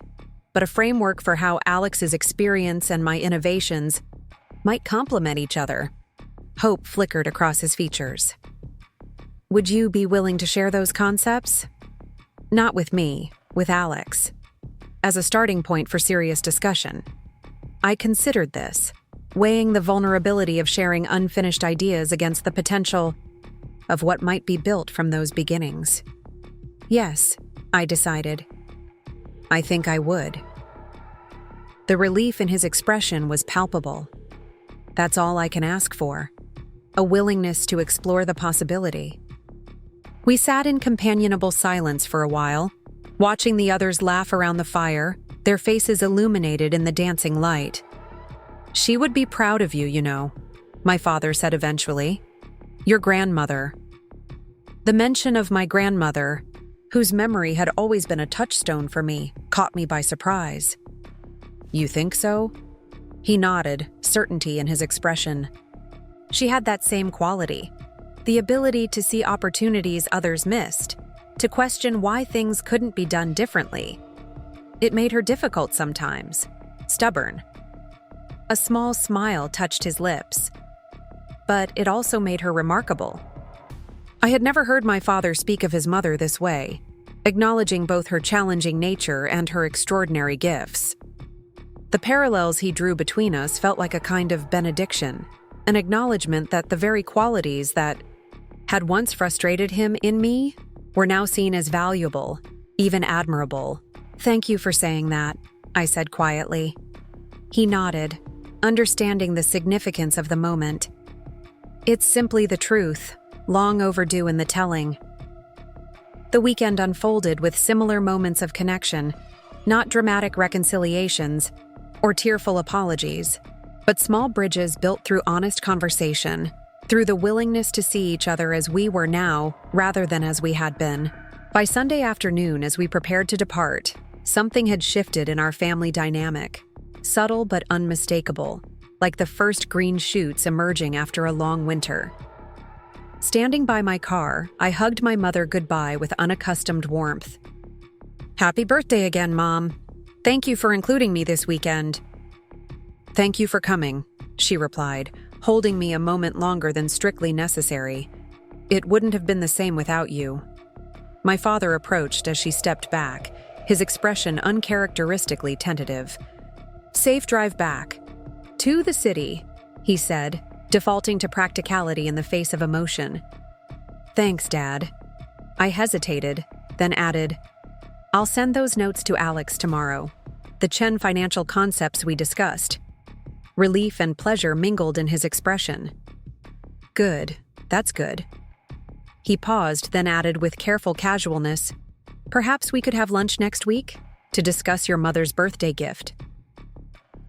but a framework for how Alex's experience and my innovations might complement each other. Hope flickered across his features. Would you be willing to share those concepts? Not with me, with Alex. As a starting point for serious discussion. I considered this, weighing the vulnerability of sharing unfinished ideas against the potential of what might be built from those beginnings. Yes, I decided. I think I would. The relief in his expression was palpable. That's all I can ask for. A willingness to explore the possibility. We sat in companionable silence for a while, watching the others laugh around the fire, their faces illuminated in the dancing light. She would be proud of you, you know, my father said eventually. Your grandmother. The mention of my grandmother, whose memory had always been a touchstone for me, caught me by surprise. You think so? He nodded, certainty in his expression. She had that same quality, the ability to see opportunities others missed, to question why things couldn't be done differently. It made her difficult sometimes, stubborn. A small smile touched his lips, but it also made her remarkable. I had never heard my father speak of his mother this way, acknowledging both her challenging nature and her extraordinary gifts. The parallels he drew between us felt like a kind of benediction, an acknowledgement that the very qualities that had once frustrated him in me were now seen as valuable, even admirable. Thank you for saying that, I said quietly. He nodded, understanding the significance of the moment. It's simply the truth, long overdue in the telling. The weekend unfolded with similar moments of connection, not dramatic reconciliations or tearful apologies, but small bridges built through honest conversation, through the willingness to see each other as we were now rather than as we had been. By Sunday afternoon, as we prepared to depart, something had shifted in our family dynamic, subtle but unmistakable, like the first green shoots emerging after a long winter. Standing by my car, I hugged my mother goodbye with unaccustomed warmth. Happy birthday again, Mom. Thank you for including me this weekend. Thank you for coming, she replied, holding me a moment longer than strictly necessary. It wouldn't have been the same without you. My father approached as she stepped back, his expression uncharacteristically tentative. Safe drive back. To the city, he said, defaulting to practicality in the face of emotion. Thanks, Dad. I hesitated, then added, I'll send those notes to Alex tomorrow. The Chen financial concepts we discussed. Relief and pleasure mingled in his expression. Good, that's good. He paused, then added with careful casualness, perhaps we could have lunch next week to discuss your mother's birthday gift.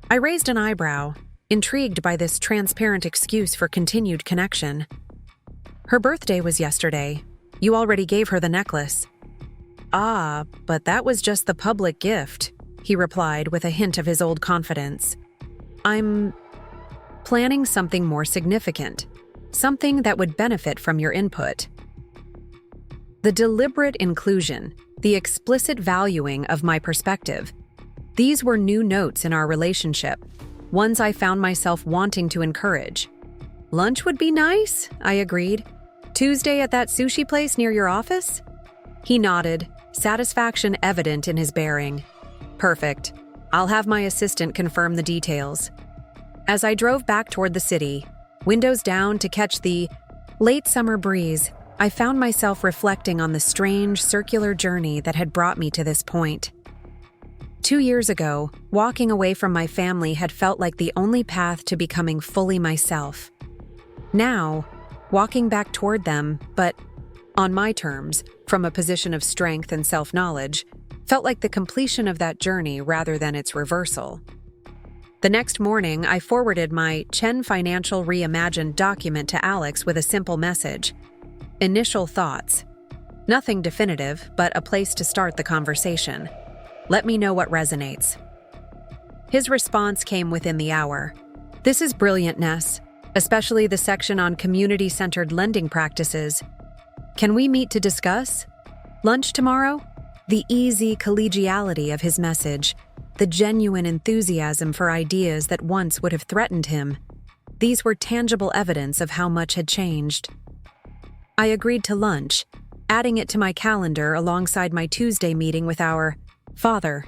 I raised an eyebrow, intrigued by this transparent excuse for continued connection. Her birthday was yesterday. You already gave her the necklace. Ah, but that was just the public gift, he replied with a hint of his old confidence. I'm planning something more significant, something that would benefit from your input. The deliberate inclusion, the explicit valuing of my perspective, these were new notes in our relationship, ones I found myself wanting to encourage. Lunch would be nice, I agreed. Tuesday at that sushi place near your office? He nodded, satisfaction evident in his bearing. Perfect. I'll have my assistant confirm the details. As I drove back toward the city, windows down to catch the late summer breeze, I found myself reflecting on the strange circular journey that had brought me to this point. 2 years ago, walking away from my family had felt like the only path to becoming fully myself. Now, walking back toward them, but on my terms, from a position of strength and self-knowledge, felt like the completion of that journey rather than its reversal. The next morning, I forwarded my Chen Financial Reimagined document to Alex with a simple message. Initial thoughts. Nothing definitive, but a place to start the conversation. Let me know what resonates. His response came within the hour. This is brilliant, Ness, especially the section on community-centered lending practices. Can we meet to discuss? Lunch tomorrow? The easy collegiality of his message, the genuine enthusiasm for ideas that once would have threatened him. These were tangible evidence of how much had changed. I agreed to lunch, adding it to my calendar alongside my Tuesday meeting with our father.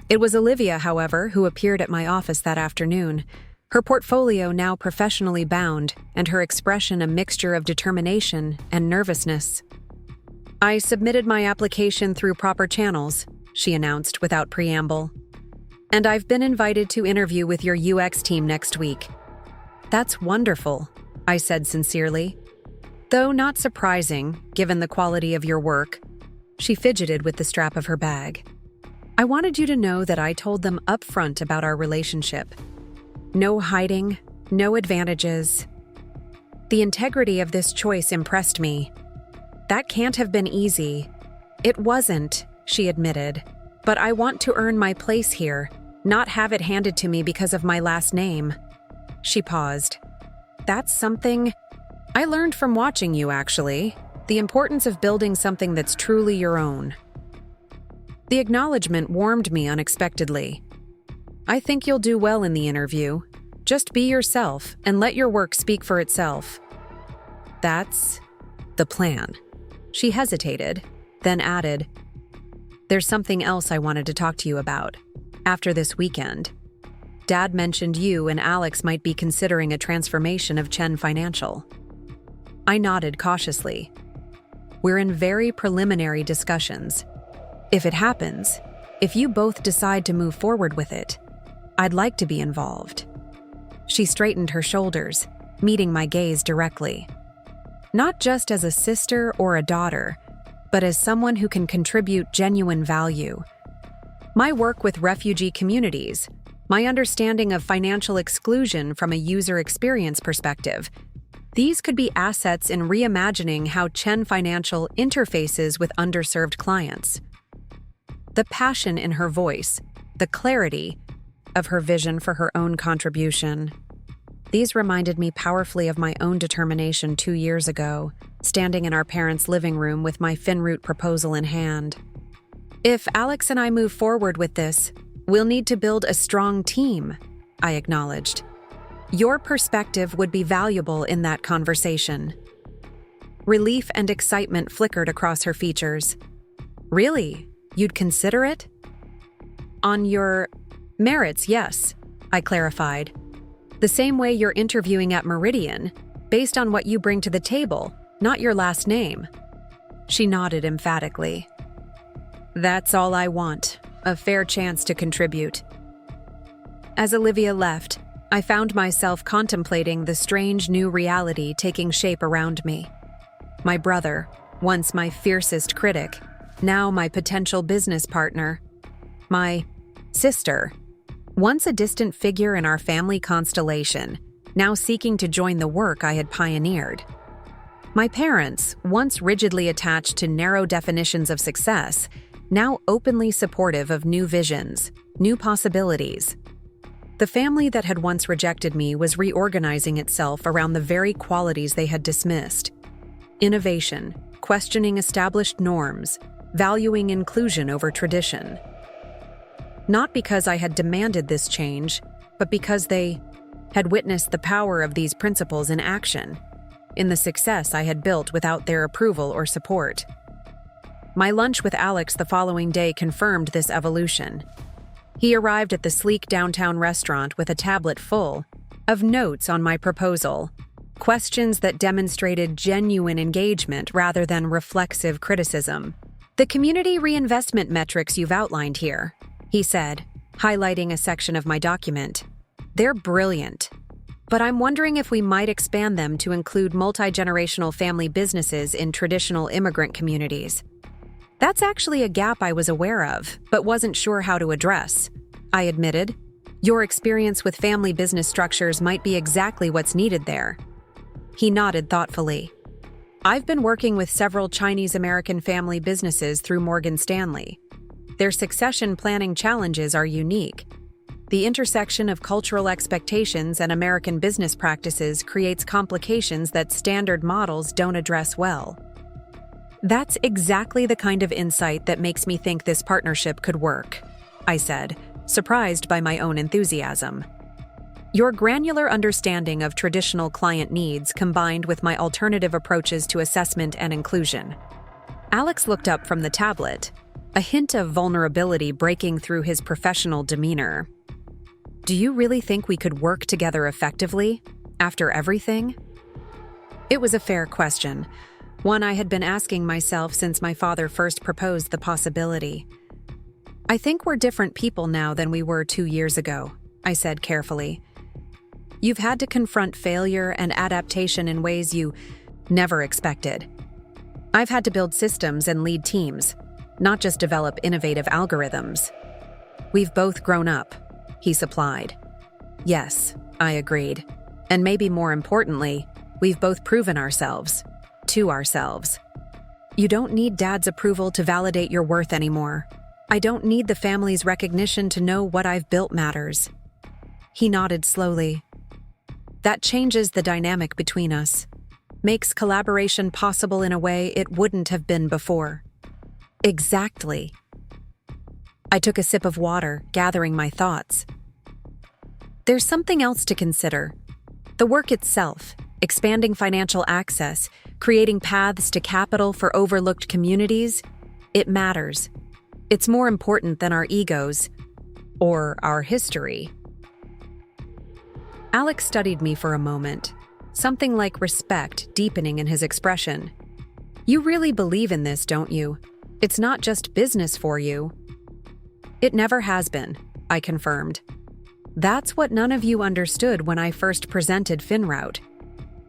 It was Olivia, however, who appeared at my office that afternoon, her portfolio now professionally bound and her expression a mixture of determination and nervousness. I submitted my application through proper channels, she announced without preamble. And I've been invited to interview with your UX team next week. That's wonderful, I said sincerely. Though not surprising, given the quality of your work. She fidgeted with the strap of her bag. I wanted you to know that I told them upfront about our relationship. No hiding, no advantages. The integrity of this choice impressed me. That can't have been easy. It wasn't, she admitted. But I want to earn my place here, not have it handed to me because of my last name. She paused. That's something I learned from watching you, actually. The importance of building something that's truly your own. The acknowledgement warmed me unexpectedly. I think you'll do well in the interview. Just be yourself and let your work speak for itself. That's the plan. She hesitated, then added, There's something else I wanted to talk to you about. After this weekend, Dad mentioned you and Alex might be considering a transformation of Chen Financial. I nodded cautiously. We're in very preliminary discussions. If it happens, if you both decide to move forward with it, I'd like to be involved. She straightened her shoulders, meeting my gaze directly. Not just as a sister or a daughter, but as someone who can contribute genuine value. My work with refugee communities, my understanding of financial exclusion from a user experience perspective, these could be assets in reimagining how Chen Financial interfaces with underserved clients. The passion in her voice, the clarity of her vision for her own contribution. These reminded me powerfully of my own determination 2 years ago, standing in our parents' living room with my Finroot proposal in hand. If Alex and I move forward with this, we'll need to build a strong team, I acknowledged. Your perspective would be valuable in that conversation. Relief and excitement flickered across her features. Really? You'd consider it? On your merits, yes, I clarified. The same way you're interviewing at Meridian, based on what you bring to the table, not your last name. She nodded emphatically. That's all I want, a fair chance to contribute. As Olivia left, I found myself contemplating the strange new reality taking shape around me. My brother, once my fiercest critic, now my potential business partner. My sister, once a distant figure in our family constellation, now seeking to join the work I had pioneered. My parents, once rigidly attached to narrow definitions of success, now openly supportive of new visions, new possibilities. The family that had once rejected me was reorganizing itself around the very qualities they had dismissed. Innovation, questioning established norms, valuing inclusion over tradition. Not because I had demanded this change, but because they had witnessed the power of these principles in action, in the success I had built without their approval or support. My lunch with Alex the following day confirmed this evolution. He arrived at the sleek downtown restaurant with a tablet full of notes on my proposal, questions that demonstrated genuine engagement rather than reflexive criticism. The community reinvestment metrics you've outlined here, he said, highlighting a section of my document. They're brilliant, but I'm wondering if we might expand them to include multi-generational family businesses in traditional immigrant communities. That's actually a gap I was aware of, but wasn't sure how to address, I admitted. Your experience with family business structures might be exactly what's needed there. He nodded thoughtfully. I've been working with several Chinese-American family businesses through Morgan Stanley. Their succession planning challenges are unique. The intersection of cultural expectations and American business practices creates complications that standard models don't address well. That's exactly the kind of insight that makes me think this partnership could work, I said, surprised by my own enthusiasm. Your granular understanding of traditional client needs combined with my alternative approaches to assessment and inclusion. Alex looked up from the tablet, a hint of vulnerability breaking through his professional demeanor. Do you really think we could work together effectively, after everything? It was a fair question. One I had been asking myself since my father first proposed the possibility. "I think we're different people now than we were 2 years ago," I said carefully. "You've had to confront failure and adaptation in ways you never expected. I've had to build systems and lead teams, not just develop innovative algorithms. We've both grown up," he supplied. "Yes," I agreed. "And maybe more importantly, we've both proven ourselves. To ourselves. You don't need Dad's approval to validate your worth anymore. I don't need the family's recognition to know what I've built matters." He nodded slowly. "That changes the dynamic between us. Makes collaboration possible in a way it wouldn't have been before." "Exactly." I took a sip of water, gathering my thoughts. "There's something else to consider. The work itself, expanding financial access, creating paths to capital for overlooked communities, it matters. It's more important than our egos, or our history." Alex studied me for a moment, something like respect deepening in his expression. "You really believe in this, don't you? It's not just business for you." "It never has been," I confirmed. "That's what none of you understood when I first presented FinRoute.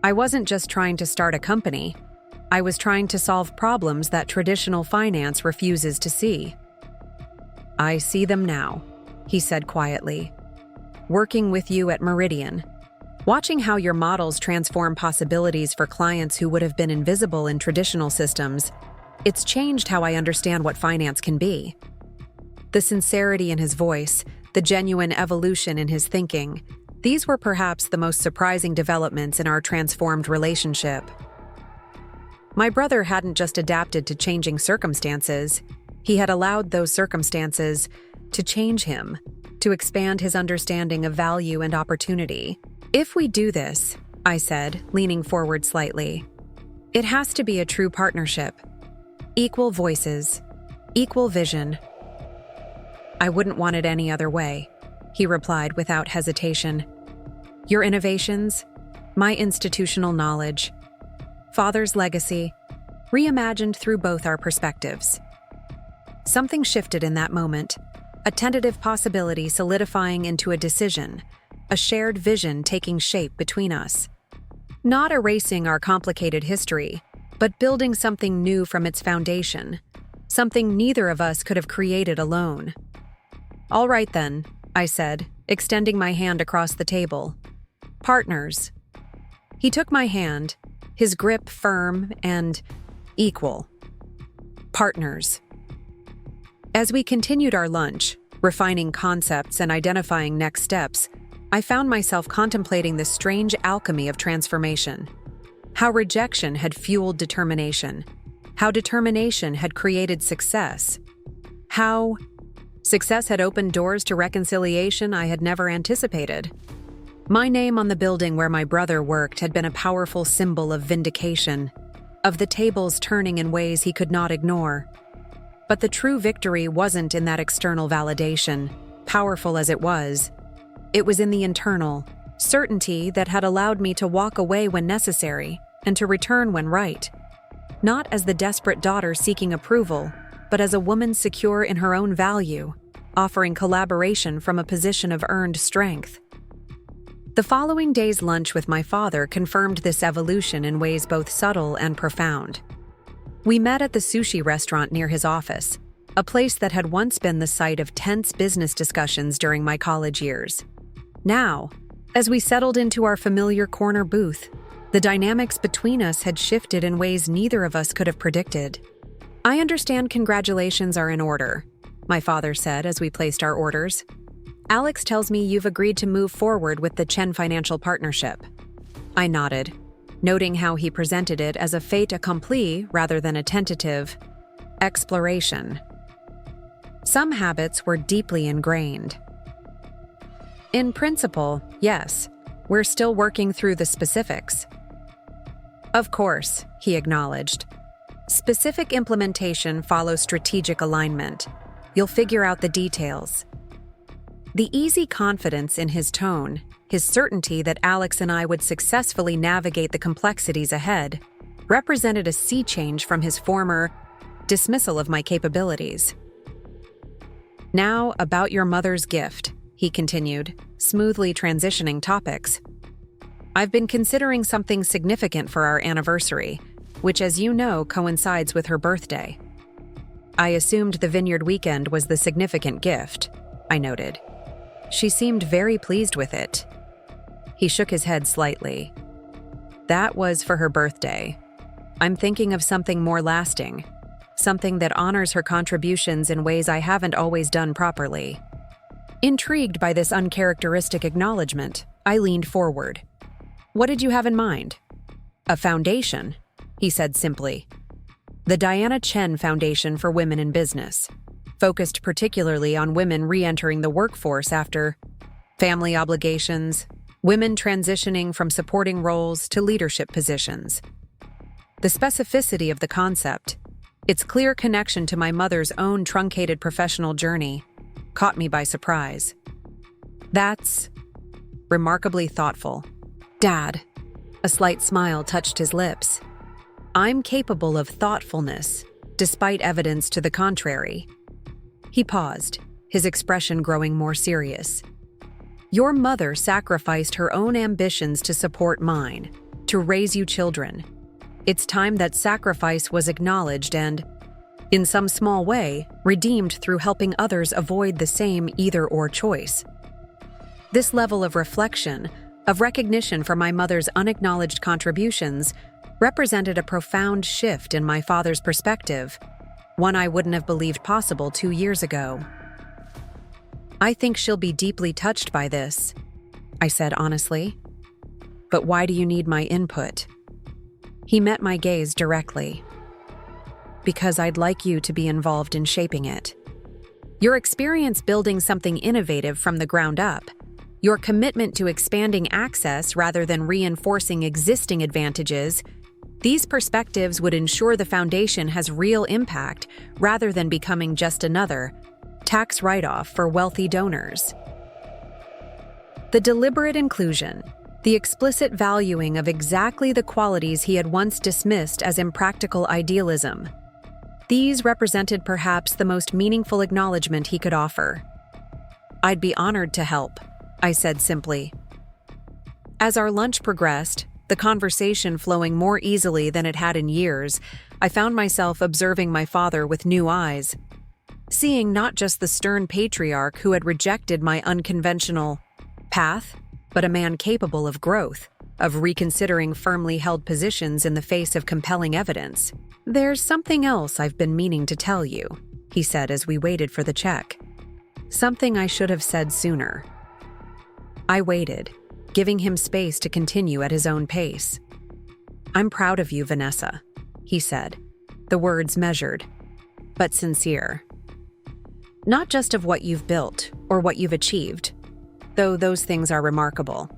I wasn't just trying to start a company. I was trying to solve problems that traditional finance refuses to see." "I see them now," he said quietly. "Working with you at Meridian, watching how your models transform possibilities for clients who would have been invisible in traditional systems, it's changed how I understand what finance can be." The sincerity in his voice, the genuine evolution in his thinking, these were perhaps the most surprising developments in our transformed relationship. My brother hadn't just adapted to changing circumstances, he had allowed those circumstances to change him, to expand his understanding of value and opportunity. "If we do this," I said, leaning forward slightly, "it has to be a true partnership. Equal voices, equal vision." "I wouldn't want it any other way," he replied without hesitation. "Your innovations, my institutional knowledge, Father's legacy, reimagined through both our perspectives." Something shifted in that moment, a tentative possibility solidifying into a decision, a shared vision taking shape between us. Not erasing our complicated history, but building something new from its foundation, something neither of us could have created alone. "All right then," I said, extending my hand across the table. "Partners." He took my hand, his grip firm and equal. Partners. As we continued our lunch, refining concepts and identifying next steps, I found myself contemplating the strange alchemy of transformation. How rejection had fueled determination. How determination had created success. How success had opened doors to reconciliation I had never anticipated. My name on the building where my brother worked had been a powerful symbol of vindication, of the tables turning in ways he could not ignore. But the true victory wasn't in that external validation, powerful as it was. It was in the internal certainty that had allowed me to walk away when necessary and to return when right. Not as the desperate daughter seeking approval, but as a woman secure in her own value, offering collaboration from a position of earned strength. The following day's lunch with my father confirmed this evolution in ways both subtle and profound. We met at the sushi restaurant near his office, a place that had once been the site of tense business discussions during my college years. Now, as we settled into our familiar corner booth, the dynamics between us had shifted in ways neither of us could have predicted. "I understand congratulations are in order," my father said as we placed our orders. "Alex tells me you've agreed to move forward with the Chen financial partnership." I nodded, noting how he presented it as a fait accompli rather than a tentative exploration. Some habits were deeply ingrained. "In principle, yes. We're still working through the specifics." "Of course," he acknowledged. "Specific implementation follows strategic alignment. You'll figure out the details." The easy confidence in his tone, his certainty that Alex and I would successfully navigate the complexities ahead, represented a sea change from his former dismissal of my capabilities. "Now, about your mother's gift," he continued, smoothly transitioning topics. "I've been considering something significant for our anniversary, which, as you know, coincides with her birthday." "I assumed the vineyard weekend was the significant gift," I noted. "She seemed very pleased with it." He shook his head slightly. "That was for her birthday. I'm thinking of something more lasting, something that honors her contributions in ways I haven't always done properly." Intrigued by this uncharacteristic acknowledgement, I leaned forward. "What did you have in mind?" "A foundation," he said simply. "The Diana Chen Foundation for Women in Business, focused particularly on women re-entering the workforce after family obligations, women transitioning from supporting roles to leadership positions." The specificity of the concept, its clear connection to my mother's own truncated professional journey, caught me by surprise. "That's remarkably thoughtful, Dad." A slight smile touched his lips. "I'm capable of thoughtfulness, despite evidence to the contrary." He paused, his expression growing more serious. "Your mother sacrificed her own ambitions to support mine, to raise you children. It's time that sacrifice was acknowledged and, in some small way, redeemed through helping others avoid the same either-or choice." This level of reflection, of recognition for my mother's unacknowledged contributions, represented a profound shift in my father's perspective, one I wouldn't have believed possible 2 years ago. "I think she'll be deeply touched by this," I said honestly. "But why do you need my input?" He met my gaze directly. "Because I'd like you to be involved in shaping it. Your experience building something innovative from the ground up, your commitment to expanding access rather than reinforcing existing advantages, these perspectives would ensure the foundation has real impact rather than becoming just another tax write-off for wealthy donors." The deliberate inclusion, the explicit valuing of exactly the qualities he had once dismissed as impractical idealism, these represented perhaps the most meaningful acknowledgement he could offer. "I'd be honored to help," I said simply. As our lunch progressed, the conversation flowing more easily than it had in years, I found myself observing my father with new eyes, seeing not just the stern patriarch who had rejected my unconventional path, but a man capable of growth, of reconsidering firmly held positions in the face of compelling evidence. "There's something else I've been meaning to tell you," he said as we waited for the check. "Something I should have said sooner." I waited, giving him space to continue at his own pace. "I'm proud of you, Vanessa," he said, the words measured, but sincere. "Not just of what you've built or what you've achieved, though those things are remarkable.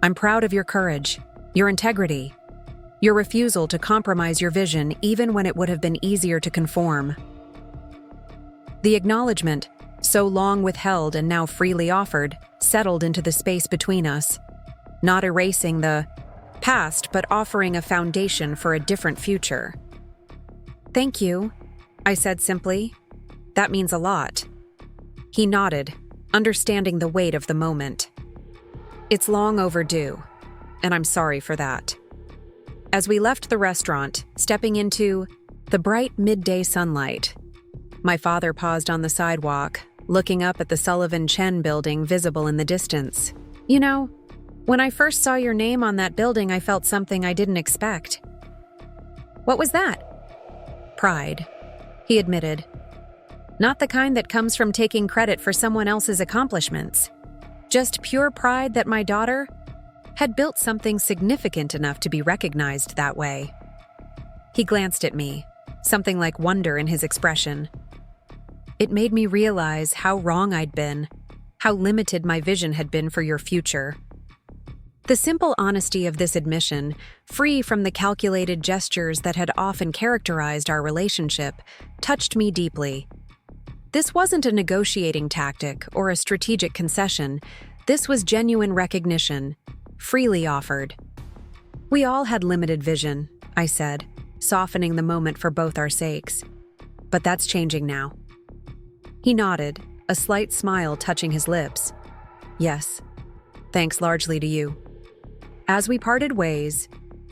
I'm proud of your courage, your integrity, your refusal to compromise your vision even when it would have been easier to conform." The acknowledgement, so long withheld and now freely offered, settled into the space between us, not erasing the past but offering a foundation for a different future. "Thank you," I said simply. "That means a lot." He nodded, understanding the weight of the moment. "It's long overdue, and I'm sorry for that." As we left the restaurant, stepping into the bright midday sunlight, my father paused on the sidewalk, looking up at the Chen building visible in the distance. "You know, when I first saw your name on that building, I felt something I didn't expect." "What was that?" "Pride," he admitted. "Not the kind that comes from taking credit for someone else's accomplishments. Just pure pride that my daughter had built something significant enough to be recognized that way." He glanced at me, something like wonder in his expression. It made me realize how wrong I'd been, how limited my vision had been for your future. The simple honesty of this admission, free from the calculated gestures that had often characterized our relationship, touched me deeply. This wasn't a negotiating tactic or a strategic concession. This was genuine recognition, freely offered. We all had limited vision, I said, softening the moment for both our sakes. But that's changing now. He nodded, a slight smile touching his lips. Yes, thanks largely to you. As we parted ways,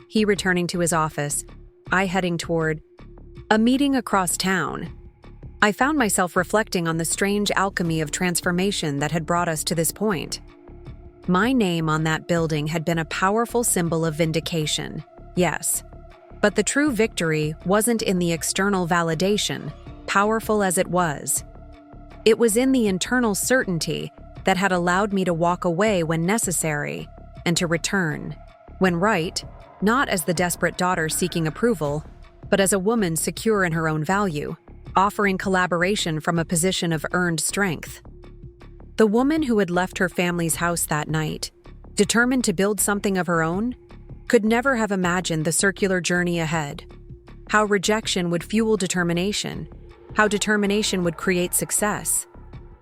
he returning to his office, I heading toward a meeting across town, I found myself reflecting on the strange alchemy of transformation that had brought us to this point. My name on that building had been a powerful symbol of vindication, yes. But the true victory wasn't in the external validation, powerful as it was. It was in the internal certainty that had allowed me to walk away when necessary and to return, when right, not as the desperate daughter seeking approval, but as a woman secure in her own value, offering collaboration from a position of earned strength. The woman who had left her family's house that night, determined to build something of her own, could never have imagined the circular journey ahead. How rejection would fuel determination, how determination would create success,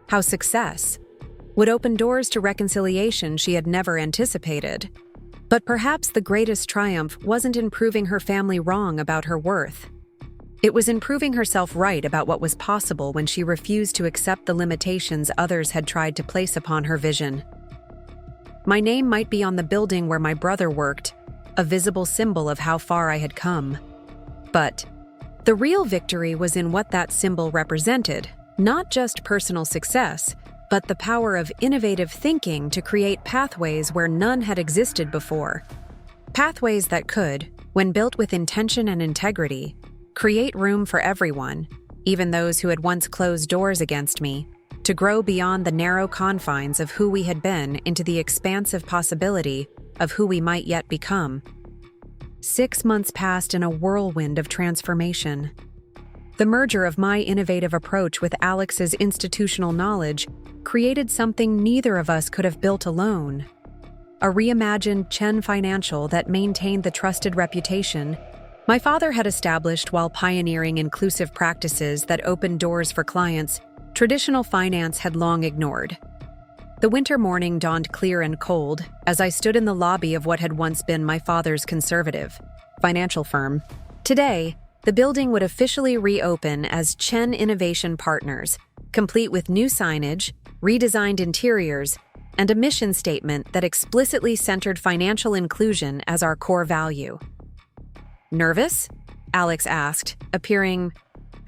how success would open doors to reconciliation she had never anticipated. But perhaps the greatest triumph wasn't in proving her family wrong about her worth. It was in proving herself right about what was possible when she refused to accept the limitations others had tried to place upon her vision. My name might be on the building where my brother worked, a visible symbol of how far I had come. But the real victory was in what that symbol represented, not just personal success, but the power of innovative thinking to create pathways where none had existed before. Pathways that could, when built with intention and integrity, create room for everyone, even those who had once closed doors against me, to grow beyond the narrow confines of who we had been into the expansive possibility of who we might yet become. 6 months passed in a whirlwind of transformation. The merger of my innovative approach with Alex's institutional knowledge created something neither of us could have built alone. A reimagined Chen Financial that maintained the trusted reputation my father had established while pioneering inclusive practices that opened doors for clients traditional finance had long ignored. The winter morning dawned clear and cold as I stood in the lobby of what had once been my father's conservative financial firm. Today, the building would officially reopen as Chen Innovation Partners, complete with new signage, redesigned interiors, and a mission statement that explicitly centered financial inclusion as our core value. Nervous? Alex asked, appearing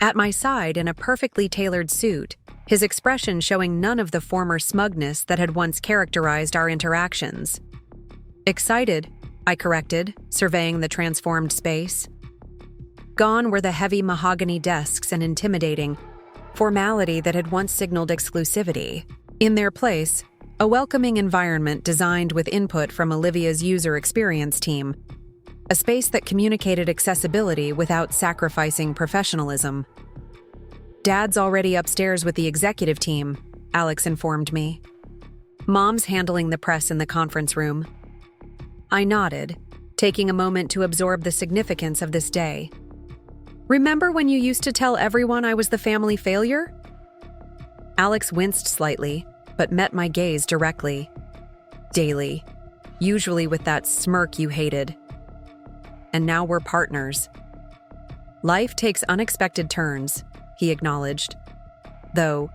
at my side in a perfectly tailored suit, his expression showing none of the former smugness that had once characterized our interactions. Excited, I corrected, surveying the transformed space. Gone were the heavy mahogany desks and intimidating formality that had once signaled exclusivity. In their place, a welcoming environment designed with input from Olivia's user experience team, a space that communicated accessibility without sacrificing professionalism. Dad's already upstairs with the executive team, Alex informed me. Mom's handling the press in the conference room. I nodded, taking a moment to absorb the significance of this day. Remember when you used to tell everyone I was the family failure? Alex winced slightly, but met my gaze directly. Daily, usually with that smirk you hated. And now we're partners. Life takes unexpected turns, he acknowledged. Though,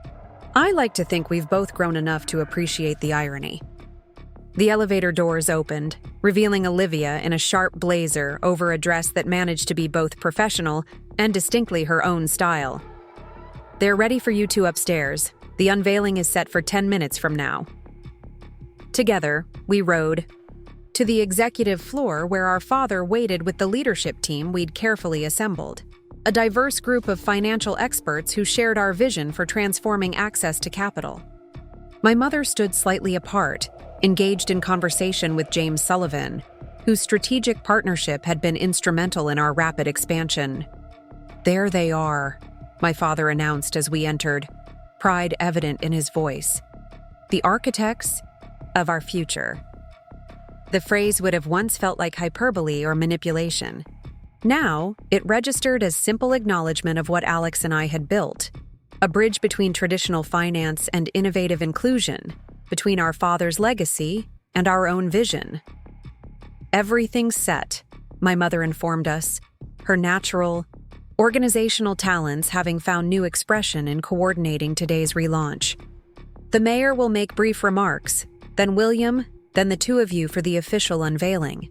I like to think we've both grown enough to appreciate the irony. The elevator doors opened, revealing Olivia in a sharp blazer over a dress that managed to be both professional and distinctly her own style. They're ready for you two upstairs. The unveiling is set for 10 minutes from now. Together, we rode to the executive floor where our father waited with the leadership team we'd carefully assembled, a diverse group of financial experts who shared our vision for transforming access to capital. My mother stood slightly apart, engaged in conversation with James Sullivan, whose strategic partnership had been instrumental in our rapid expansion. There they are, my father announced as we entered, pride evident in his voice. The architects of our future. The phrase would have once felt like hyperbole or manipulation. Now, it registered as simple acknowledgement of what Alex and I had built, a bridge between traditional finance and innovative inclusion, between our father's legacy and our own vision. Everything set, my mother informed us, her natural, organizational talents having found new expression in coordinating today's relaunch. The mayor will make brief remarks, then William, then the two of you for the official unveiling.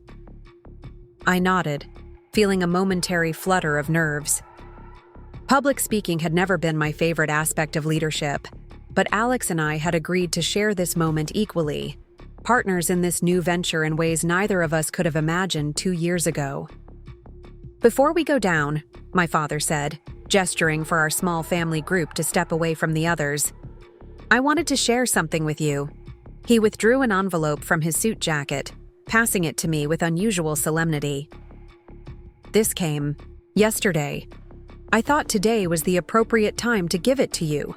I nodded, feeling a momentary flutter of nerves. Public speaking had never been my favorite aspect of leadership, but Alex and I had agreed to share this moment equally, partners in this new venture in ways neither of us could have imagined 2 years ago. Before we go down, my father said, gesturing for our small family group to step away from the others, I wanted to share something with you. He withdrew an envelope from his suit jacket, passing it to me with unusual solemnity. This came yesterday. I thought today was the appropriate time to give it to you.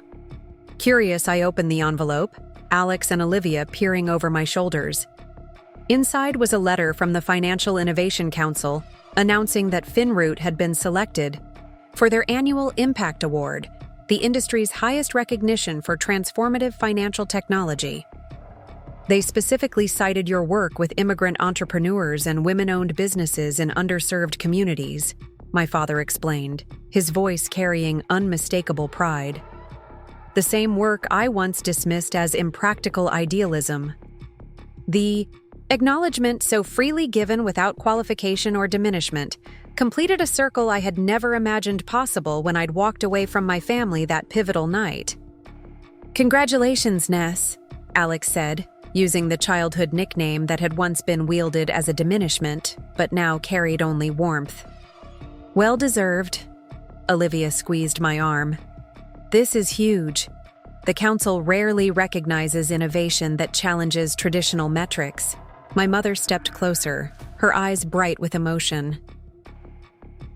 Curious, I opened the envelope, Alex and Olivia peering over my shoulders. Inside was a letter from the Financial Innovation Council announcing that Finroot had been selected for their annual Impact Award, the industry's highest recognition for transformative financial technology. They specifically cited your work with immigrant entrepreneurs and women-owned businesses in underserved communities, my father explained, his voice carrying unmistakable pride. The same work I once dismissed as impractical idealism. The acknowledgement so freely given without qualification or diminishment completed a circle I had never imagined possible when I'd walked away from my family that pivotal night. Congratulations, Ness, Alex said, using the childhood nickname that had once been wielded as a diminishment, but now carried only warmth. Well deserved. Olivia squeezed my arm. This is huge. The council rarely recognizes innovation that challenges traditional metrics. My mother stepped closer, her eyes bright with emotion.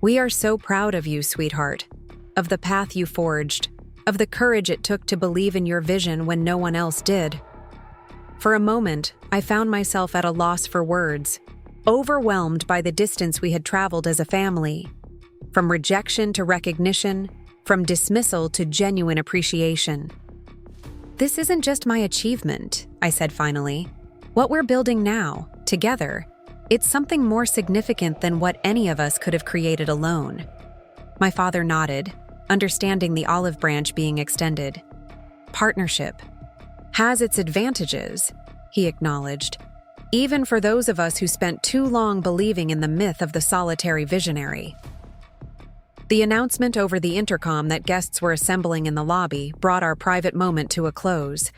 We are so proud of you, sweetheart, of the path you forged, of the courage it took to believe in your vision when no one else did. For a moment, I found myself at a loss for words, overwhelmed by the distance we had traveled as a family. From rejection to recognition, from dismissal to genuine appreciation. This isn't just my achievement, I said finally. What we're building now, together, it's something more significant than what any of us could have created alone. My father nodded, understanding the olive branch being extended. Partnership has its advantages, he acknowledged, even for those of us who spent too long believing in the myth of the solitary visionary. The announcement over the intercom that guests were assembling in the lobby brought our private moment to a close.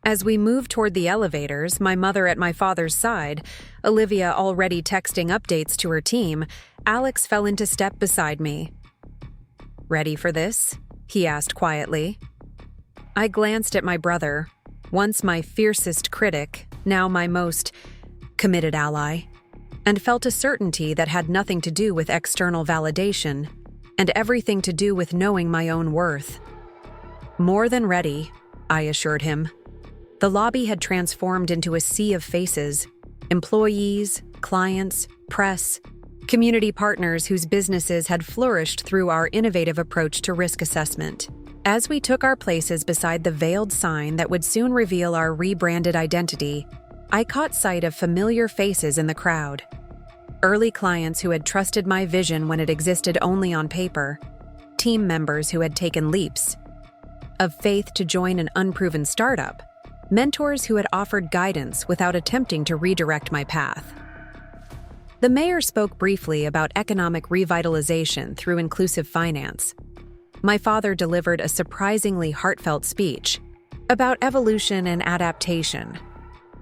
As we moved toward the elevators, my mother at my father's side, Olivia already texting updates to her team, Alex fell into step beside me. Ready for this? He asked quietly. I glanced at my brother, once my fiercest critic, now my most committed ally, and felt a certainty that had nothing to do with external validation and everything to do with knowing my own worth. More than ready, I assured him. The lobby had transformed into a sea of faces, employees, clients, press, community partners whose businesses had flourished through our innovative approach to risk assessment. As we took our places beside the veiled sign that would soon reveal our rebranded identity, I caught sight of familiar faces in the crowd. Early clients who had trusted my vision when it existed only on paper, team members who had taken leaps of faith to join an unproven startup, mentors who had offered guidance without attempting to redirect my path. The mayor spoke briefly about economic revitalization through inclusive finance. My father delivered a surprisingly heartfelt speech about evolution and adaptation,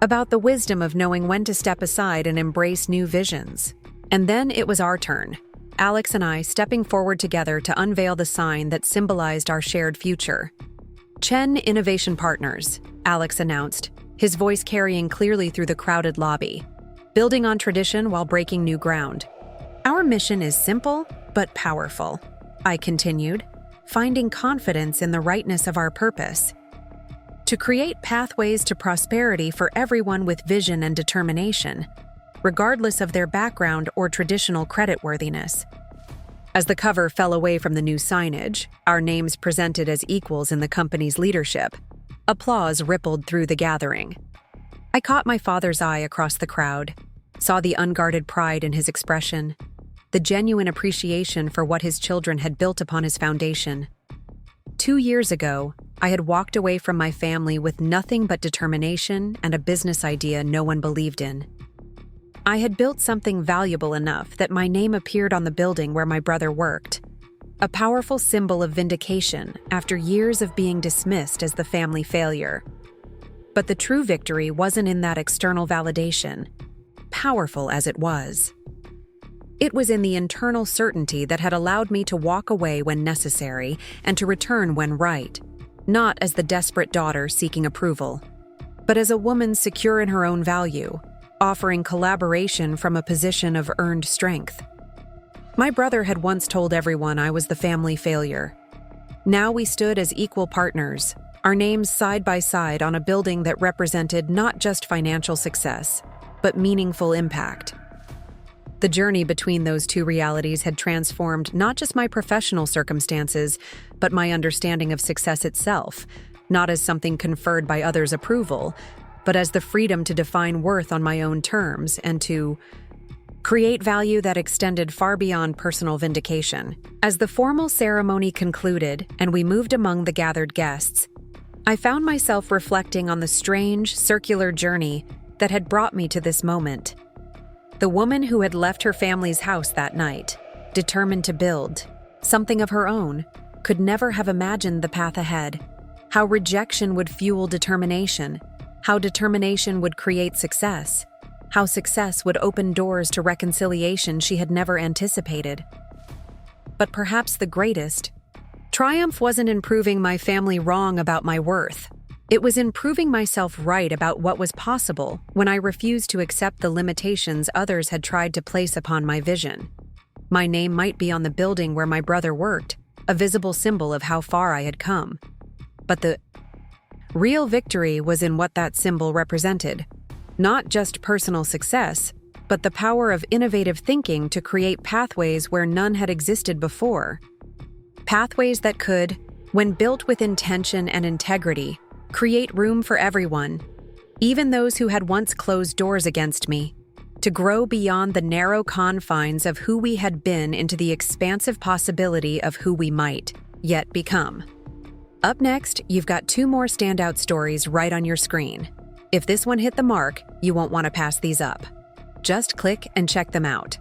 about the wisdom of knowing when to step aside and embrace new visions. And then it was our turn, Alex and I stepping forward together to unveil the sign that symbolized our shared future. Chen Innovation Partners, Alex announced, his voice carrying clearly through the crowded lobby, building on tradition while breaking new ground. Our mission is simple but powerful, I continued, finding confidence in the rightness of our purpose. To create pathways to prosperity for everyone with vision and determination, regardless of their background or traditional creditworthiness. As the cover fell away from the new signage, our names presented as equals in the company's leadership, applause rippled through the gathering. I caught my father's eye across the crowd, saw the unguarded pride in his expression, the genuine appreciation for what his children had built upon his foundation. 2 years ago, I had walked away from my family with nothing but determination and a business idea no one believed in. I had built something valuable enough that my name appeared on the building where my brother worked, a powerful symbol of vindication after years of being dismissed as the family failure. But the true victory wasn't in that external validation, powerful as it was. It was in the internal certainty that had allowed me to walk away when necessary and to return when right, not as the desperate daughter seeking approval, but as a woman secure in her own value, offering collaboration from a position of earned strength. My brother had once told everyone I was the family failure. Now we stood as equal partners, our names side by side on a building that represented not just financial success, but meaningful impact. The journey between those two realities had transformed not just my professional circumstances, but my understanding of success itself, not as something conferred by others' approval, but as the freedom to define worth on my own terms and to create value that extended far beyond personal vindication. As the formal ceremony concluded and we moved among the gathered guests, I found myself reflecting on the strange, circular journey that had brought me to this moment. The woman who had left her family's house that night, determined to build something of her own, could never have imagined the path ahead, how rejection would fuel determination, how determination would create success, how success would open doors to reconciliation she had never anticipated. But perhaps the greatest triumph wasn't in proving my family wrong about my worth. It was in proving myself right about what was possible when I refused to accept the limitations others had tried to place upon my vision. My name might be on the building where my brother worked, a visible symbol of how far I had come. But the real victory was in what that symbol represented. Not just personal success, but the power of innovative thinking to create pathways where none had existed before. Pathways that could, when built with intention and integrity, create room for everyone, even those who had once closed doors against me, to grow beyond the narrow confines of who we had been into the expansive possibility of who we might yet become. Up next, you've got 2 more standout stories right on your screen. If this one hit the mark, you won't want to pass these up. Just click and check them out.